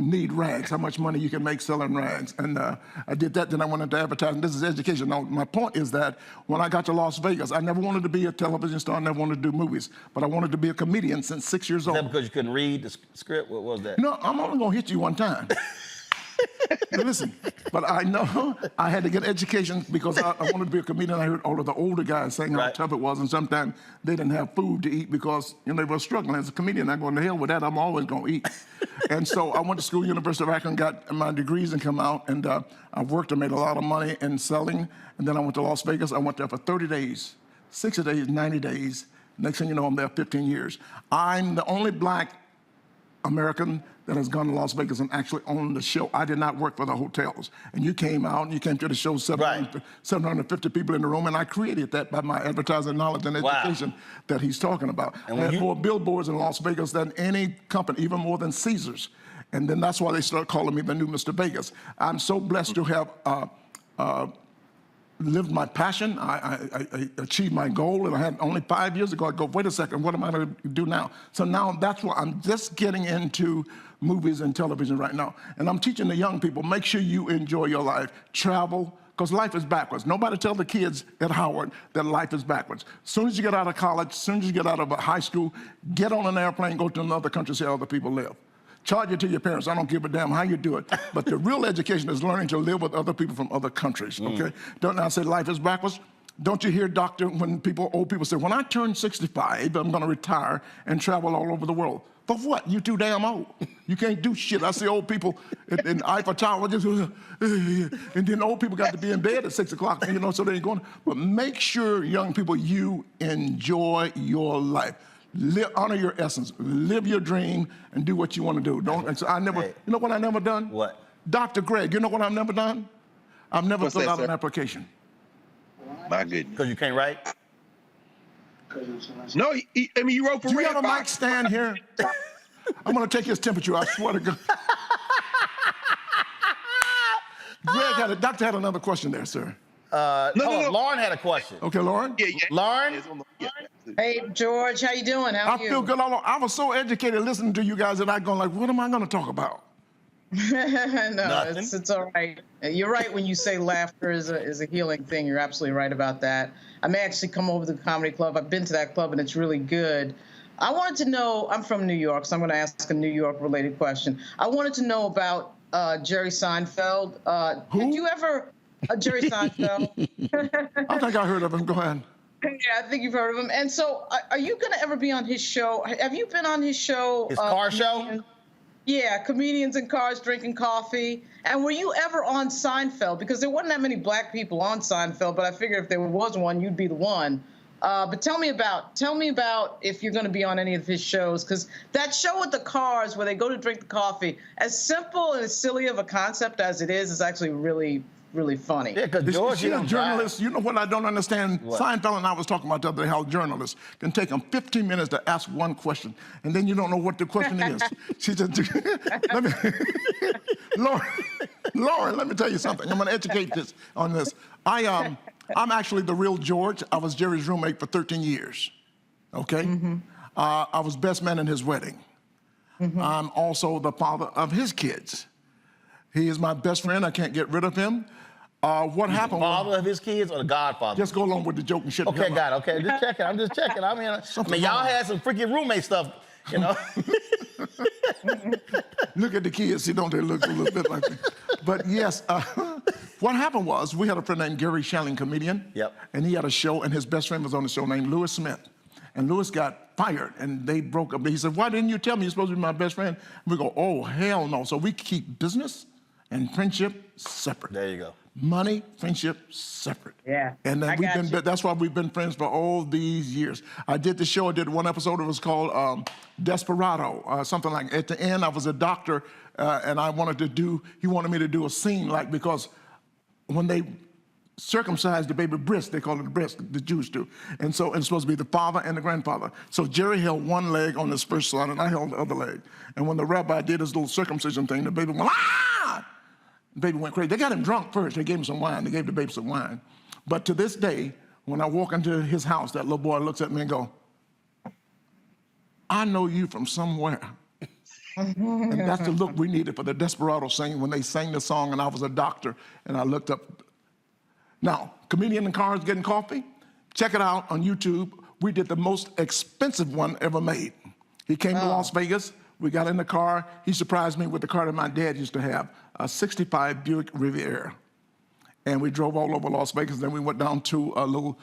need rags, how much money you can make selling rags. And I did that, then I went into advertising. This is education. Now, my point is that when I got to Las Vegas, I never wanted to be a television star, I never wanted to do movies, but I wanted to be a comedian since 6 years old. Is that because you couldn't read the script? What was that? No, I'm only gonna hit you one time. Listen, but I know I had to get education because I wanted to be a comedian. I heard all of the older guys saying how tough it was, and sometimes they didn't have food to eat because they were struggling. As a comedian, I'm going to hell with that. I'm always going to eat. And so I went to school, University of Akron, got my degrees and come out, and I worked and made a lot of money in selling. And then I went to Las Vegas. I went there for 30 days, 60 days, 90 days. Next thing you know, I'm there 15 years. I'm the only black American that has gone to Las Vegas and actually owned the show. I did not work for the hotels. And you came out and you came to the show, 750 people in the room, and I created that by my advertising knowledge and education that he's talking about. And I had more billboards in Las Vegas than any company, even more than Caesars. And then that's why they started calling me the new Mr. Vegas. I'm so blessed to have lived my passion. I achieved my goal, and I had only 5 years ago, I go, wait a second, what am I gonna do now? So now that's why I'm just getting into movies and television right now. And I'm teaching the young people, make sure you enjoy your life, travel, because life is backwards. Nobody tell the kids at Howard that life is backwards. As soon as you get out of college, as soon as you get out of high school, get on an airplane, go to another country, see how other people live. Charge it to your parents. I don't give a damn how you do it. But the real education is learning to live with other people from other countries, okay? Don't I say life is backwards? Don't you hear, doctor, when old people say, when I turn 65, I'm gonna retire and travel all over the world. For what? You too damn old. You can't do shit. I see old people in Eiffel Tower just, and then old people got to be in bed at 6 o'clock, so they ain't going. But make sure, young people, you enjoy your life. Honor your essence. Live your dream and do what you want to do. You know what I never done? What? Dr. Greg, you know what I've never done? I've never filled out an application. My goodness. Because you can't write? No, you wrote for Do you have a mic stand here? I'm going to take his temperature, I swear to God. Greg doctor had another question there, sir. No. Lauren had a question. Okay, Lauren? Yeah. Lauren? Hey, George, how you doing? How are you? I feel good. I was so educated listening to you guys that I go like, what am I going to talk about? No, it's all right. You're right when you say laughter is a healing thing. You're absolutely right about that. I may actually come over to the comedy club. I've been to that club, and it's really good. I wanted to know, I'm from New York, so I'm going to ask a New York-related question. I wanted to know about Jerry Seinfeld. Who? Did you ever... Jerry Seinfeld. I think I heard of him. Go ahead. Yeah, I think you've heard of him. And so, are you going to ever be on his show? Have you been on his show? His car show? Yeah, comedians in cars drinking coffee. And were you ever on Seinfeld? Because there wasn't that many black people on Seinfeld, but I figured if there was one, you'd be the one. But tell me about if you're going to be on any of his shows, because that show with the cars where they go to drink the coffee, as simple and as silly of a concept as it is actually really, really funny. Yeah, because George, a journalist. You know what I don't understand? What? Seinfeld and I was talking about the other day how journalists can take them 15 minutes to ask one question, and then you don't know what the question is. She just, Lauren, let me tell you something. I'm going to educate on this. I'm actually the real George. I was Jerry's roommate for 13 years, okay? Mm-hmm. I was best man in his wedding. Mm-hmm. I'm also the father of his kids. He is my best friend. I can't get rid of him. What happened? The father of his kids or the godfather? Just go along with the joke and shit. Okay, got it. Okay, just checking. I'm just checking. I mean, y'all had some freaking roommate stuff, you know? Look at the kids. See, don't they look a little bit like me? But yes, what happened was we had a friend named Gary Shelling, comedian. Yep. And he had a show, and his best friend was on the show named Lewis Smith. And Lewis got fired, and they broke up. He said, "Why didn't you tell me you're supposed to be my best friend?" And we go, "Oh, hell no." So we keep business and friendship separate. There you go. Money, friendship, separate. Yeah. And then that's why we've been friends for all these years. I did the show, I did one episode, it was called Desperado, something like, at the end I was a doctor and he wanted me to do a scene because when they circumcised the baby breast, they call it the breast, the Jews do. And so it's supposed to be the father and the grandfather. So Jerry held one leg on this first side and I held the other leg. And when the rabbi did his little circumcision thing, the baby went, ah! The baby went crazy. They got him drunk first. They gave him some wine. They gave the baby some wine. But to this day, when I walk into his house, that little boy looks at me and go, "I know you from somewhere." And that's the look we needed for the Desperado scene when they sang the song and I was a doctor and I looked up. Now, comedian in cars getting coffee, check it out on YouTube. We did the most expensive one ever made. He came to Las Vegas. We got in the car. He surprised me with the car that my dad used to have, a 65 Buick Riviera. And we drove all over Las Vegas. Then we went down to a little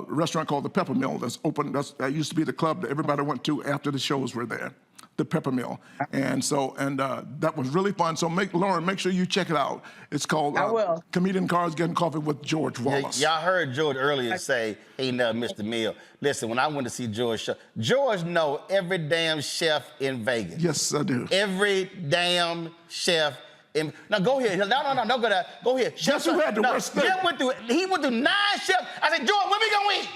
restaurant called the Pepper Mill that's open. That used to be the club that everybody went to after the shows were there, the Pepper Mill. And so, that was really fun. So Lauren, make sure you check it out. It's called Comedian Cars Getting Coffee with George Wallace. Y'all heard George earlier say he never missed a meal. Listen, when I went to see George know every damn chef in Vegas. Yes, I do. Every damn chef. Now go ahead. No, don't go there. Go ahead. Guess who had the worst steak? He went through 9 chefs. I said, George, when we gonna eat?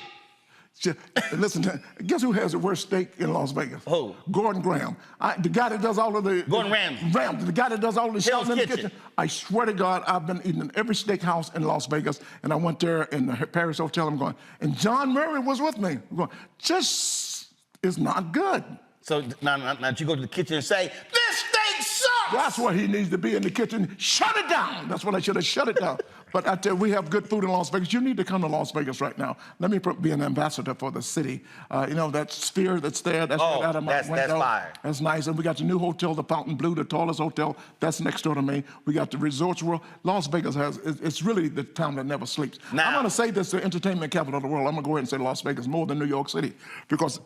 Listen, guess who has the worst steak in Las Vegas? Who? Gordon Graham. The guy that does all of the... Gordon Ramsay. The guy that does all the shows in the kitchen. I swear to God, I've been eating in every steakhouse in Las Vegas, and I went there in the Paris Hotel, I'm going, and John Murray was with me. I'm going, just is not good. So now you go to the kitchen and say, this steak sucks! That's what he needs to be in the kitchen. Shut it down. That's what I should have shut it down. But I tell you, we have good food in Las Vegas. You need to come to Las Vegas right now. Let me be an ambassador for the city. You know, that sphere that's there, that's right out of my window. That's fire. That's nice. And we got the new hotel, the Fountain Blue, the tallest hotel. That's next door to me. We got the Resorts World. Las Vegas it's really the town that never sleeps. Now, I'm going to say this, the entertainment capital of the world. I'm going to go ahead and say Las Vegas more than New York City. Because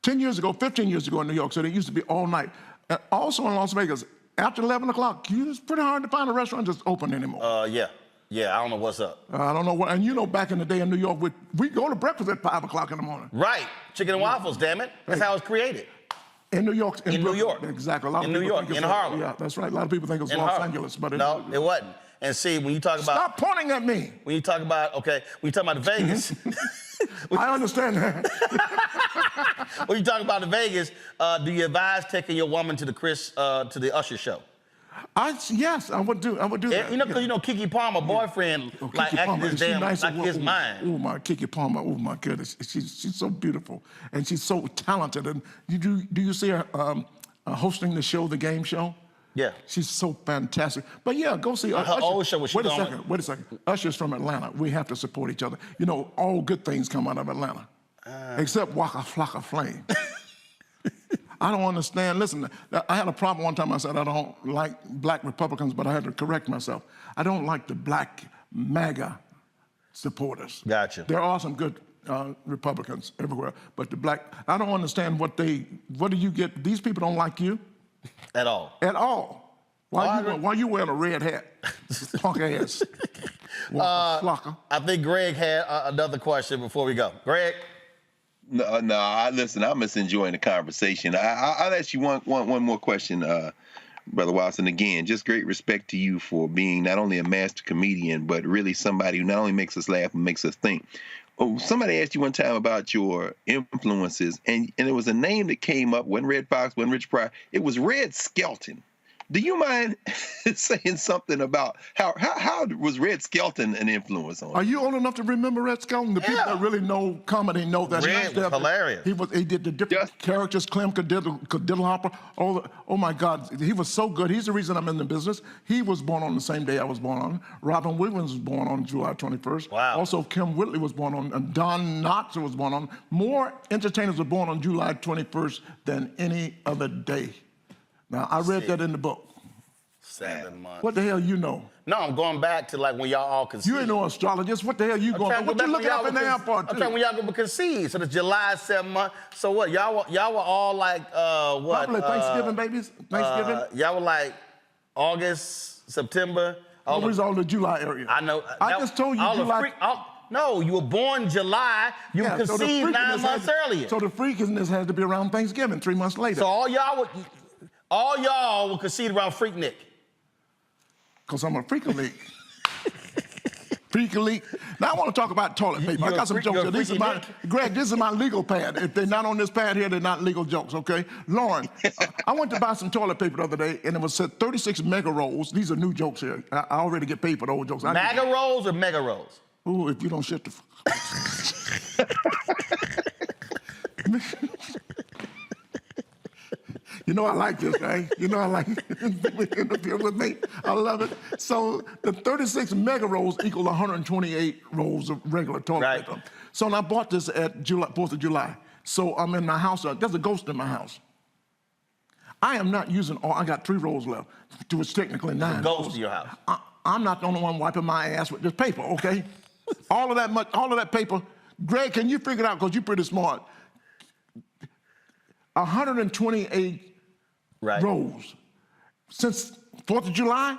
10 years ago, 15 years ago in New York City, it used to be all night. Also in Las Vegas, after 11 o'clock, it's pretty hard to find a restaurant that's open anymore. Yeah, I don't know what's up. I don't know what, and you know, back in the day in New York, we go to breakfast at 5 o'clock in the morning. Right, chicken and waffles, damn it. That's how it was created. In New York. In New York. Exactly. A lot in of New York, in Harlem. Yeah, that's right. A lot of people think it's Los Angeles, but no, it wasn't. And see, when you talk about... Stop pointing at me. When you talk about, when you talk about Vegas... I understand that. When you talk about the Vegas, do you advise taking your woman to the Usher show? Yes, I would do that. You know, because Keke Palmer, boyfriend, acting this damn nice like his mind. Oh my, Keke Palmer. Oh my goodness, she's so beautiful and she's so talented. And do you see her hosting the show, the game show? Yeah, she's so fantastic. But yeah, go see her Usher. Old show. Wait a second. Usher's from Atlanta. We have to support each other. You know, all good things come out of Atlanta, except Waka Flocka Flame. I don't understand. Listen, I had a problem one time. I said I don't like black Republicans, but I had to correct myself. I don't like the black MAGA supporters. Gotcha. There are some good Republicans everywhere, but the black, I don't understand what do you get? These people don't like you. At all. At all. Why you wearing a red hat? Punk ass. Flocker. I think Greg had another question before we go. Greg? No, listen, I'm just enjoying the conversation. I'll ask you one more question, Brother Watson. Again, just great respect to you for being not only a master comedian, but really somebody who not only makes us laugh, but makes us think. Oh, somebody asked you one time about your influences, and there was a name that came up, wasn't Red Fox, wasn't Richard Pryor, it was Red Skelton. Do you mind saying something about how was Red Skelton an influence on you? Are you old enough to remember Red Skelton? The people that really know comedy know that. Red was hilarious. He did the different characters, Clem Cadiddle-Hopper. Oh my God, he was so good. He's the reason I'm in the business. He was born on the same day I was born on. Robin Williams was born on July 21st. Wow. Also, Kim Whitley was born on, and Don Knotts was born on. More entertainers were born on July 21st than any other day. Now, I read that in the book. 7 months. What the hell you know? No, I'm going back to like when y'all all conceived. You ain't no astrologist. What the hell you going? What you looking up in the airport? I'm talking when y'all go conceive. So it's July 7 month. So what? Y'all were all like what? Probably Thanksgiving babies. Thanksgiving. Y'all were like August, September. Always all the July area. I know. I just told you July. No, you were born July. You were conceived 9 months earlier. So the freakiness had to be around Thanksgiving, 3 months later. So all y'all were conceived around Freaknik. Because I'm a freak-a-leak. Freak-a-leak. Now I want to talk about toilet paper. I got some jokes here. Greg, this is my legal pad. If they're not on this pad here, they're not legal jokes, okay? Lauren, I went to buy some toilet paper the other day, and it was said 36 mega rolls. These are new jokes here. I already get paid for the old jokes. Mega rolls or mega rolls? Ooh, if you don't shut the... You know I like this, right? You know I like interfere with me. I love it. So the 36 mega rolls equal 128 rolls of regular toilet paper. So I bought this at 4th of July. So I'm in my house. There's a ghost in my house. I am not using all. I got 3 rolls left, which technically 9. There's a ghost in your house. I'm not the only one wiping my ass with this paper, okay? all of that paper. Greg, can you figure it out? Because you're pretty smart. 128 rolls. Since 4th of July,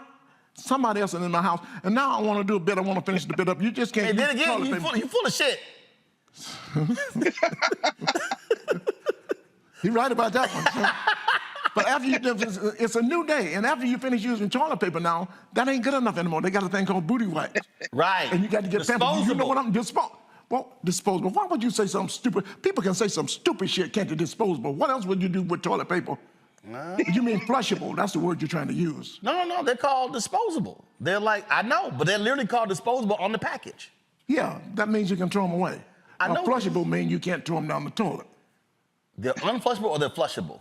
somebody else is in my house. And now I want to do a bit. I want to finish the bit up. You just can't. And then again, you full of shit. You're right about that one. But after it's a new day. And after you finish using toilet paper now, that ain't good enough anymore. They got a thing called booty wipes. Right. And you got to get disposable. You know what I'm disposable. Well, disposable. Why would you say something stupid? People can say some stupid shit, can't they? Disposable. What else would you do with toilet paper? No. You mean flushable? That's the word you're trying to use. No. They're called disposable. They're like, I know, but they're literally called disposable on the package. Yeah, that means you can throw them away. I know. Flushable means you can't throw them down the toilet. They're unflushable or they're flushable?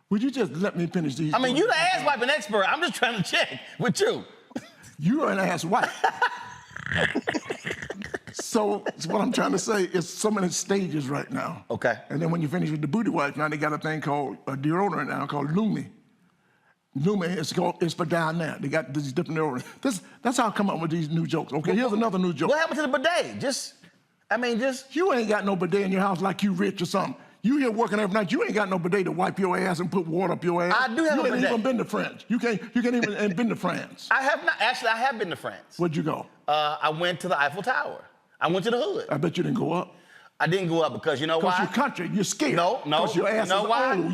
Would you just let me finish these? I mean, you're the ass wiping expert. I'm just trying to check with you. You're an ass wipe. So what I'm trying to say is so many stages right now. Okay. And then when you finish with the booty wipes, now they got a thing called a deodorant now called Lumi. Lumi, it's for down there. They got these different deodorants. That's how I come up with these new jokes. Okay, here's another new joke. What happened to the bidet? You ain't got no bidet in your house like you rich or something. You here working every night. You ain't got no bidet to wipe your ass and put water up your ass. I do have a bidet. You ain't even been to France. You can't even been to France. I have not. Actually, I have been to France. Where'd you go? I went to the Eiffel Tower. I went to the hood. I bet you didn't go up. I didn't go up because you know why? Because you're country. You're scared. No. Your ass you know is why? Old.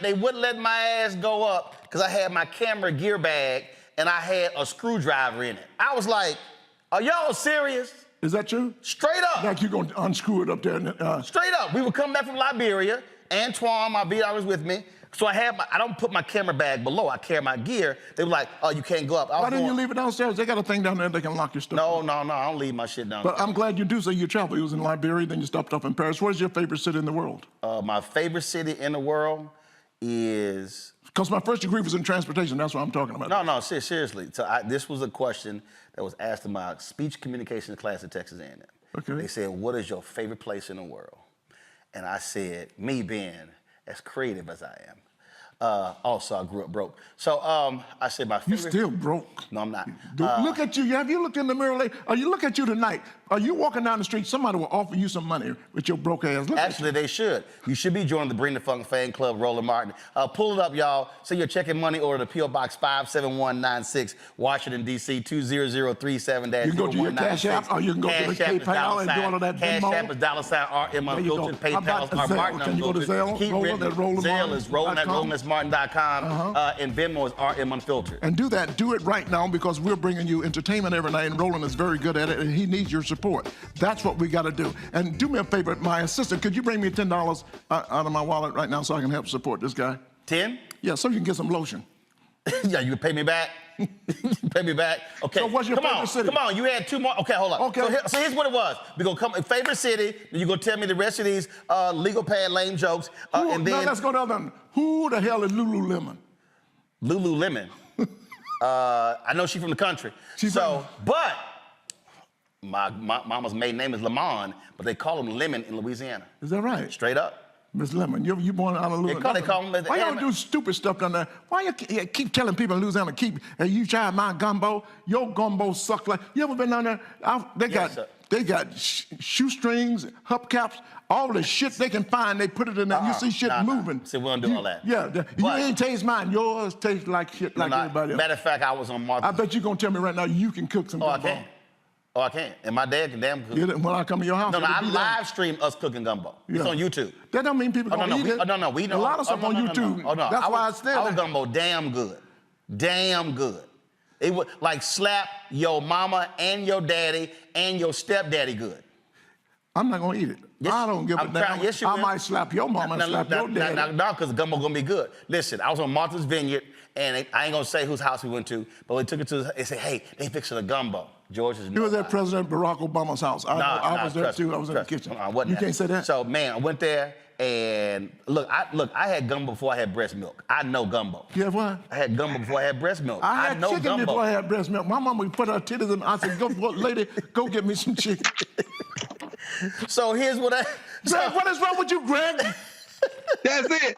They wouldn't let my ass go up because I had my camera gear bag and I had a screwdriver in it. I was like, are y'all serious? Is that true? Straight up. Like you're going to unscrew it up there? Straight up. We would come back from Liberia. Antoine, my VR, was with me. So I don't put my camera bag below. I carry my gear. They were like, oh, you can't go up. Why didn't you leave it downstairs? They got a thing down there they can lock your stuff. No. I don't leave my shit down But I'm glad you do say you travel. You was in Liberia, then you stopped off in Paris. What is your favorite city in the world? My favorite city in the world is... Because my first degree was in transportation. That's what I'm talking about. No, seriously. So this was a question that was asked in my speech communications class at Texas A&M. Okay. They said, what is your favorite place in the world? And I said, me being as creative as I am, Also, I grew up broke. So I said my You favorite. still broke. No, I'm not. Look at you. Have you looked in the mirror lately? Or you look at you tonight. Are you walking down the street? Somebody will offer you some money with your broke ass. Look Actually, they should. You should be joining the Bring the Funk fan club, Roland Martin. Pull it up, y'all. Say you're checking money order to P.O. Box 57196, Washington, D.C. 20037-0196. You can go to your Cash App, or you can go to the PayPal and do all of that Cash Venmo. App is $RM Unfiltered. PayPal is R Martin Can you go to Unfiltered. Zelle? Keep Roland written. at Roland Zelle is Roland at RolandSMartin.com. And Venmo is RM Unfiltered. And do that. Do it right now, because we're bringing you entertainment every night, and Roland is very good at it, and he needs your support. That's what we got to do. And do me a favor, my assistant, could you bring me $10 out of my wallet right now so I can help support this guy? 10? Yeah, so you can get some lotion. Yeah, you can pay me back? Pay me back? Okay. So what's your favorite city? Come on, you had 2 more. Okay, hold on. Okay. So here's what it was. We're going to come, favorite city, then you're going to tell me the rest of these legal pad lame jokes. And then, now let's go to the other one. Who the hell is Lululemon? Lululemon. I know she's from the country. But my mama's maiden name is Lemon, but they call him Lemon in Louisiana. Is that right? Straight up. Miss Lemon, you born out of Louisiana. They call him. Why y'all do stupid stuff down there? Why you keep telling people in Louisiana, hey, you try my gumbo? Your gumbo sucks like. You ever been down there? They got shoestrings, hubcaps, all the shit they can find. They put it in there. You see shit moving. See, we don't do all that. Yeah, you ain't taste mine. Yours tastes like shit like everybody else. Matter of fact, I was on Martha. I bet you're gonna tell me right now you can cook some gumbo. I can. And my dad can damn cook. When I come to your house. No, I live stream us cooking gumbo. It's on YouTube. That don't mean people gonna eat it. No, we don't. A lot of stuff on YouTube. No. That's why it's there. Our gumbo damn good. Damn good. It would like slap your mama and your daddy and your stepdaddy good. I'm not gonna eat it. I don't give a damn. Yes, you I will. might slap your mama and slap your daddy. No, because the gumbo gonna be good. Listen, I was on Martha's Vineyard, and I ain't gonna say whose house we went to, but we took it to. They said, "Hey, they fixing a gumbo." George is. You was at President Barack Obama's house. I was there too. I was in the kitchen. You can't say that. So man, I went there, and look, I had gumbo before I had breast milk. I know gumbo. You have what? I had gumbo before I had breast milk. I had know chicken gumbo before I had breast milk. My mama would put her titties in. I said, "Go, lady, go get me some chicken." So here's what Greg, what is wrong with you, Greg? That's it.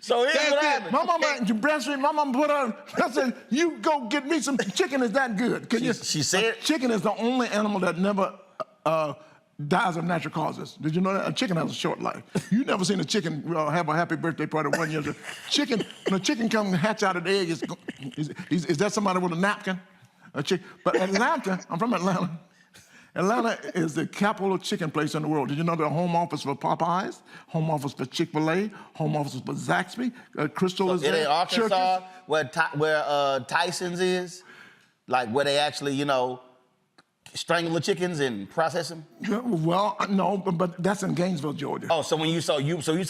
So here's what happened. My mama breastfeed. My mama put her. I said, "You go get me some chicken. Is that good?" She said, "Chicken is the only animal that never dies of natural causes." Did you know that? A chicken has a short life. You never seen a chicken have a happy birthday party 1 year. Chicken, when a chicken comes and hatch out of the egg, is that somebody with a napkin? But Atlanta, I'm from Atlanta. Atlanta is the capital chicken place in the world. Did you know they're a home office for Popeyes, home office for Chick-fil-A, home office for Zaxby? Crystal is there. In Arkansas, where Tyson's is, like where they actually, strangle the chickens and process them? Well, no, but that's in Gainesville, Georgia. Oh, so when you say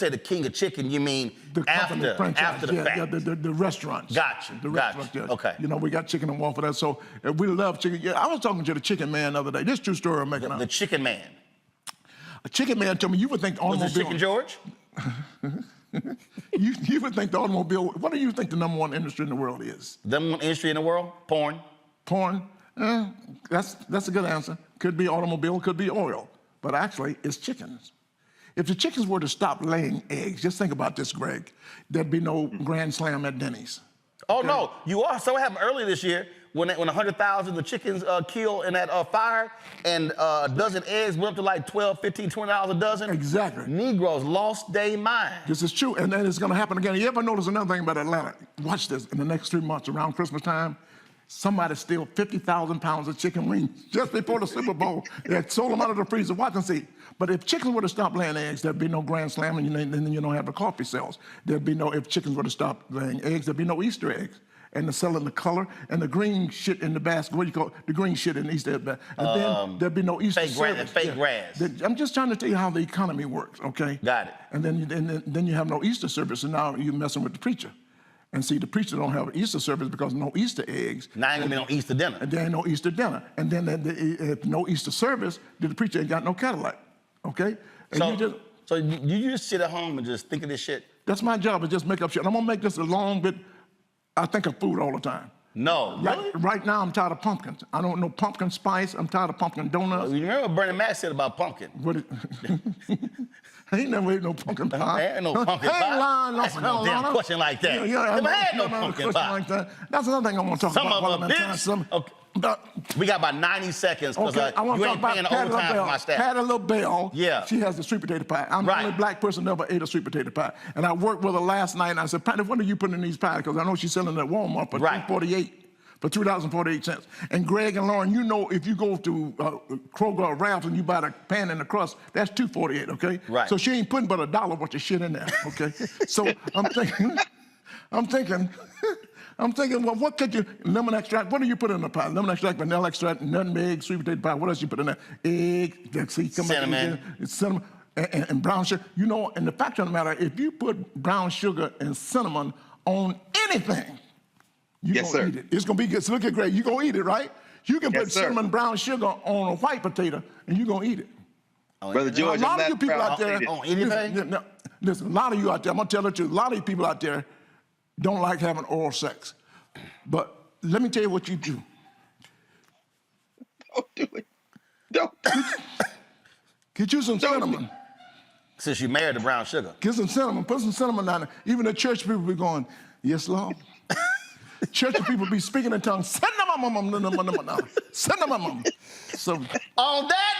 the king of chicken, you mean the company franchise, after the fact? Yeah, the restaurants. Gotcha. The restaurants. Yeah. Okay. We got chicken and waffle there, so we love chicken. Yeah, I was talking to the chicken man the other day. This true story I'm making up. The chicken man. A chicken man told me you would think the automobile. Was it Chicken George? you would think the automobile. What do you think the #1 industry in the world is? The #1 industry in the world? Porn. Porn. That's a good answer. Could be automobile, could be oil. But actually, it's chickens. If the chickens were to stop laying eggs, just think about this, Greg, there'd be no Grand Slam at Denny's. Oh, no. You are. So what happened earlier this year when 100,000 of the chickens killed in that fire, and a dozen eggs went up to like $12, $15, $20 a dozen? Exactly. Negroes lost their mind. This is true, and then it's going to happen again. You ever notice another thing about Atlanta? Watch this. In the next 3 months, around Christmas time, somebody steal 50,000 pounds of chicken wings just before the Super Bowl. They had sold them out of the freezer. Watch and see. But if chickens were to stop laying eggs, there'd be no Grand Slam, and then you don't have the coffee sales. There'd be no, if chickens were to stop laying eggs, there'd be no Easter eggs. And they're selling the color and the green shit in the basket. What do you call it? The green shit in the Easter egg basket. And then there'd be no Easter service. Fake grass. I'm just trying to tell you how the economy works, okay? Got it. And then you have no Easter service, and now you're messing with the preacher. And see, the preacher don't have an Easter service because no Easter eggs. Now ain't gonna be no Easter dinner. And there ain't no Easter dinner. And then if no Easter service, then the preacher ain't got no Cadillac, okay? And so you just sit at home and just think of this shit? That's my job, is just make up shit. And I'm gonna make this a long bit. I think of food all the time. No, really? Right now, I'm tired of pumpkins. I don't know pumpkin spice. I'm tired of pumpkin donuts. You remember what Bernie Mac said about pumpkin? I ain't never ate no pumpkin pie. Ain't no pumpkin pie. Lying, no That's no damn question like that. Never had no pumpkin pie. Like that. That's another thing I want to talk about. Some of them, bitch. We got about 90 seconds because you ain't paying the overtime for my staff. Patty LaBelle. Yeah. She has the sweet potato pie. I'm the only black person that ever ate a sweet potato pie. And I worked with her last night, and I said, Patty, what are you putting in these pies? Because I know she's selling at Walmart for $3.48. For $3.48. And Greg and Lauren, you know, if you go to Kroger or Ralph's and you buy the pan and the crust, that's $2.48, okay? Right. So she ain't putting but $1 worth of shit in there, okay? So I'm thinking, well, what could you, lemon extract, what do you put in the pie? Lemon extract, vanilla extract, nutmeg, sweet potato pie, what else you put in there? Egg, cinnamon, and brown sugar. You know, and the fact of the matter, if you put brown sugar and cinnamon on anything, you're gonna eat it. It's gonna be good. So look at Greg, you're gonna eat it, right? You can put cinnamon brown sugar on a white potato and you're gonna eat it. Brother George, a lot of you people out there, anything? Listen, a lot of you out there, I'm gonna tell the truth, a lot of you people out there don't like having oral sex. But let me tell you what you do. Don't do it. Don't. Get you some cinnamon. Since you married the brown sugar. Get some cinnamon, put some cinnamon down there. Even the church people be going, yes, Lord. Church people be speaking in tongues. Cinnamon. So on that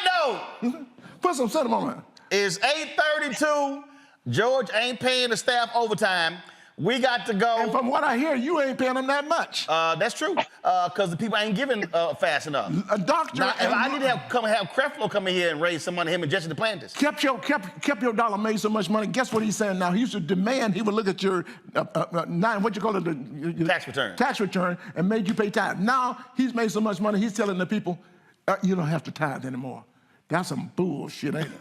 note, put some cinnamon on. It's 8:32. George ain't paying the staff overtime. We got to go. And from what I hear, you ain't paying them that much. That's true, because the people ain't giving fast enough. A doctor. Now, if I need to have Creflo come in here and raise some money, him and Jesse Duplantis. Kept your dollar made so much money. Guess what he's saying now? He used to demand he would look at your what you call it, your tax return. Tax return, and made you pay tithe. Now he's made so much money, he's telling the people, you don't have to tithe anymore. That's some bullshit, ain't it?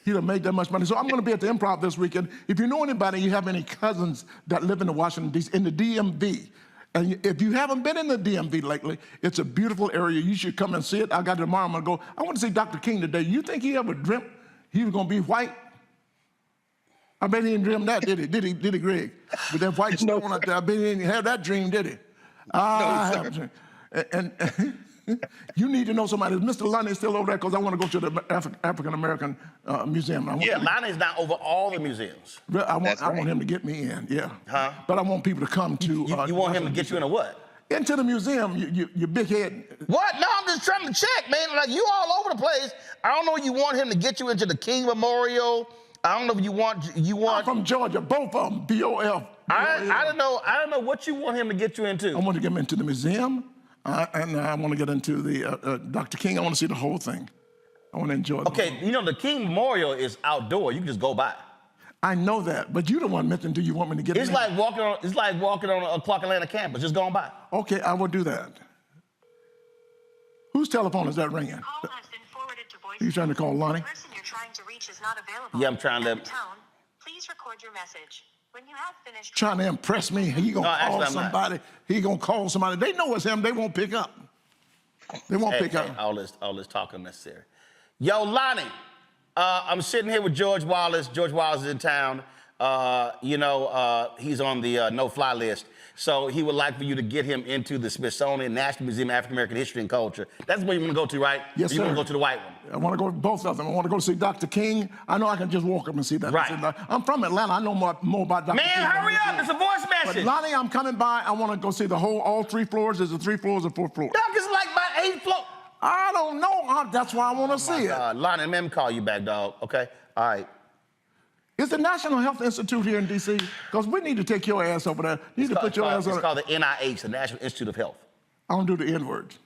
He done made that much money. So I'm going to be at the Improv this weekend. If you know anybody, you have any cousins that live in the Washington, D.C., in the DMV, and if you haven't been in the DMV lately, it's a beautiful area. You should come and see it. I got it tomorrow. I'm going to go. I want to see Dr. King today. You think he ever dreamt he was going to be white? I bet he didn't dream that, did he? Did he, Greg? With that white stone out there, I bet he didn't have that dream, did he? No, sir. And you need to know somebody. Is Mr. Lonnie still over there? Because I want to go to the African American Museum. Lonnie's not over all the museums. I want him to get me in, yeah. Huh? But I want people to come to. You want him to get you into what? Into the museum, your big head. What? No, I'm just trying to check, man. Like, you all over the place. I don't know if you want him to get you into the King Memorial. I don't know if you want. I'm from Georgia, both of them, BOF. I don't know what you want him to get you into. I want to get him into the museum. And I want to get into the Dr. King. I want to see the whole thing. I want to enjoy it. Okay, you know, the King Memorial is outdoor. You can just go by. I know that, but you the one mentioned, do you want me to get It's like walking on a Clark Atlanta campus, just going by. Okay, I will do that. Whose telephone is that ringing? Call has been forwarded to voice. Are you trying to call Lonnie? The person you're trying to reach is not available. Yeah, I'm trying to. At the tone, please record your message. When you have finished Trying to impress me. He gonna call somebody. He gonna call somebody. They know it's him. They won't pick up. They won't pick up. All this talk unnecessary. Yo, Lonnie, I'm sitting here with George Wallace. George Wallace is in town. He's on the no-fly list. So he would like for you to get him into the Smithsonian National Museum of African American History and Culture. That's where you want to go to, right? Yes, sir. You want to go to the white one? I want to go to both of them. I want to go see Dr. King. I know I can just walk up and see that. Right. I'm from Atlanta. I know more about Dr. King. Man, hurry up. It's a voice message. But Lonnie, I'm coming by. I want to go see all 3 floors. There's 3 floors or 4 floors. Doc, it's like about 8 floors. I don't know. That's why I want to see it. Lonnie, let me call you back, dog. Okay? All right. Is the National Health Institute here in D.C.? Because we need to take your ass over there. You need to put your ass on. It's called the NIH, the National Institute of Health. I don't do the N-words.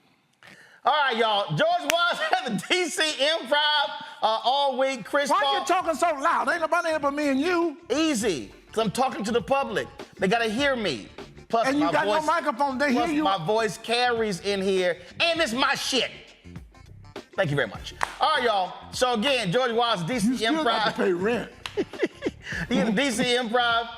All right, y'all. George Wallace at the DC Improv all week. Chris Why Paul. are you talking so loud? Ain't nobody here but me and you. Easy, because I'm talking to the public. They got to hear me. Plus, and you my got voice, no microphone. They hear you. My voice carries in here, and it's my shit. Thank you very much. All right, y'all. So again, George Wallace, DC you still Improv. Got to pay rent. He in the DC Improv,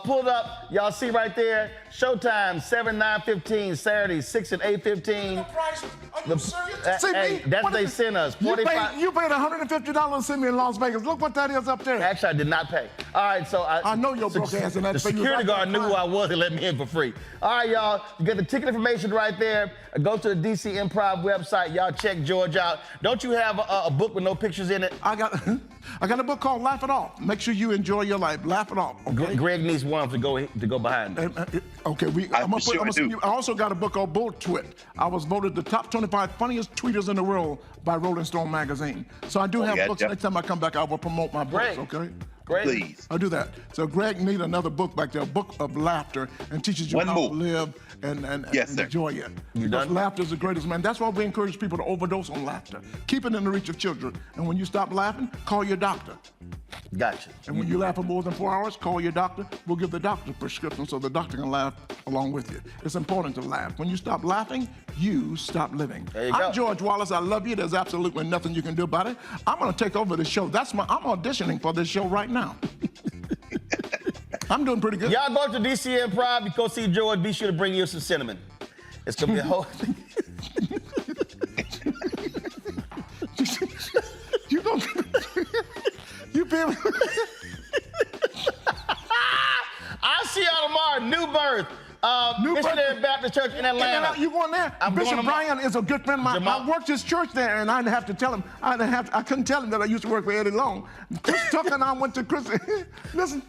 pulled up, y'all see right there, showtime, 7, 9:15, Saturday, 6 and 8:15. The prices of you serious? See hey, me? that's What what they is- sent us. You 45. paid $150 to see me in Las Vegas. Look what that is up there. Actually, I did not pay. All right, so I know your broke ass in that the thing. You security was out guard there knew who I was and let me in for free. All right, y'all, you get the ticket information right there. Go to the DC Improv website. Y'all check George out. Don't you have a book with no pictures in it? I got a book called Laugh It Off. Make sure you enjoy your life. Laugh it off. Okay? Greg needs one to go behind. Okay, I also got a book called Bull Twit. I was voted the top 25 funniest tweeters in the world by Rolling Stone magazine. So I do have books. Next time I come back, I will promote my books. Okay. Great. Please. I'll do that. So Greg need another book back there, a book of laughter, and teaches you how to live and enjoy it. You because done? laughter is the greatest, man. That's why we encourage people to overdose on laughter. Keep it in the reach of children. And when you stop laughing, call your doctor. Gotcha. And when you laugh for more than 4 hours, call your doctor. We'll give the doctor a prescription so the doctor can laugh along with you. It's important to laugh. When you stop laughing, you stop living. There you go. I'm George Wallace. I love you. There's absolutely nothing you can do about it. I'm going to take over the show. I'm auditioning for this show right now. I'm doing pretty good. Y'all go to DC Improv. You go see George. Be sure to bring you some cinnamon. It's going to be a whole... You don't... You been... I'll see y'all tomorrow. New Birth. Missionary Baptist Church in Atlanta. You going there? Bishop Brian is a good friend of mine. I worked his church there, and I didn't have to tell him. I couldn't tell him that I used to work for Eddie Long. Chris Tucker and I went to Chris. Listen.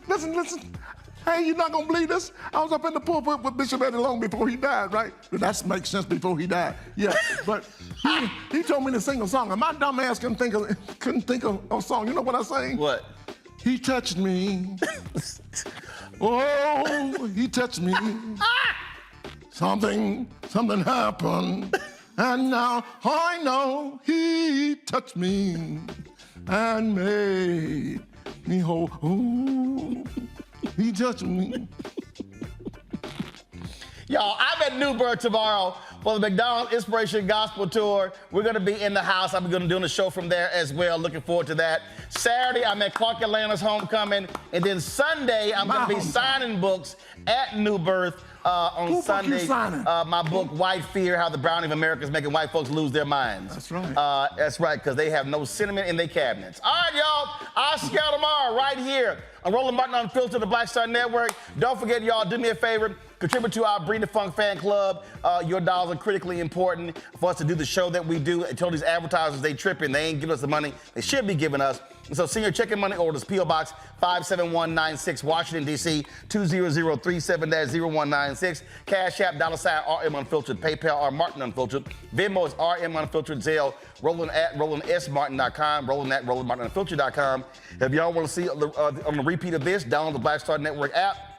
Hey, you're not gonna believe this? I was up in the pulpit with Bishop Eddie Long before he died, right? But that makes sense before he died. Yeah, but he told me to sing a song, and my dumb ass couldn't think of a song. You know what I sang? What? He touched me. Oh, he touched me. Something happened, and now I know he touched me and made me whole. Ooh, he touched me. Y'all, I'm at New Birth tomorrow for the McDonald's Inspiration Gospel Tour. We're going to be in the house. I'm going to be doing a show from there as well. Looking forward to that. Saturday, I'm at Clark Atlanta's Homecoming. And then Sunday, I'm going to be signing books at New Birth on Sunday. Book you signing? My book, White Fear, How the Browning of America is Making White Folks Lose Their Minds. That's right. That's right, because they have no cinnamon in their cabinets. All right, y'all. I'll see y'all tomorrow right here on Roland Martin Unfiltered, the Black Star Network. Don't forget, y'all, do me a favor. Contribute to our Bring the Funk fan club. Your dollars are critically important for us to do the show that we do. I told these advertisers they tripping. They ain't giving us the money they should be giving us. And so send your checking money orders, P.O. Box 57196, Washington, D.C. 20037-0196. Cash App, $RM Unfiltered, PayPal, R Martin Unfiltered. Venmo is RM Unfiltered, Zelle, Roland at RolandSMartin.com, Roland at RolandMartinUnfiltered.com. If y'all want to see on the repeat of this, download the Black Star Network app.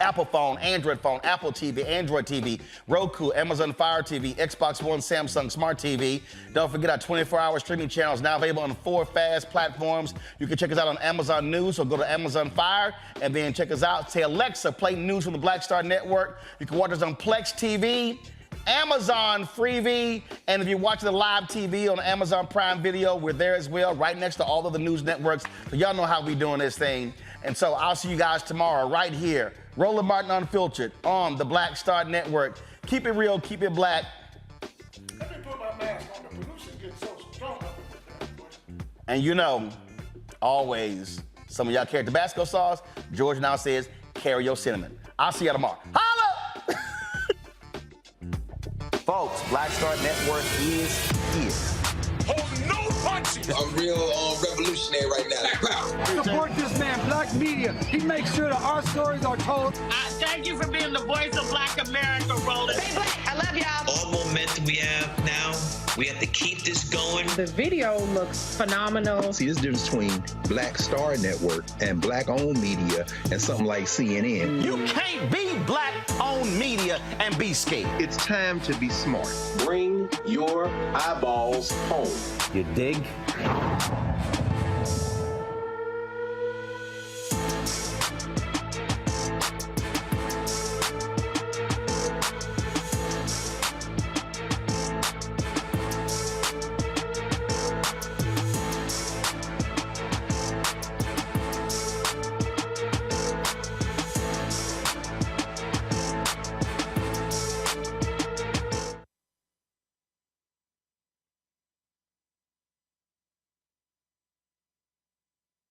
Apple phone, Android phone, Apple TV, Android TV, Roku, Amazon Fire TV, Xbox One, Samsung Smart TV. Don't forget our 24-hour streaming channels now available on 4 fast platforms. You can check us out on Amazon News, so go to Amazon Fire and then check us out. Say, Alexa, play news from the Black Star Network. You can watch us on Plex TV, Amazon Freevee, and if you're watching the live TV on Amazon Prime Video, we're there as well, right next to all of the news networks. So y'all know how we doing this thing. And so I'll see you guys tomorrow right here. Roland Martin Unfiltered on the Black Star Network. Keep it real, keep it black. Let me put my mask on. The pollution gets so strong up in this. And you know, always, some of y'all carry Tabasco sauce. George now says, carry your cinnamon. I'll see y'all tomorrow. Holla! Folks, Black Star Network is here. Hold no punches. I'm real revolutionary right now. Support this man, Black Media. He makes sure that our stories are told. Thank you for being the voice of Black America, Roland. Stay black. I love y'all. All momentum we have now, we have to keep this going. The video looks phenomenal. See, there's a difference between Black Star Network and Black-owned media and something like CNN. You can't be Black-owned media and be scared. It's time to be smart. Bring your eyeballs home. You dig?